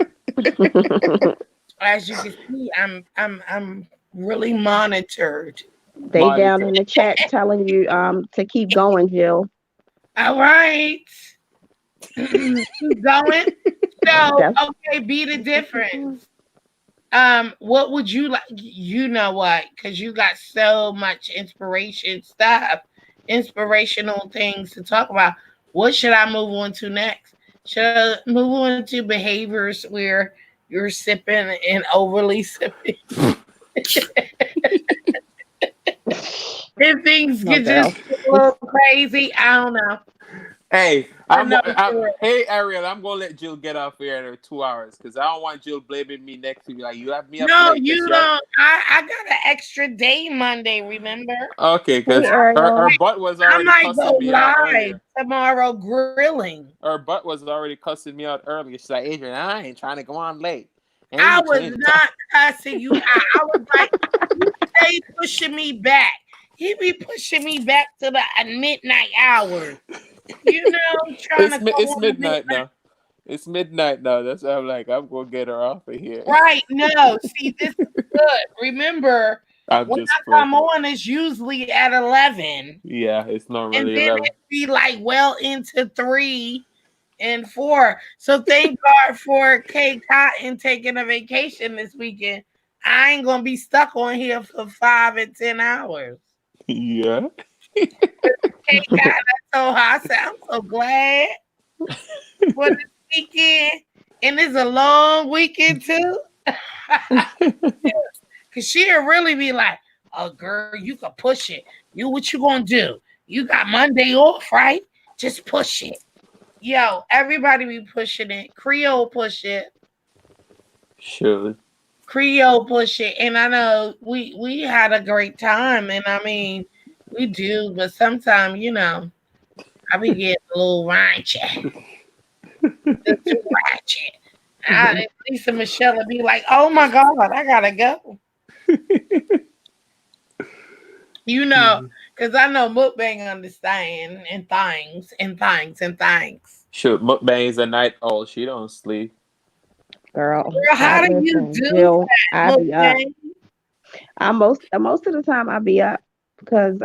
Speaker 1: As you can see, I'm really monitored.
Speaker 4: They down in the chat telling you to keep going, Jill.
Speaker 1: All right. Keep going. So, okay, be the difference. What would you like? You know what? Because you got so much inspirational things to talk about. What should I move on to next? Should I move on to behaviors where you're sipping and overly sipping? If things get just a little crazy, I don't know.
Speaker 3: Hey, hey Ariel, I'm gonna let Jill get off here in 2 hours because I don't want Jill blaming me next week. Like, you have me up.
Speaker 1: No, you don't. I got an extra day Monday. Remember?
Speaker 3: Okay, because her butt was already cussing me out earlier.
Speaker 1: Tomorrow grilling.
Speaker 3: Her butt was already cussing me out earlier. She's like, Adrian, I ain't trying to go on late.
Speaker 1: I was not cussing you out. I was like, you stay pushing me back. He be pushing me back to the midnight hours. You know,
Speaker 3: it's midnight now. It's midnight now. That's why I'm like, I'm gonna get her off of here.
Speaker 1: Right? No, see, this is good. Remember, when I come on, it's usually at 11.
Speaker 3: Yeah, it's not really.
Speaker 1: And then 11. It be like well into 3 and 4. So thank God for K Cotton taking a vacation this weekend. I ain't gonna be stuck on here for 5 and 10 hours.
Speaker 3: Yeah.
Speaker 1: Hey, God, I said, I'm so glad for this weekend. And it's a long weekend, too. Because she'll really be like, oh, girl, you can push it. What you going to do? You got Monday off, right? Just push it. Yo, everybody be pushing it. Creole push it.
Speaker 3: Sure.
Speaker 1: Creole push it. And I know we had a great time. And I mean, we do, but sometimes, you know, I be getting a little ratchet. Lisa Michelle would be like, oh my God, I gotta go. You know, because I know mukbang understand and things.
Speaker 3: Sure, mukbang is a night owl. She don't sleep.
Speaker 4: Girl,
Speaker 1: how do you do that?
Speaker 4: I be up. Most of the time I be up. Because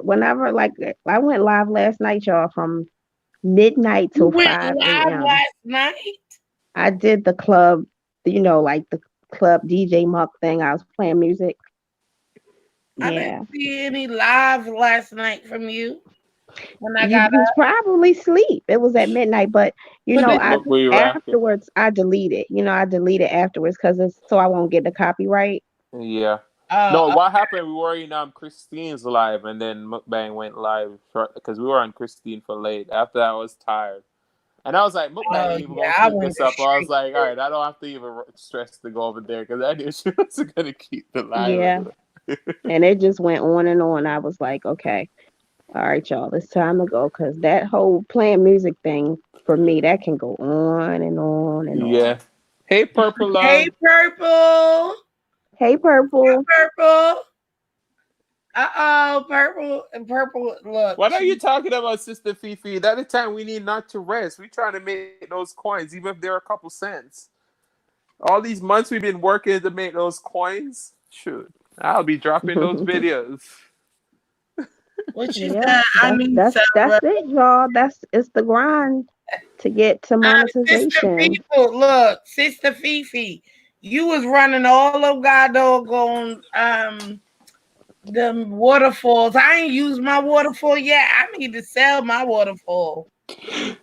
Speaker 4: whenever, like, I went live last night, y'all, from midnight till 5 a.m.
Speaker 1: Last night?
Speaker 4: I did the club, you know, like the club DJ Muck thing. I was playing music.
Speaker 1: I didn't see any live last night from you. When I
Speaker 4: got up. Probably sleep. It was at midnight, but afterwards I deleted. You know, I deleted afterwards because it's so I won't get the copyright.
Speaker 3: Yeah. No, what happened? We were in Christine's live, and then mukbang went live because we were on Christine for late. After that, I was tired, and I was like, mukbang even gonna keep this up. I was like, all right, I don't have to even stress to go over there because I knew she wasn't gonna keep the live.
Speaker 4: Yeah, and it just went on and on. I was like, okay, all right, y'all, it's time to go because that whole playing music thing for me that can go on and on and on.
Speaker 3: Yeah. Hey, Purple.
Speaker 1: Hey, Purple.
Speaker 4: Hey, Purple.
Speaker 1: Hey, Purple. Purple. Look.
Speaker 3: What are you talking about, Sister Fifi? That the time we need not to rest. We're trying to make those coins, even if they're a couple cents. All these months we've been working to make those coins. Shoot, I'll be dropping those videos.
Speaker 1: What you said?
Speaker 4: That's it, y'all. It's the grind to get to monetization.
Speaker 1: Sister Fifi. You was running all of God doggone the waterfalls. I ain't used my waterfall yet. I need to sell my waterfall.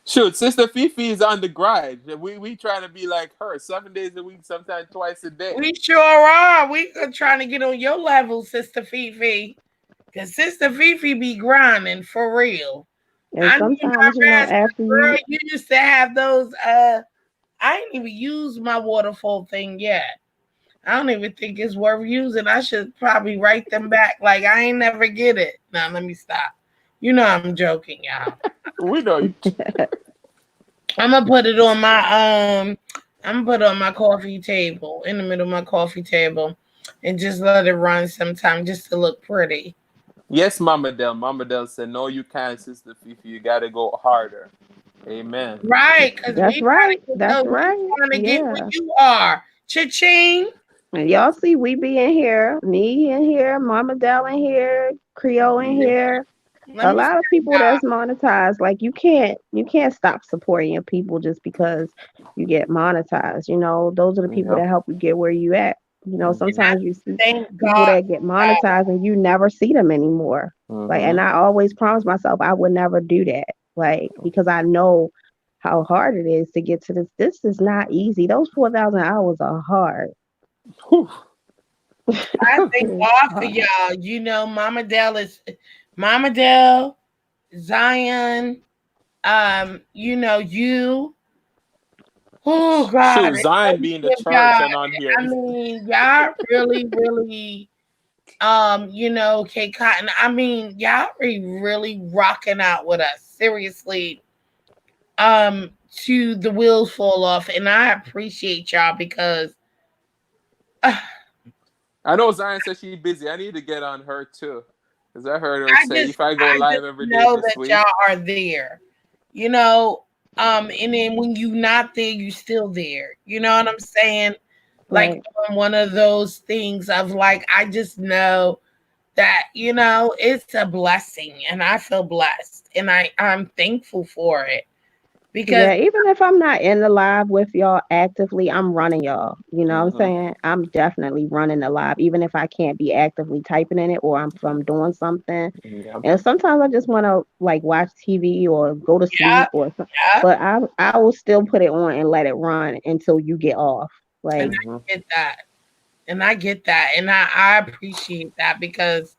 Speaker 3: Shoot, Sister Fifi is on the grind. We trying to be like her 7 days a week, sometimes twice a day.
Speaker 1: We sure are. We are trying to get on your level, Sister Fifi. Because Sister Fifi be grinding for real.
Speaker 4: And sometimes,
Speaker 1: girl, you used to have those I ain't even used my waterfall thing yet. I don't even think it's worth using. I should probably write them back. Like, I ain't never get it. Now, let me stop. You know I'm joking, y'all.
Speaker 3: We know you.
Speaker 1: I'm going to put it on my I'm gonna put it on my coffee table, in the middle of my coffee table, and just let it run sometime just to look pretty.
Speaker 3: Yes, Mama Dell. Mama Dell said, "No, you can't, Sister Fifi. You got to go harder." Amen.
Speaker 1: Right, because
Speaker 4: That's
Speaker 1: we trying
Speaker 4: right.
Speaker 1: to get
Speaker 4: That's
Speaker 1: those, we
Speaker 4: right.
Speaker 1: trying to get where
Speaker 4: Yeah.
Speaker 1: you are. Cha-ching.
Speaker 4: And y'all see, we be in here, me in here, Mama Dell in here, Creole in
Speaker 3: Yeah.
Speaker 4: here.
Speaker 1: Let
Speaker 4: A
Speaker 1: me
Speaker 4: lot of
Speaker 1: say
Speaker 4: people
Speaker 1: y'all.
Speaker 4: that's monetized. Like you can't stop supporting your people just because you get monetized. Those are the people
Speaker 3: Yeah.
Speaker 4: that help you get where you at.
Speaker 3: Mhm.
Speaker 1: And I
Speaker 4: Sometimes you see
Speaker 1: thank
Speaker 4: people
Speaker 1: God
Speaker 4: that get
Speaker 1: for that.
Speaker 4: monetized and you never see them anymore. Like, and
Speaker 3: Mhm.
Speaker 4: I always promise myself I would never do that. Like, because I know how hard it is to get to this. This is not easy. Those 4,000 hours are hard.
Speaker 3: Whew.
Speaker 1: I thank
Speaker 4: It's
Speaker 1: God for
Speaker 4: hard.
Speaker 1: y'all. Mama Dell, Zion, you. Oh God,
Speaker 3: Shoot,
Speaker 1: it's
Speaker 3: Zion
Speaker 1: so
Speaker 3: being the
Speaker 1: good,
Speaker 3: church
Speaker 1: y'all.
Speaker 3: and on here.
Speaker 1: I mean, y'all really, really, K Cotton. I mean, y'all really rocking out with us. Seriously. To the wheels fall off, and I appreciate y'all because
Speaker 3: I know Zion said she's busy. I need to get on her too, because I heard her
Speaker 1: I
Speaker 3: say
Speaker 1: just
Speaker 3: if I go
Speaker 1: I
Speaker 3: live
Speaker 1: just
Speaker 3: every day
Speaker 1: know
Speaker 3: this
Speaker 1: that
Speaker 3: week.
Speaker 1: y'all are there. You know, and then when you not there, you still there. You know what I'm saying? Like
Speaker 4: Right.
Speaker 1: on one of those things of like I just know that, it's a blessing and I feel blessed and I'm thankful for it because
Speaker 4: Yeah, even if I'm not in the live with y'all actively, I'm running y'all. You know what I'm
Speaker 3: Mhm.
Speaker 4: saying? I'm definitely running the live, even if I can't be actively typing in it or if I'm doing something.
Speaker 3: Yeah.
Speaker 4: And sometimes I just want to like watch TV or go to sleep
Speaker 1: yeah,
Speaker 4: or something.
Speaker 1: yeah,
Speaker 4: But I will still put it on and let it run until you get off.
Speaker 1: and
Speaker 4: Like,
Speaker 3: Mhm.
Speaker 1: I get that. And I get that. And I appreciate that because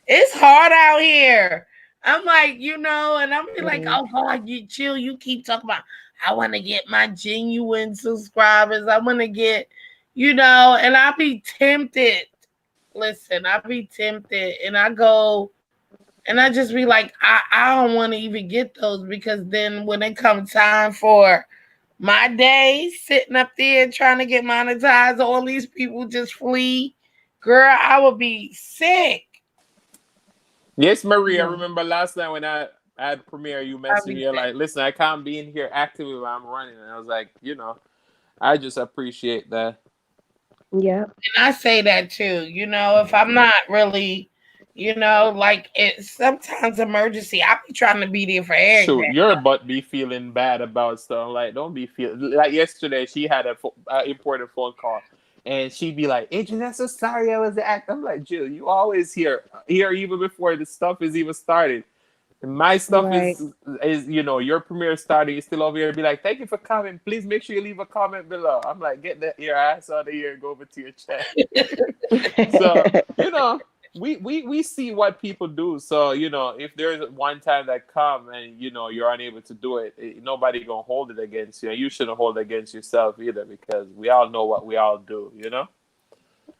Speaker 1: it's hard out here. I'm like, and I'm be
Speaker 4: it
Speaker 1: like,
Speaker 4: is.
Speaker 1: oh God, you chill. You keep talking about, I want to get my genuine subscribers. I want to get, and I be tempted. Listen, I be tempted and I go and I just be like, I don't want to even get those because then when it comes time for my day sitting up there trying to get monetized, all these people just flee. Girl, I would be sick.
Speaker 3: Yes, Marie. I
Speaker 4: Yeah.
Speaker 3: remember last time when I had premiere, you
Speaker 1: I
Speaker 3: messaged
Speaker 1: be
Speaker 3: me. You're
Speaker 1: sick.
Speaker 3: like, "Listen, I can't be in here actively while I'm running," and I was like, I just appreciate that.
Speaker 4: Yeah.
Speaker 1: And I say that too. If I'm not really, like it's sometimes emergency, I be trying to be there for
Speaker 3: Shoot,
Speaker 1: everything.
Speaker 3: your butt be feeling bad about stuff. Like, don't be feeling like yesterday. She had a important phone call, and she'd be like, "Adrian, I'm so sorry I was act." I'm like, Jill, you always here even before the stuff is even started. And my stuff
Speaker 4: Right.
Speaker 3: is your premiere starting. You still over here. Be like, thank you for coming. Please make sure you leave a comment below. I'm like, get your ass out of here and go over to your chat. So we see what people do. So if there's one time that come and you're unable to do it, nobody gonna hold it against you. And you shouldn't hold it against yourself either, because we all know what we all do.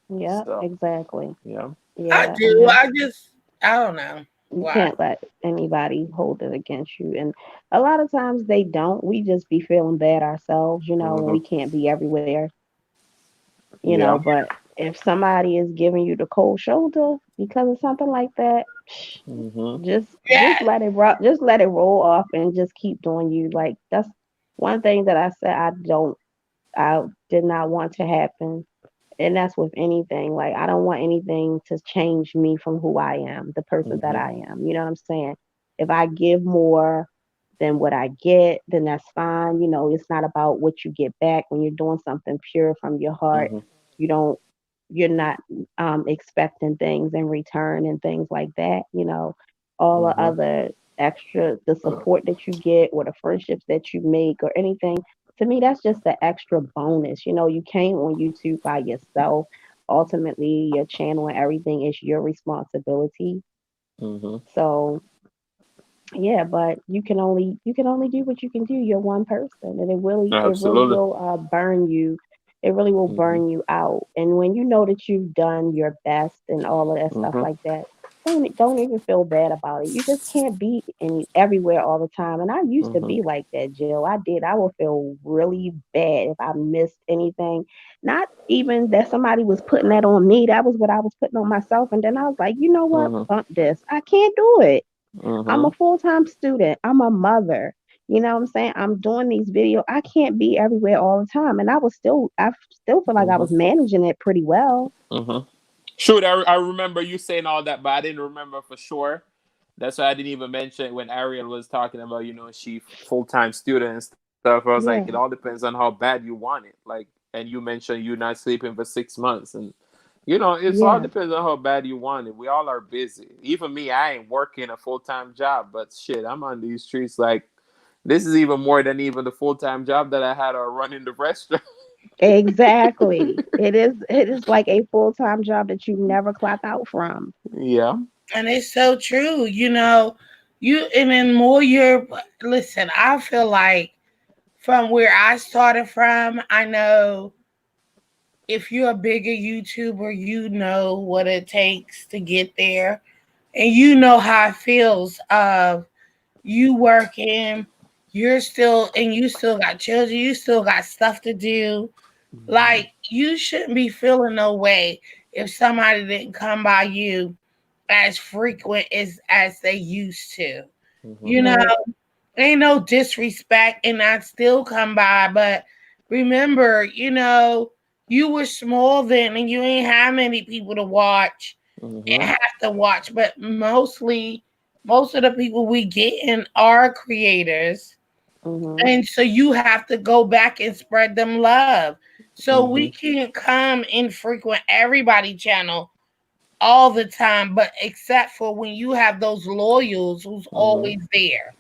Speaker 4: Yeah,
Speaker 3: So
Speaker 4: exactly.
Speaker 3: yeah.
Speaker 1: I
Speaker 4: Yeah, and
Speaker 1: do.
Speaker 4: that's
Speaker 1: I don't know
Speaker 4: you
Speaker 1: why.
Speaker 4: can't let anybody hold it against you. And a lot of times they don't. We just be feeling bad ourselves, when
Speaker 3: Hmm.
Speaker 4: we can't be everywhere.
Speaker 3: Yeah.
Speaker 4: But if somebody is giving you the cold shoulder because of something like that,
Speaker 3: Hmm.
Speaker 4: just
Speaker 1: Yeah,
Speaker 4: let it roll off and just keep doing you. Like, that's one thing that I said I did not want to happen. And that's with anything. Like, I don't want anything to change me from who I am, the person that
Speaker 3: Hmm.
Speaker 4: I am. You know what I'm saying? If I give more than what I get, then that's fine. It's not about what you get back when you're doing something pure from your heart.
Speaker 3: Hmm.
Speaker 4: You don't, you're not expecting things in return and things like that. All the
Speaker 3: Hmm.
Speaker 4: other extra, the support that you get or the friendships that you make or anything, to me, that's just the extra bonus. You came on YouTube by yourself. Ultimately, your channel and everything is your responsibility.
Speaker 3: Hmm.
Speaker 4: So yeah, but you can only do what you can do. You're one person, and it really
Speaker 3: Absolutely.
Speaker 4: will burn you. It really will
Speaker 3: Hmm.
Speaker 4: burn you out. And when you know that you've done your best and all of that stuff
Speaker 3: Hmm.
Speaker 4: like that, don't even feel bad about it. You just can't be in everywhere all the time. And I used to
Speaker 3: Mm-hmm.
Speaker 4: be like that, Jill. I did. I would feel really bad if I missed anything. Not even that somebody was putting that on me. That was what I was putting on myself. And then I was like, you know what?
Speaker 3: Mm-hmm.
Speaker 4: Bump this. I can't do it. I'm
Speaker 3: Mm-hmm.
Speaker 4: a full-time student. I'm a mother. You know what I'm saying? I'm doing these videos. I can't be everywhere all the time. And I still feel like I
Speaker 3: Mm-hmm.
Speaker 4: was managing it pretty well.
Speaker 3: Mm-hmm. Shoot, I remember you saying all that, but I didn't remember for sure. That's why I didn't even mention when Ariel was talking about, she full-time student and stuff. I was like, it
Speaker 4: Yeah,
Speaker 3: all depends on how bad you want it. Like, and you mentioned you not sleeping for 6 months, and it's all
Speaker 4: yeah.
Speaker 3: depends on how bad you want it. We all are busy. Even me, I ain't working a full-time job, but shit, I'm on these streets. Like, this is even more than even the full-time job that I had or running the restaurant.
Speaker 4: Exactly. It is like a full-time job that you never clock out from.
Speaker 3: Yeah.
Speaker 1: And it's so true. You and then more you're listen, I feel like from where I started from, I know if you're a bigger YouTuber, you know what it takes to get there. And you know how it feels of you working, you still got children, you still got stuff to do. Like you shouldn't be feeling no way if somebody didn't come by you as frequent as they used to.
Speaker 3: Mm-hmm.
Speaker 1: You know,
Speaker 4: Right.
Speaker 1: ain't no disrespect and I still come by, but remember, you were small then and you ain't have many people to watch and
Speaker 3: Mm-hmm.
Speaker 1: have to watch, but most of the people we get in are creators.
Speaker 4: Mhm.
Speaker 1: And so you have to go back and spread them love. So we
Speaker 3: Mm-hmm.
Speaker 1: can't come and frequent everybody channel all the time, but except for when you have those loyals who's
Speaker 3: Mm-hmm.
Speaker 1: always there,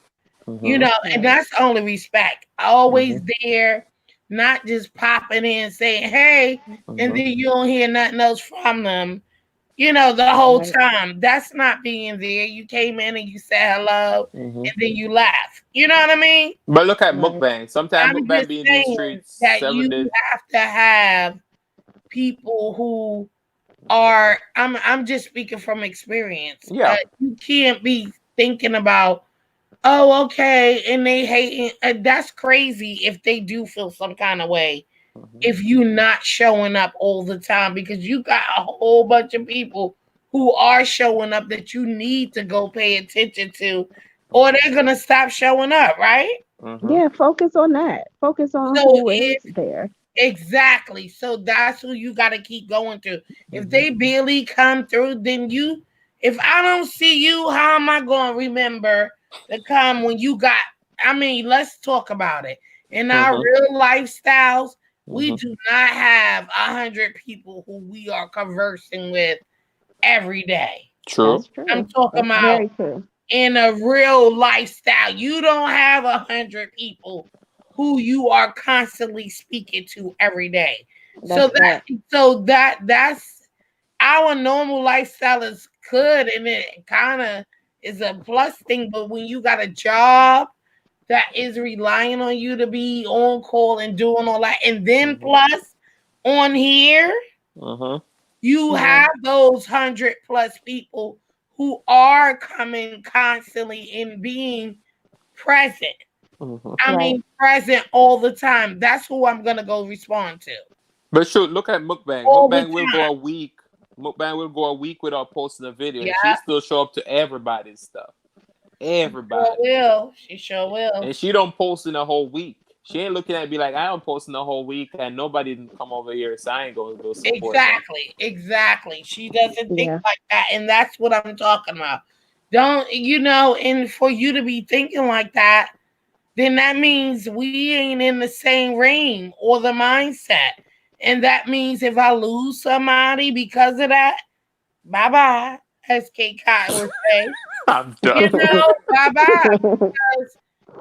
Speaker 3: Mm-hmm.
Speaker 1: and
Speaker 4: Right.
Speaker 1: that's only respect. Always
Speaker 3: Mm-hmm.
Speaker 1: there, not just popping in saying, hey, and then
Speaker 3: Mm-hmm.
Speaker 1: you don't hear nothing else from them, the whole
Speaker 4: Right.
Speaker 1: time. That's not being there. You came in and you said hello,
Speaker 3: Mm-hmm.
Speaker 1: and then you laugh. You know what I mean?
Speaker 3: But look at
Speaker 4: Right.
Speaker 3: mukbang. Sometimes
Speaker 1: I'm
Speaker 3: mukbang
Speaker 1: just
Speaker 3: be in these
Speaker 1: saying
Speaker 3: streets
Speaker 1: that
Speaker 3: seven
Speaker 1: you
Speaker 3: days.
Speaker 1: have to have people who are. I'm just speaking from experience.
Speaker 3: Yeah.
Speaker 1: You can't be thinking about, oh, okay, and they hating. That's crazy if they do feel some kind of way
Speaker 3: Mm-hmm.
Speaker 1: if you not showing up all the time because you got a whole bunch of people who are showing up that you need to go pay attention to, or they're gonna stop showing up, right?
Speaker 3: Mm-hmm.
Speaker 4: Yeah, focus on that. Focus on
Speaker 1: So
Speaker 4: who is
Speaker 1: if
Speaker 4: there.
Speaker 1: exactly, so that's who you got to keep going to. If
Speaker 3: Mm-hmm.
Speaker 1: they barely come through, then if I don't see you, how am I going to remember to come when you got? I mean, let's talk about it. In our
Speaker 3: Mm-hmm.
Speaker 1: real lifestyles, we
Speaker 3: Mm-hmm.
Speaker 1: do not have 100 people who we are conversing with every day.
Speaker 3: True.
Speaker 4: That's
Speaker 1: I'm
Speaker 4: true.
Speaker 1: talking
Speaker 4: That's
Speaker 1: about
Speaker 4: very true.
Speaker 1: in a real lifestyle. You don't have 100 people who you are constantly speaking to every day. So
Speaker 4: That's
Speaker 1: that
Speaker 4: fact.
Speaker 1: that's our normal lifestyle is good and it kind of is a plus thing. But when you got a job that is relying on you to be on call and doing all that, and then
Speaker 3: Mm-hmm.
Speaker 1: plus on here,
Speaker 3: Mm-hmm.
Speaker 1: you
Speaker 4: Yeah.
Speaker 1: have those 100 plus people who are coming constantly and being present.
Speaker 3: Mm-hmm.
Speaker 1: I
Speaker 4: Right.
Speaker 1: mean, present all the time. That's who I'm gonna go respond to
Speaker 3: But shoot, look at mukbang.
Speaker 1: all the
Speaker 3: Mukbang will go
Speaker 1: time.
Speaker 3: a week. Mukbang will go a week without posting a video, and she
Speaker 1: Yeah,
Speaker 3: still show up to everybody's stuff.
Speaker 1: she sure
Speaker 3: Everybody.
Speaker 1: will. She sure will.
Speaker 3: And she don't post in a whole week. She ain't looking at me like I don't post in a whole week and nobody didn't come over here, so I ain't gonna go support them.
Speaker 1: Exactly, exactly. She doesn't think
Speaker 4: Yeah.
Speaker 1: like that, and that's what I'm talking about. Don't and for you to be thinking like that, then that means we ain't in the same reign or the mindset. And that means if I lose somebody because of that, bye bye, as Kate Cotton would say.
Speaker 3: I'm done.
Speaker 1: Bye bye.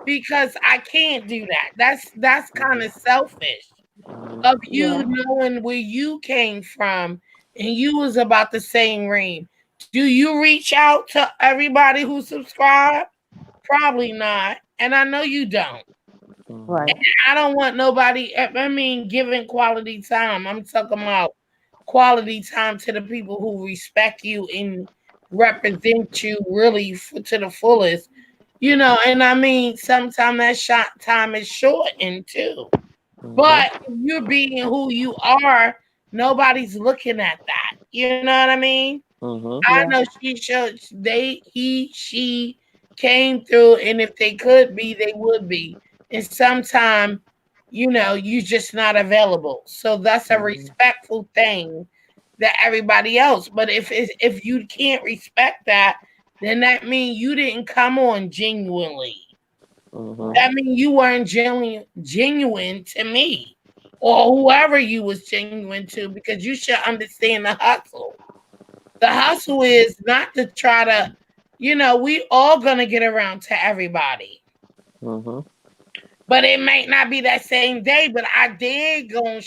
Speaker 1: Because I can't do that. That's kind
Speaker 3: Mhm.
Speaker 1: of selfish
Speaker 3: Mhm.
Speaker 1: of you
Speaker 4: Yeah.
Speaker 1: knowing where you came from and you was about the same reign. Do you reach out to everybody who subscribed? Probably not. And I know you don't.
Speaker 4: Right.
Speaker 3: Mhm.
Speaker 1: I don't want nobody. I mean, giving quality time. I'm talking about quality time to the people who respect you and represent you really to the fullest. And I mean, sometimes that shot time is shortened too. But if you're being who you are, nobody's looking at that. You know what I mean? I
Speaker 4: Yeah.
Speaker 1: know she came through, and if they could be, they would be. And sometimes, you're just not available. So that's a respectful thing that everybody else. But if you can't respect that, then that means you didn't come on genuinely. That means you weren't genuine to me, or whoever you was genuine to, because you should understand the hustle. The hustle is not to try to, we all gonna get around to everybody. But it might not be that same day, but I did gonna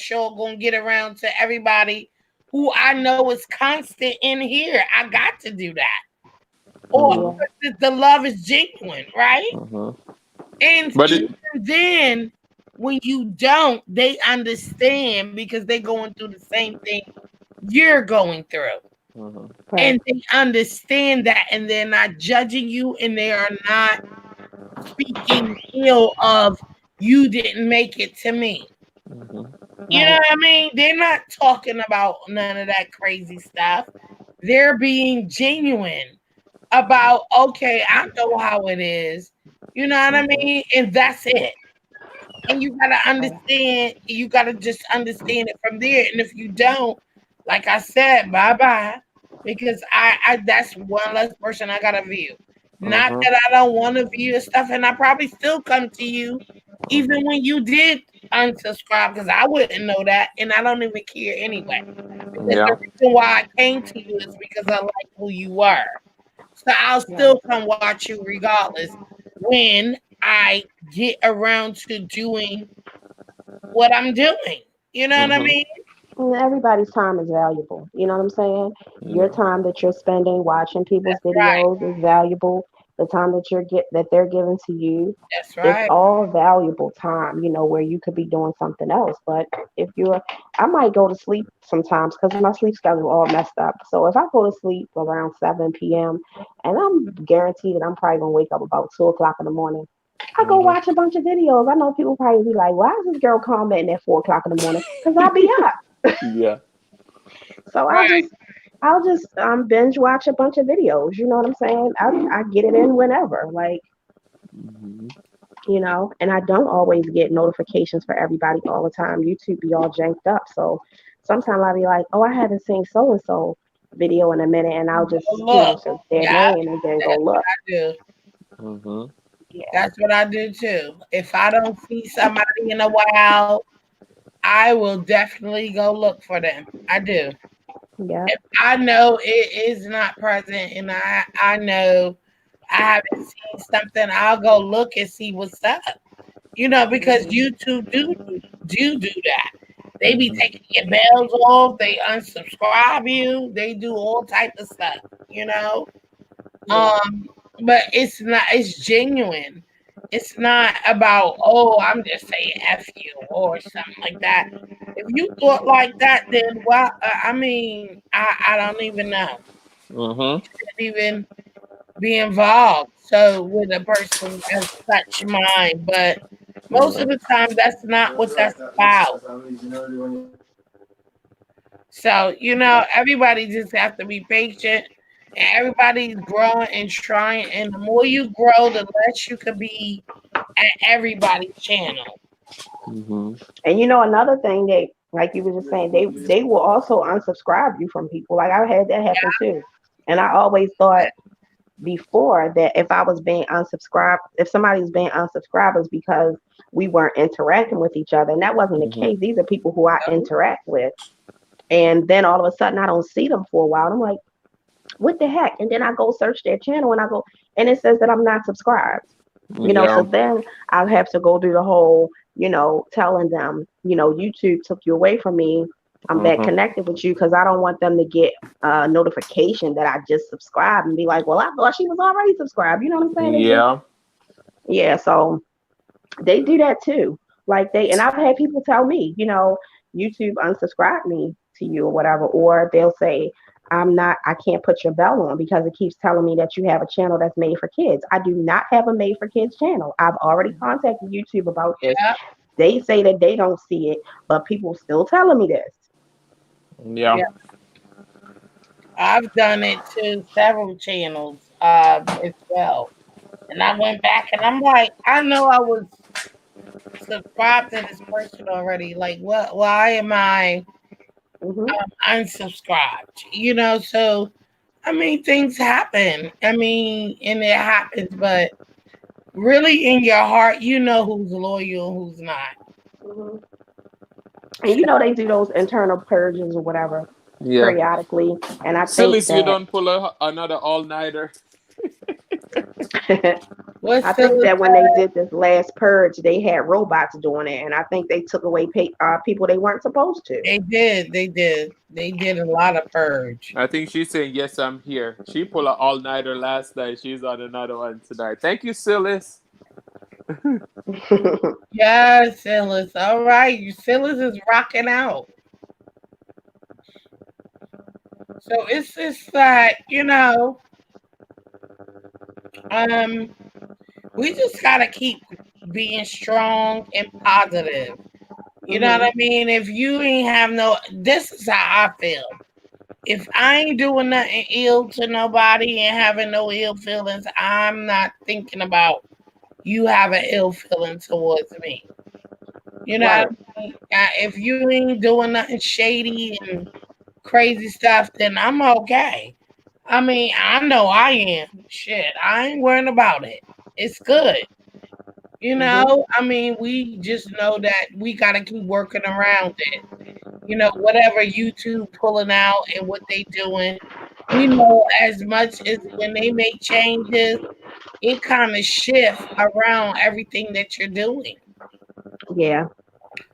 Speaker 1: get around to everybody who I know is constant in here. I got to do that. Or the love is genuine, right? And
Speaker 3: But
Speaker 1: even then, when you don't, they understand because they're going through the same thing you're going through.
Speaker 4: Right.
Speaker 1: And they understand that, and they're not judging you, and they are not speaking ill of you didn't make it to me. You know what I mean? They're not talking about none of that crazy stuff. They're being genuine about, okay, I know how it is. You know what I mean? And that's it. And you gotta understand, you gotta just understand it from there. And if you don't, like I said, bye-bye. Because I that's one less person I gotta view. Not that I don't want to view your stuff, and I probably still come to you even when you did unsubscribe, because I wouldn't know that, and I don't even care anyway. Because the reason why I came to you is because I like who you were. So I'll still come watch you regardless when I get around to doing what I'm doing. You know what I mean?
Speaker 4: Everybody's time is valuable. You know what I'm saying? Your time that you're spending watching people's
Speaker 1: Right.
Speaker 4: videos is valuable. The time that they're giving to you,
Speaker 1: That's
Speaker 4: it's
Speaker 1: right.
Speaker 4: all valuable time, where you could be doing something else. But if I might go to sleep sometimes because my sleep schedule all messed up. So if I go to sleep around 7 p.m. and I'm guaranteed that I'm probably gonna wake up about 2 o'clock in the morning, I go watch a bunch of videos. I know people probably be like, "Why is this girl commenting at 4 o'clock in the morning?" Because I'll be up.
Speaker 3: yeah.
Speaker 4: So
Speaker 1: Right.
Speaker 4: I'll just binge watch a bunch of videos. You know what I'm saying? I get it in whenever, like, and I don't always get notifications for everybody all the time. YouTube be all janked up, so sometimes I'll be like, oh, I haven't seen so and so video in a minute, and I'll just
Speaker 1: Look.
Speaker 4: search their
Speaker 1: Yeah,
Speaker 4: name and then go
Speaker 1: that's what
Speaker 4: look.
Speaker 1: I do.
Speaker 4: Yeah,
Speaker 1: That's what I do too. If I don't see somebody in a while, I will definitely go look for them. I do.
Speaker 4: yeah,
Speaker 1: If I know it is not present, and I know I haven't seen something, I'll go look and see what's up. Because YouTube do that. They be taking your bells off, they unsubscribe you, they do all type of stuff, you know. Um, but it's genuine. It's not about, oh, I'm just saying F you or something like that. If you thought like that, then well, I mean, I don't even know. Shouldn't even be involved. So with a person of such mind, but most of the time that's not what that's about. So, everybody just have to be patient, and everybody's growing and trying. And the more you grow, the less you could be at everybody's channel.
Speaker 4: And another thing that, like you were just saying, they will also unsubscribe you from people. Like I had that happen too, and I always thought before that if I was being unsubscribed, if somebody was being unsubscribed, was because we weren't interacting with each other, and that wasn't the case. These are people who I interact with, and then all of a sudden I don't see them for a while. I'm like, what the heck? And then I go search their channel, and I go, and it says that I'm not subscribed. So then I'll have to go through the whole, telling them, YouTube took you away from me. I'm back connected with you because I don't want them to get a notification that I just subscribed and be like, well, I thought she was already subscribed. You know what I'm saying? Yeah. So they do that too. And I've had people tell me, YouTube unsubscribed me to you or whatever, or they'll say, I can't put your bell on because it keeps telling me that you have a channel that's made for kids. I do not have a made for kids channel. I've already contacted YouTube about this.
Speaker 1: Yeah.
Speaker 4: They say that they don't see it, but people still telling me this.
Speaker 3: Yeah.
Speaker 1: Yeah. I've done it to several channels as well. And I went back and I'm like, I know I was subscribed to this person already. Like, what? Why am I
Speaker 4: Hmm.
Speaker 1: unsubscribed? You know, so I mean, things happen. I mean, and it happens, but really in your heart, you know who's loyal and who's not.
Speaker 4: Hmm. And you know they do those internal purges or whatever
Speaker 3: Yeah.
Speaker 4: periodically, and I
Speaker 3: Silly,
Speaker 4: think
Speaker 3: so you
Speaker 4: that
Speaker 3: don't pull another all-nighter.
Speaker 1: What's
Speaker 4: I think
Speaker 1: still
Speaker 4: that when they did this last purge, they had robots doing it, and I think they took away people they weren't supposed to.
Speaker 1: they did a lot of purge.
Speaker 3: I think she's saying, yes, I'm here. She pulled an all-nighter last night. She's on another one tonight. Thank you, Silas.
Speaker 1: Yes, Silas. All right, Silas is rocking out. So it's just like, um, we just gotta keep being strong and positive. You know what
Speaker 4: Hmm.
Speaker 1: I mean? If you ain't have no, this is how I feel. If I ain't doing nothing ill to nobody and having no ill feelings, I'm not thinking about you having ill feeling towards me. You know
Speaker 4: Right.
Speaker 1: what I mean? If you ain't doing nothing shady and crazy stuff, then I'm okay. I mean, I know I am. Shit, I ain't worrying about it. It's good.
Speaker 4: Hmm.
Speaker 1: I mean, we just know that we got to keep working around it. Whatever YouTube pulling out and what they doing, we know as much as when they make changes, it kind of shift around everything that you're doing.
Speaker 4: Yeah.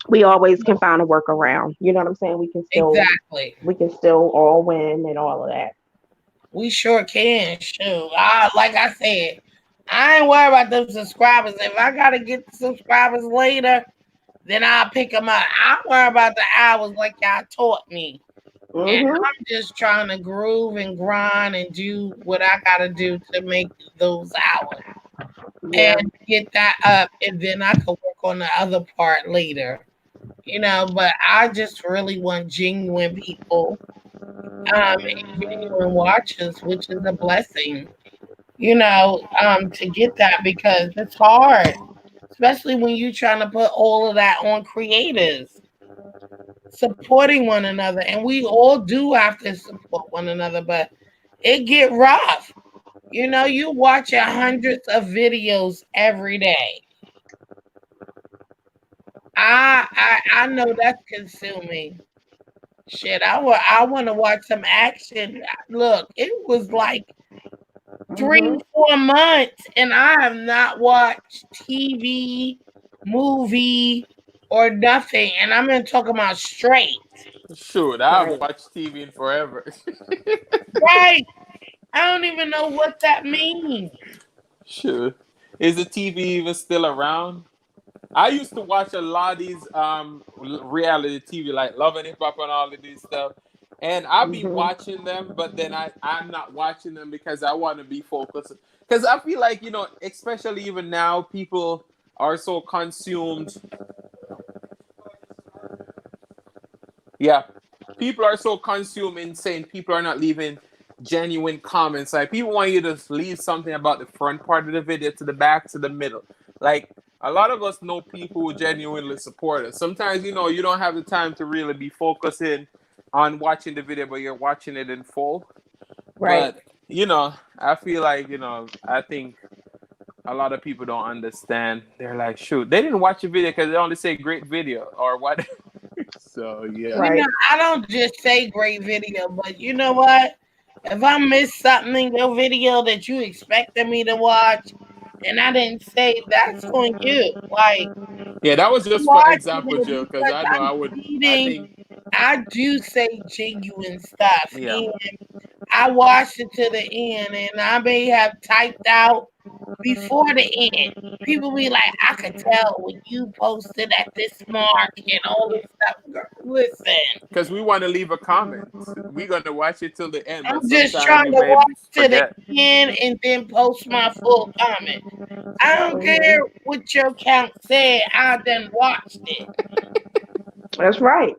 Speaker 4: We always can find a workaround. You know what I'm saying?
Speaker 1: Exactly.
Speaker 4: We can still all win and all of that.
Speaker 1: We sure can. Shoot. Like I said, I ain't worried about them subscribers. If I gotta get the subscribers later, then I'll pick them up. I worry about the hours like y'all taught me. And
Speaker 4: Hmm.
Speaker 1: I'm just trying to groove and grind and do what I gotta do to make those hours
Speaker 4: Yeah.
Speaker 1: and get that up, and then I can work on the other part later. But I just really want genuine people, and genuine watchers, which is a blessing. To get that because it's hard, especially when you're trying to put all of that on creators, supporting one another, and we all do have to support one another, but it get rough. You watching hundreds of videos every day. I know that's consuming. Shit, I want to watch some action. Look, it was like
Speaker 4: Hmm.
Speaker 1: 3 4 months, and I have not watched TV, movie, or nothing. And I'm gonna talk about straight.
Speaker 3: Shoot, I haven't
Speaker 4: Right.
Speaker 3: watched TV in forever.
Speaker 1: Right. I don't even know what that means.
Speaker 3: Shoot. Is the TV even still around? I used to watch a lot of these reality TV like Love and Hip Hop and all of these stuff. And I'll be
Speaker 4: Hmm.
Speaker 3: watching them, but then I'm not watching them because I want to be focused. Because I feel like, especially even now, people are so consumed. Yeah. People are so consumed in saying people are not leaving genuine comments. Like people want you to leave something about the front part of the video to the back to the middle. Like a lot of us know people who genuinely support us. Sometimes you don't have the time to really be focusing on watching the video, but you're watching it in full.
Speaker 4: Right.
Speaker 3: But I feel like I think a lot of people don't understand. They're like, shoot, they didn't watch the video because they only say great video or what. So yeah.
Speaker 4: Right.
Speaker 1: I don't just say great video, but you know what? If I miss something in your video that you expected me to watch and I didn't say, that's on you. Like,
Speaker 3: Yeah, that was
Speaker 1: I'm
Speaker 3: just for
Speaker 1: watching
Speaker 3: example,
Speaker 1: it
Speaker 3: Joe, because
Speaker 1: because
Speaker 3: I know I
Speaker 1: I'm
Speaker 3: would. I
Speaker 1: reading.
Speaker 3: think,
Speaker 1: I do say genuine stuff.
Speaker 3: yeah,
Speaker 1: And I watched it to the end, and I may have typed out before the end. People be like, I could tell when you posted at this mark and all this stuff. Listen,
Speaker 3: Because we want to leave a comment. We're gonna watch it till the end.
Speaker 1: I'm
Speaker 3: But
Speaker 1: just
Speaker 3: sometimes
Speaker 1: trying
Speaker 3: we
Speaker 1: to
Speaker 3: may
Speaker 1: watch to the
Speaker 3: forget.
Speaker 1: end and then post my full comment. I don't care what your count said. I done watched it.
Speaker 4: That's right.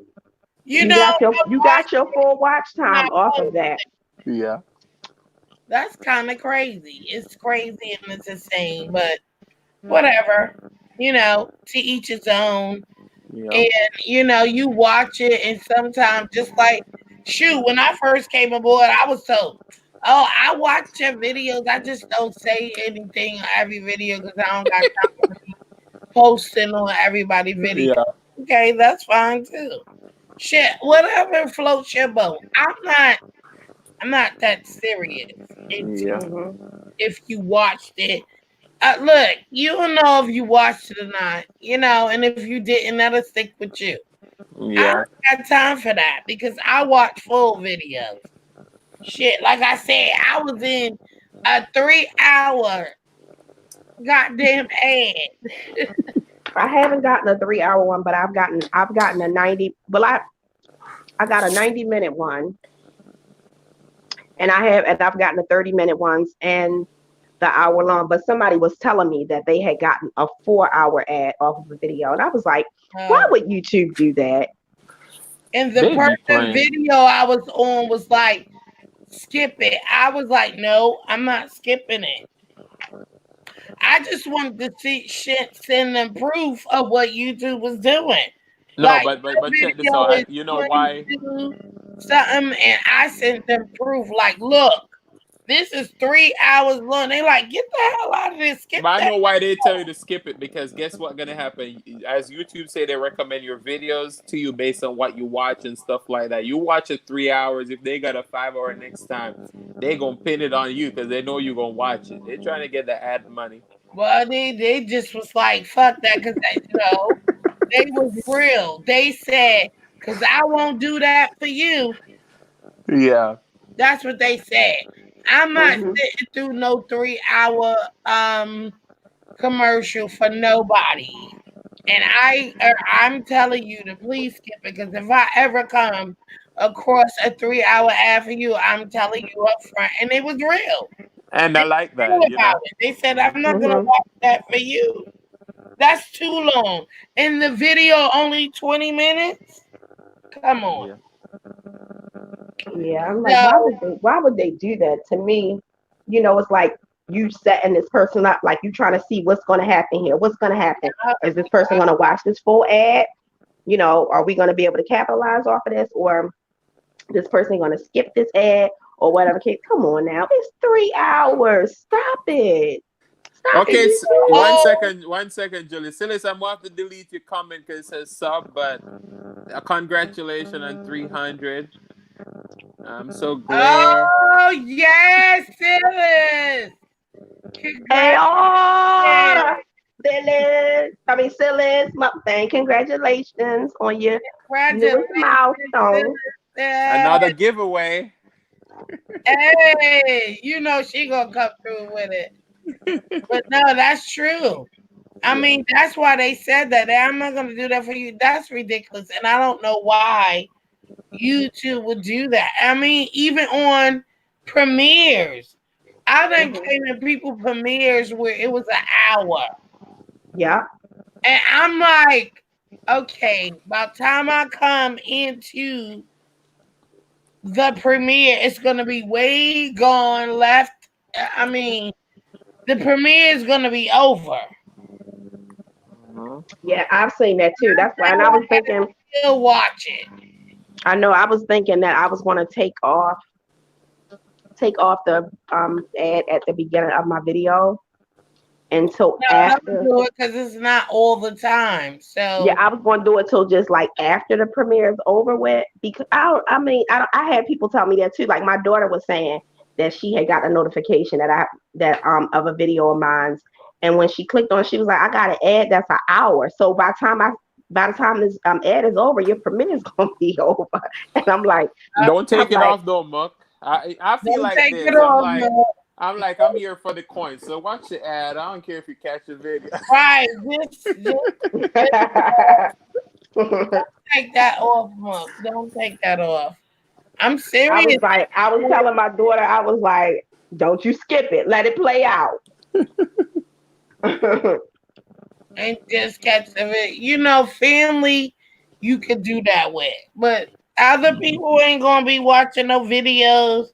Speaker 1: You know,
Speaker 4: You got your full watch time off of that.
Speaker 3: Yeah.
Speaker 1: that's kind of crazy. It's crazy and it's insane, but whatever. You know, to each his own.
Speaker 3: Yeah.
Speaker 1: And you watch it, and sometimes just like shoot, when I first came aboard, I was told, "Oh, I watch your videos. I just don't say anything on every video because I don't got time to be posting on everybody's video."
Speaker 3: Yeah.
Speaker 1: Okay, that's fine too. Shit, whatever floats your boat. I'm not that serious into
Speaker 3: Yeah.
Speaker 1: if you watched it. Look, you don't know if you watched it or not, and if you didn't, that'll stick with you. I
Speaker 3: Yeah.
Speaker 1: don't got time for that because I watch full videos. Shit, like I said, I was in a 3-hour goddamn ad.
Speaker 4: I haven't gotten a 3-hour one, but I've gotten a 90. Well, I got a 90-minute one, and I've gotten a 30-minute ones and the hour long. But somebody was telling me that they had gotten a 4-hour ad off of a video, and I was like, why would YouTube do that?
Speaker 1: And the
Speaker 3: They be
Speaker 1: person
Speaker 3: playing.
Speaker 1: video I was on was like, skip it. I was like, no, I'm not skipping it. I just wanted to send them proof of what YouTube was doing.
Speaker 3: No,
Speaker 1: Like,
Speaker 3: but
Speaker 1: your
Speaker 3: check this
Speaker 1: video
Speaker 3: out.
Speaker 1: is
Speaker 3: You know why?
Speaker 1: 22 something, and I sent them proof. Like, look, this is 3 hours long. They like, get the hell out of this. Skip
Speaker 3: But I
Speaker 1: that.
Speaker 3: know why they tell you to skip it, because guess what's gonna happen? As YouTube say, they recommend your videos to you based on what you watch and stuff like that. You watch it 3 hours. If they got a 5-hour next time, they gonna pin it on you because they know you gonna watch it. They're trying to get the ad money.
Speaker 1: Well, they just was like, fuck that, because they was real. They said, because I won't do that for you.
Speaker 3: Yeah.
Speaker 1: That's what they said. I'm not
Speaker 4: Mhm.
Speaker 1: sitting through no 3-hour commercial for nobody. And I'm telling you to please skip it, because if I ever come across a 3-hour ad for you, I'm telling you up front. And it was real.
Speaker 3: And I like that,
Speaker 1: Real
Speaker 3: you
Speaker 1: about
Speaker 3: know.
Speaker 1: it. They said, I'm not gonna watch that for you. That's too long. And the video only 20 minutes. Come on.
Speaker 3: Yeah.
Speaker 4: Yeah, I'm like, why would they do that to me? It's like you setting this person up, like you trying to see what's going to happen here. What's going to happen? Is this person going to watch this full ad? Are we going to be able to capitalize off of this, or this person going to skip this ad, or whatever case? Come on now, it's 3 hours. Stop it. Stop
Speaker 3: Okay,
Speaker 4: it.
Speaker 3: so, one second, Julie. Silas, I'm going to have to delete your comment because it says sub, but congratulations on 300. I'm so glad.
Speaker 1: Oh yes, it is.
Speaker 4: Hey, Silas, congratulations on your newest milestone.
Speaker 3: Another giveaway.
Speaker 1: Hey, she gonna come through with it. But no, that's true. I mean, that's why they said that. I'm not gonna do that for you. That's ridiculous, and I don't know why YouTube would do that. I mean, even on premieres, I done came to people premieres where it was an hour.
Speaker 4: Yeah.
Speaker 1: And I'm like, okay, by the time I come into the premiere, it's gonna be way gone left. I mean, the premiere is gonna be over.
Speaker 4: Yeah, I've seen that too. That's why, and I was thinking,
Speaker 1: still watch it.
Speaker 4: I know, I was thinking that I was going to take off the ad at the beginning of my video until after.
Speaker 1: Do it because it's not all the time. So
Speaker 4: yeah, I was going to do it till just like after the premiere is over with, because I had people tell me that too. Like my daughter was saying that she had got a notification of a video of mine, and when she clicked on it, she was like, I got an ad that's an hour. So by the time this ad is over, your premiere is gonna be over. And I'm like,
Speaker 3: don't take it off though, Muck. I feel like this. I'm here for the coin. So watch the ad. I don't care if you catch the video.
Speaker 1: Right. take that off, Monk. Don't take that off. I'm
Speaker 4: I
Speaker 1: serious.
Speaker 4: was like, I was telling my daughter, I was like, don't you skip it. Let it play out.
Speaker 1: And just catch it. You know, family, you could do that with. But other people ain't gonna be watching no videos.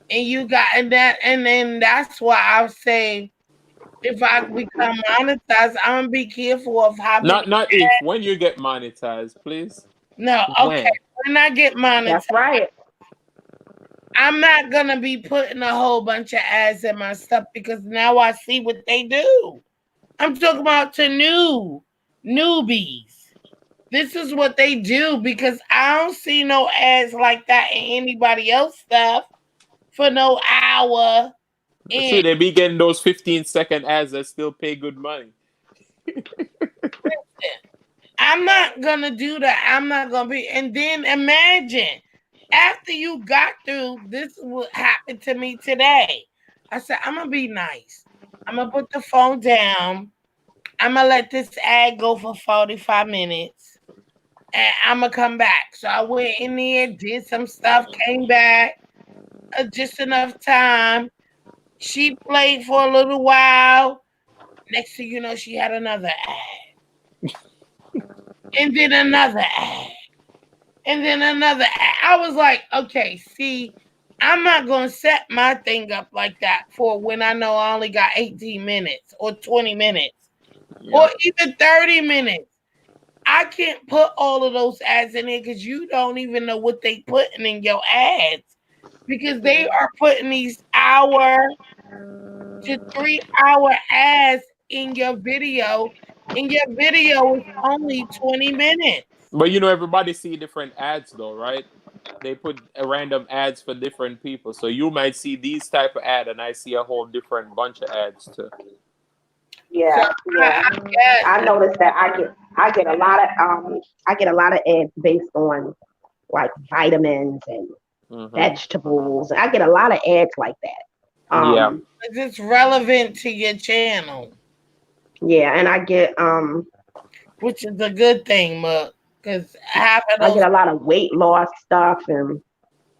Speaker 1: And you got that, and then that's why I say if I become monetized, I'm gonna be careful of how many.
Speaker 3: Not if, when you get monetized, please.
Speaker 1: No, okay.
Speaker 3: When?
Speaker 1: When I get monetized,
Speaker 4: That's right.
Speaker 1: I'm not gonna be putting a whole bunch of ads in my stuff because now I see what they do. I'm talking about to newbies. This is what they do because I don't see no ads like that in anybody else stuff for no hour.
Speaker 3: See, they be getting those 15-second ads that still pay good money.
Speaker 1: I'm not gonna do that. I'm not gonna be. And then imagine after you got through, this is what happened to me today. I said, I'm gonna be nice. I'm gonna put the phone down. I'm gonna let this ad go for 45 minutes. And I'm gonna come back. So I went in there, did some stuff, came back just enough time. She played for a little while. Next thing you know, she had another ad. And then another ad. And then another ad. I was like, okay, see, I'm not going to set my thing up like that for when I know I only got 18 minutes or 20 minutes or even 30 minutes. I can't put all of those ads in there because you don't even know what they putting in your ads because they are putting these hour to 3 hour ads in your video. And your video is only 20 minutes.
Speaker 3: But everybody see different ads though, right? They put random ads for different people. So you might see these type of ad and I see a whole different bunch of ads too.
Speaker 4: Yeah, yeah. I noticed that I get a lot of ads based on like vitamins and vegetables. I get a lot of ads like that.
Speaker 1: It's relevant to your channel.
Speaker 4: Yeah, and I get
Speaker 1: which is a good thing, Muck, because I
Speaker 4: get a lot of weight loss stuff and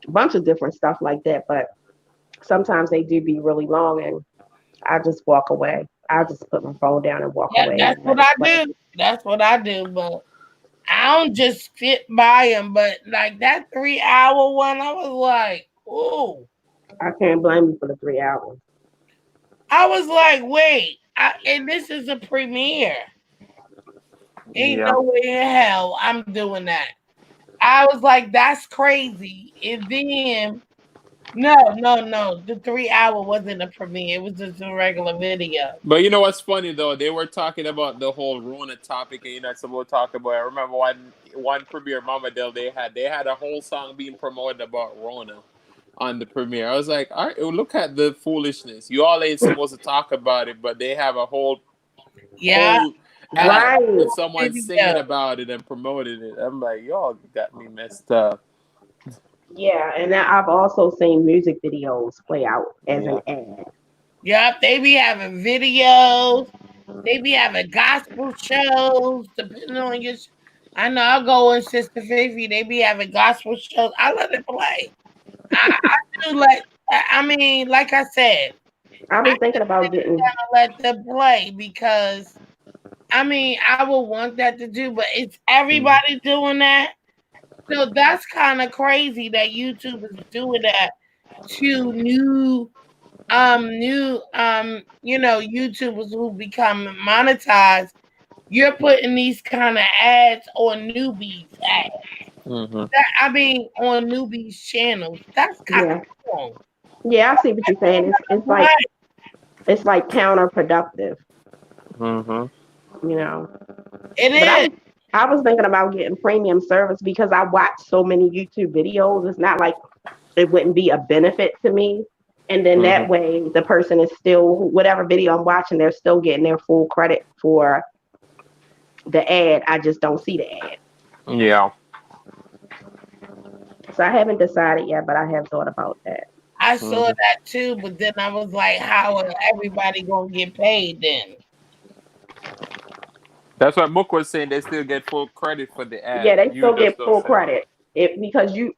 Speaker 4: a bunch of different stuff like that. But sometimes they do be really long, and I just walk away. I just put my phone down and walk away.
Speaker 1: That's what I do. That's what I do. But I don't just sit by them. But like that 3 hour one, I was like, ooh.
Speaker 4: I can't blame you for the 3 hours.
Speaker 1: I was like, wait, and this is a premiere. Ain't no way in hell I'm doing that. I was like, that's crazy. And then, no. The 3 hour wasn't a premiere. It was just a regular video.
Speaker 3: But you know what's funny though? They were talking about the whole Rona topic, and you're not supposed to talk about it. I remember one premiere Mama Dell they had a whole song being promoted about Rona on the premiere. I was like, all right, look at the foolishness. You all ain't supposed to talk about it, but they have a whole
Speaker 4: right
Speaker 3: with someone singing about it and promoting it. I'm like, y'all got me messed up.
Speaker 4: Yeah, and then I've also seen music videos play out as an ad.
Speaker 1: Yep, they be having videos. They be having gospel shows, depending on your. I know I'll go in Sister Fifi. They be having gospel shows. I let it play. I do let. I mean, like I said,
Speaker 4: I was thinking about getting.
Speaker 1: Let them play because, I mean, I would want that to do, but it's everybody doing that. So that's kind of crazy that YouTube is doing that to new YouTubers who become monetized. You're putting these kind of ads on newbies ads. I mean, on newbies channels. That's kind of wrong.
Speaker 4: Yeah, I see what you're saying. It's like counterproductive.
Speaker 1: It is.
Speaker 4: I was thinking about getting premium service because I watch so many YouTube videos. It's not like it wouldn't be a benefit to me. And then that way the person is still, whatever video I'm watching, they're still getting their full credit for the ad. I just don't see the ad.
Speaker 3: Yeah.
Speaker 4: So I haven't decided yet, but I have thought about that.
Speaker 1: I saw that too, but then I was like, how is everybody gonna get paid then?
Speaker 3: That's what Mook was saying. They still get full credit for the ad.
Speaker 4: Yeah, they
Speaker 3: You
Speaker 4: still
Speaker 3: just
Speaker 4: get
Speaker 3: don't
Speaker 4: full
Speaker 3: say.
Speaker 4: credit because you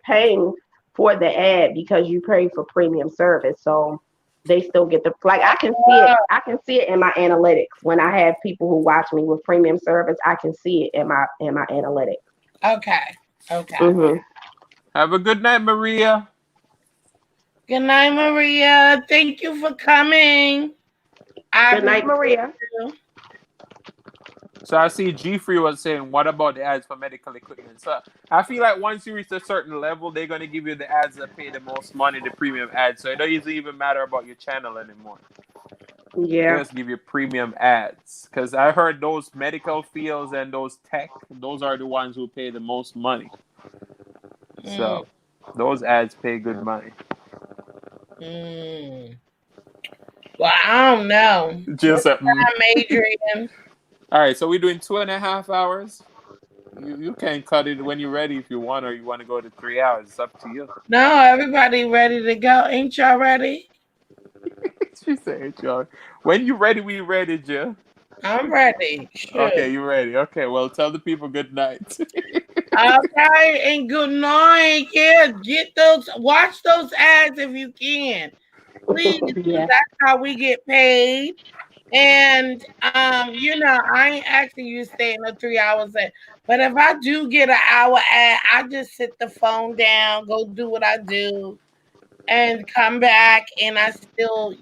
Speaker 4: paying for the ad because you pay for premium service. So they still get the like I can see it. I can see it in my analytics when I have people who watch me with premium service. I can see it in my analytics.
Speaker 1: Okay. Okay.
Speaker 4: Mm-hmm.
Speaker 3: Have a good night, Maria.
Speaker 1: Good night, Maria. Thank you for coming.
Speaker 4: Good night, Maria.
Speaker 3: So I see G3 was saying, what about the ads for medical equipment? So I feel like once you reach a certain level, they're going to give you the ads that pay the most money, the premium ads. So it doesn't even matter about your channel anymore. They
Speaker 4: Yeah.
Speaker 3: just give you premium ads. Because I heard those medical fields and those tech, those are the ones who pay the most money. So those ads pay good money.
Speaker 1: Well, I don't know.
Speaker 3: Just
Speaker 1: I'm Adrian.
Speaker 3: All right, so we're doing 2.5 hours. You can cut it when you're ready if you want, or you want to go to 3 hours. It's up to you.
Speaker 1: No, everybody ready to go. Ain't y'all ready?
Speaker 3: She said, "Y'all, when you ready, we ready, Jill."
Speaker 1: I'm ready. Sure.
Speaker 3: Okay, you ready? Okay, well, tell the people good night.
Speaker 1: Okay, and good night. Yeah, watch those ads if you can. Please,
Speaker 4: Yeah.
Speaker 1: that's how we get paid. And I ain't asking you to stay in the 3 hours. But if I do get an hour ad, I just sit the phone down, go do what I do, and come back. And I still,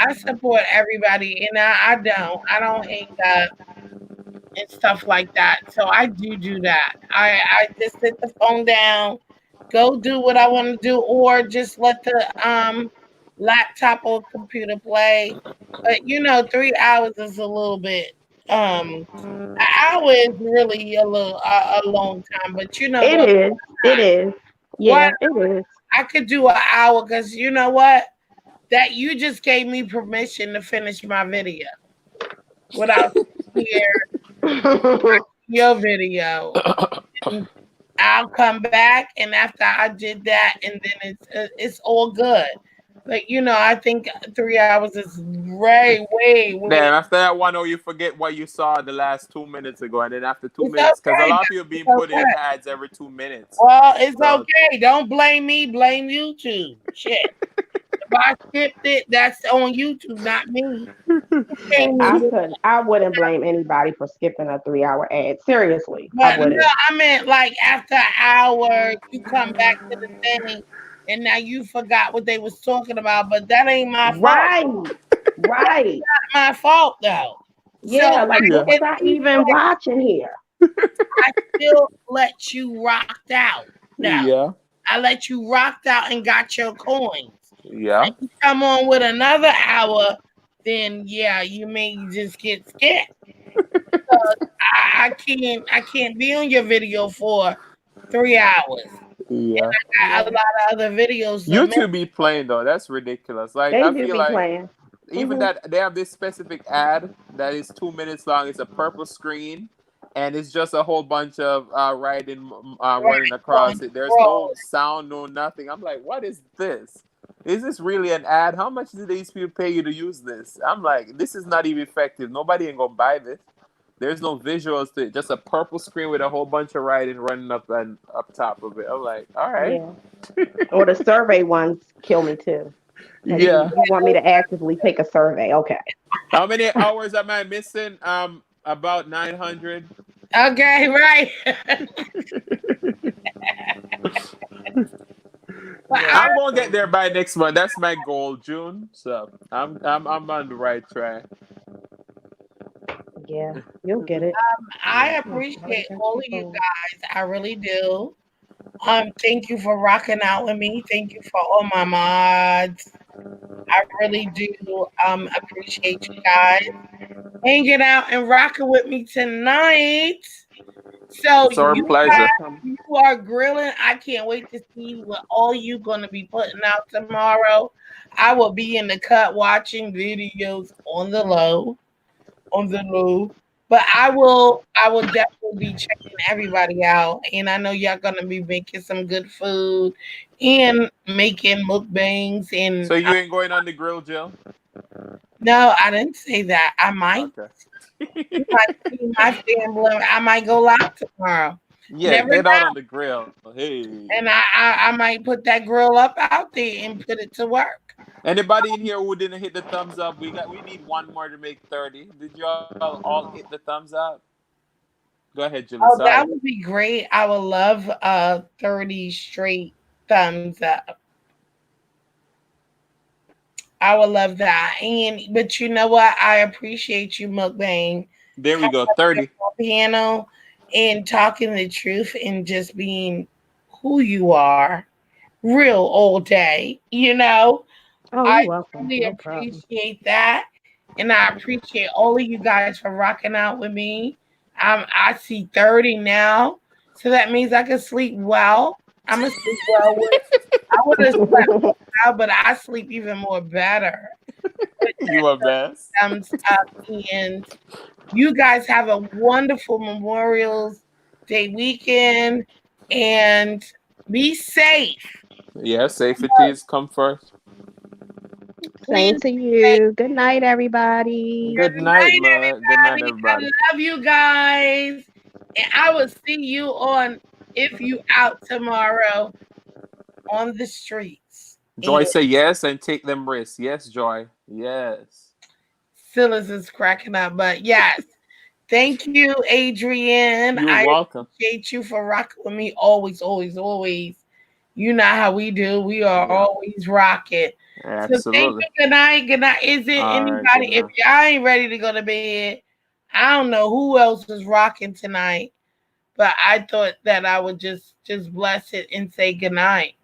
Speaker 1: I support everybody, and I don't hang up and stuff like that. So I do that. I just sit the phone down, go do what I want to do, or just let the laptop or computer play. But 3 hours is a little bit. An hour is really a long time. But you know
Speaker 4: It
Speaker 1: what?
Speaker 4: is. It is. Yeah,
Speaker 1: What
Speaker 4: it is.
Speaker 1: I could do an hour because you know what? That you just gave me permission to finish my video without here your video. I'll come back, and after I did that, and then it's all good. But I think 3 hours is way.
Speaker 3: Then after that 1 hour, you forget what you saw the last 2 minutes ago, and then after 2
Speaker 1: It's
Speaker 3: minutes, because a
Speaker 1: okay.
Speaker 3: lot of people being
Speaker 1: It's
Speaker 3: put in
Speaker 1: okay.
Speaker 3: ads every 2 minutes.
Speaker 1: Well, it's
Speaker 3: So-
Speaker 1: okay. Don't blame me. Blame YouTube. Shit. If I skipped it, that's on YouTube, not me.
Speaker 4: I wouldn't blame anybody for skipping a 3-hour ad. Seriously, I
Speaker 1: But
Speaker 4: wouldn't.
Speaker 1: no, I meant like after an hour, you come back to the thing, and now you forgot what they was talking about. But that ain't my fault.
Speaker 4: Right.
Speaker 1: Not my fault though.
Speaker 4: Yeah,
Speaker 1: So
Speaker 4: like what was I even watching here?
Speaker 1: I still let you rocked out. Now
Speaker 3: Yeah.
Speaker 1: I let you rocked out and got your coins.
Speaker 3: Yeah.
Speaker 1: If you come on with another hour, then yeah, you may just get skipped. I can't be on your video for 3 hours.
Speaker 3: Yeah.
Speaker 1: And I got a lot of other videos.
Speaker 3: YouTube be playing though. That's ridiculous. Like
Speaker 4: They
Speaker 3: I
Speaker 4: do
Speaker 3: feel
Speaker 4: be
Speaker 3: like
Speaker 4: playing.
Speaker 3: even that they have this specific ad that is 2 minutes long. It's a purple screen, and it's just a whole bunch of running across it. There's no sound, no nothing. I'm like, what is this? Is this really an ad? How much do these people pay you to use this? I'm like, this is not even effective. Nobody ain't gonna buy this. There's no visuals to it. Just a purple screen with a whole bunch of writing running up top of it. I'm like, all right.
Speaker 4: Yeah. Or the survey ones kill me too. Like,
Speaker 3: Yeah.
Speaker 4: You want me to actively take a survey? Okay.
Speaker 3: How many hours am I missing? About 900.
Speaker 1: Okay, right.
Speaker 3: I'm gonna get there by next month. That's my goal, June. So I'm on the right track.
Speaker 4: Yeah, you'll get it.
Speaker 1: I appreciate all of you guys. I really do. Thank you for rocking out with me. Thank you for all my mods. I really do appreciate you guys hanging out and rocking with me tonight. So
Speaker 3: It's our pleasure.
Speaker 1: You are grilling. I can't wait to see what all you gonna be putting out tomorrow. I will be in the cut watching videos on the low. But I will definitely be checking everybody out. And I know y'all gonna be making some good food and making mukbangs.
Speaker 3: So
Speaker 1: And
Speaker 3: you ain't going on the grill, Jill?
Speaker 1: no, I didn't say that. I might.
Speaker 3: Okay.
Speaker 1: You might see my family. I might go live tomorrow.
Speaker 3: Yeah,
Speaker 1: Never
Speaker 3: get out
Speaker 1: know.
Speaker 3: on the grill. Hey.
Speaker 1: And I might put that grill up out there and put it to work.
Speaker 3: Anybody in here who didn't hit the thumbs up? We need one more to make 30. Did you all hit the thumbs up? Go ahead, Julie.
Speaker 1: Oh, that
Speaker 3: Sorry.
Speaker 1: would be great. I would love 30 straight thumbs up. I would love that. And but you know what? I appreciate you, Mukbang,
Speaker 3: There we
Speaker 1: coming
Speaker 3: go.
Speaker 1: up here
Speaker 3: 30.
Speaker 1: on the panel and talking the truth and just being who you are, real all day.
Speaker 4: Oh, you're
Speaker 1: I
Speaker 4: welcome.
Speaker 1: really
Speaker 4: No problem.
Speaker 1: appreciate that. And I appreciate all of you guys for rocking out with me. I see 30 now. So that means I can sleep well. I'm gonna sleep well with I would have slept well, but I sleep even more better. With
Speaker 3: You are best.
Speaker 1: thumbs up. And you guys have a wonderful Memorial's Day weekend and be safe.
Speaker 3: Yeah, safety is come first.
Speaker 4: Same
Speaker 1: Please
Speaker 4: to
Speaker 1: stay.
Speaker 4: you. Good night, everybody.
Speaker 3: Good
Speaker 1: Good
Speaker 3: night,
Speaker 1: night,
Speaker 3: man. Good night,
Speaker 1: everybody. I
Speaker 3: everybody.
Speaker 1: love you guys. And I will see you on if you out tomorrow on the streets.
Speaker 3: Joy,
Speaker 1: And
Speaker 3: say yes and take them risks. Yes, Joy. Yes.
Speaker 1: Phyllis is cracking up. But yes, thank you, Adrienne.
Speaker 3: You're
Speaker 1: I
Speaker 3: welcome.
Speaker 1: appreciate you for rocking with me always, always, always. You know how we do. We are
Speaker 3: Yeah,
Speaker 1: always rocking. So thank
Speaker 3: absolutely.
Speaker 1: you. Good night. Good night. Is it
Speaker 3: All right, good
Speaker 1: anybody? If
Speaker 3: night.
Speaker 1: y'all ain't ready to go to bed, I don't know who else is rocking tonight. But I thought that I would just bless it and say good night.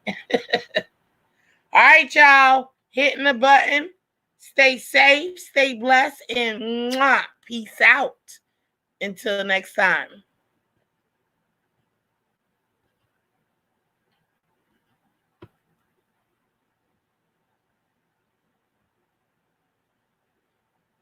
Speaker 1: All right, y'all. Hitting the button. Stay safe, stay blessed, and mwah, peace out. Until next time.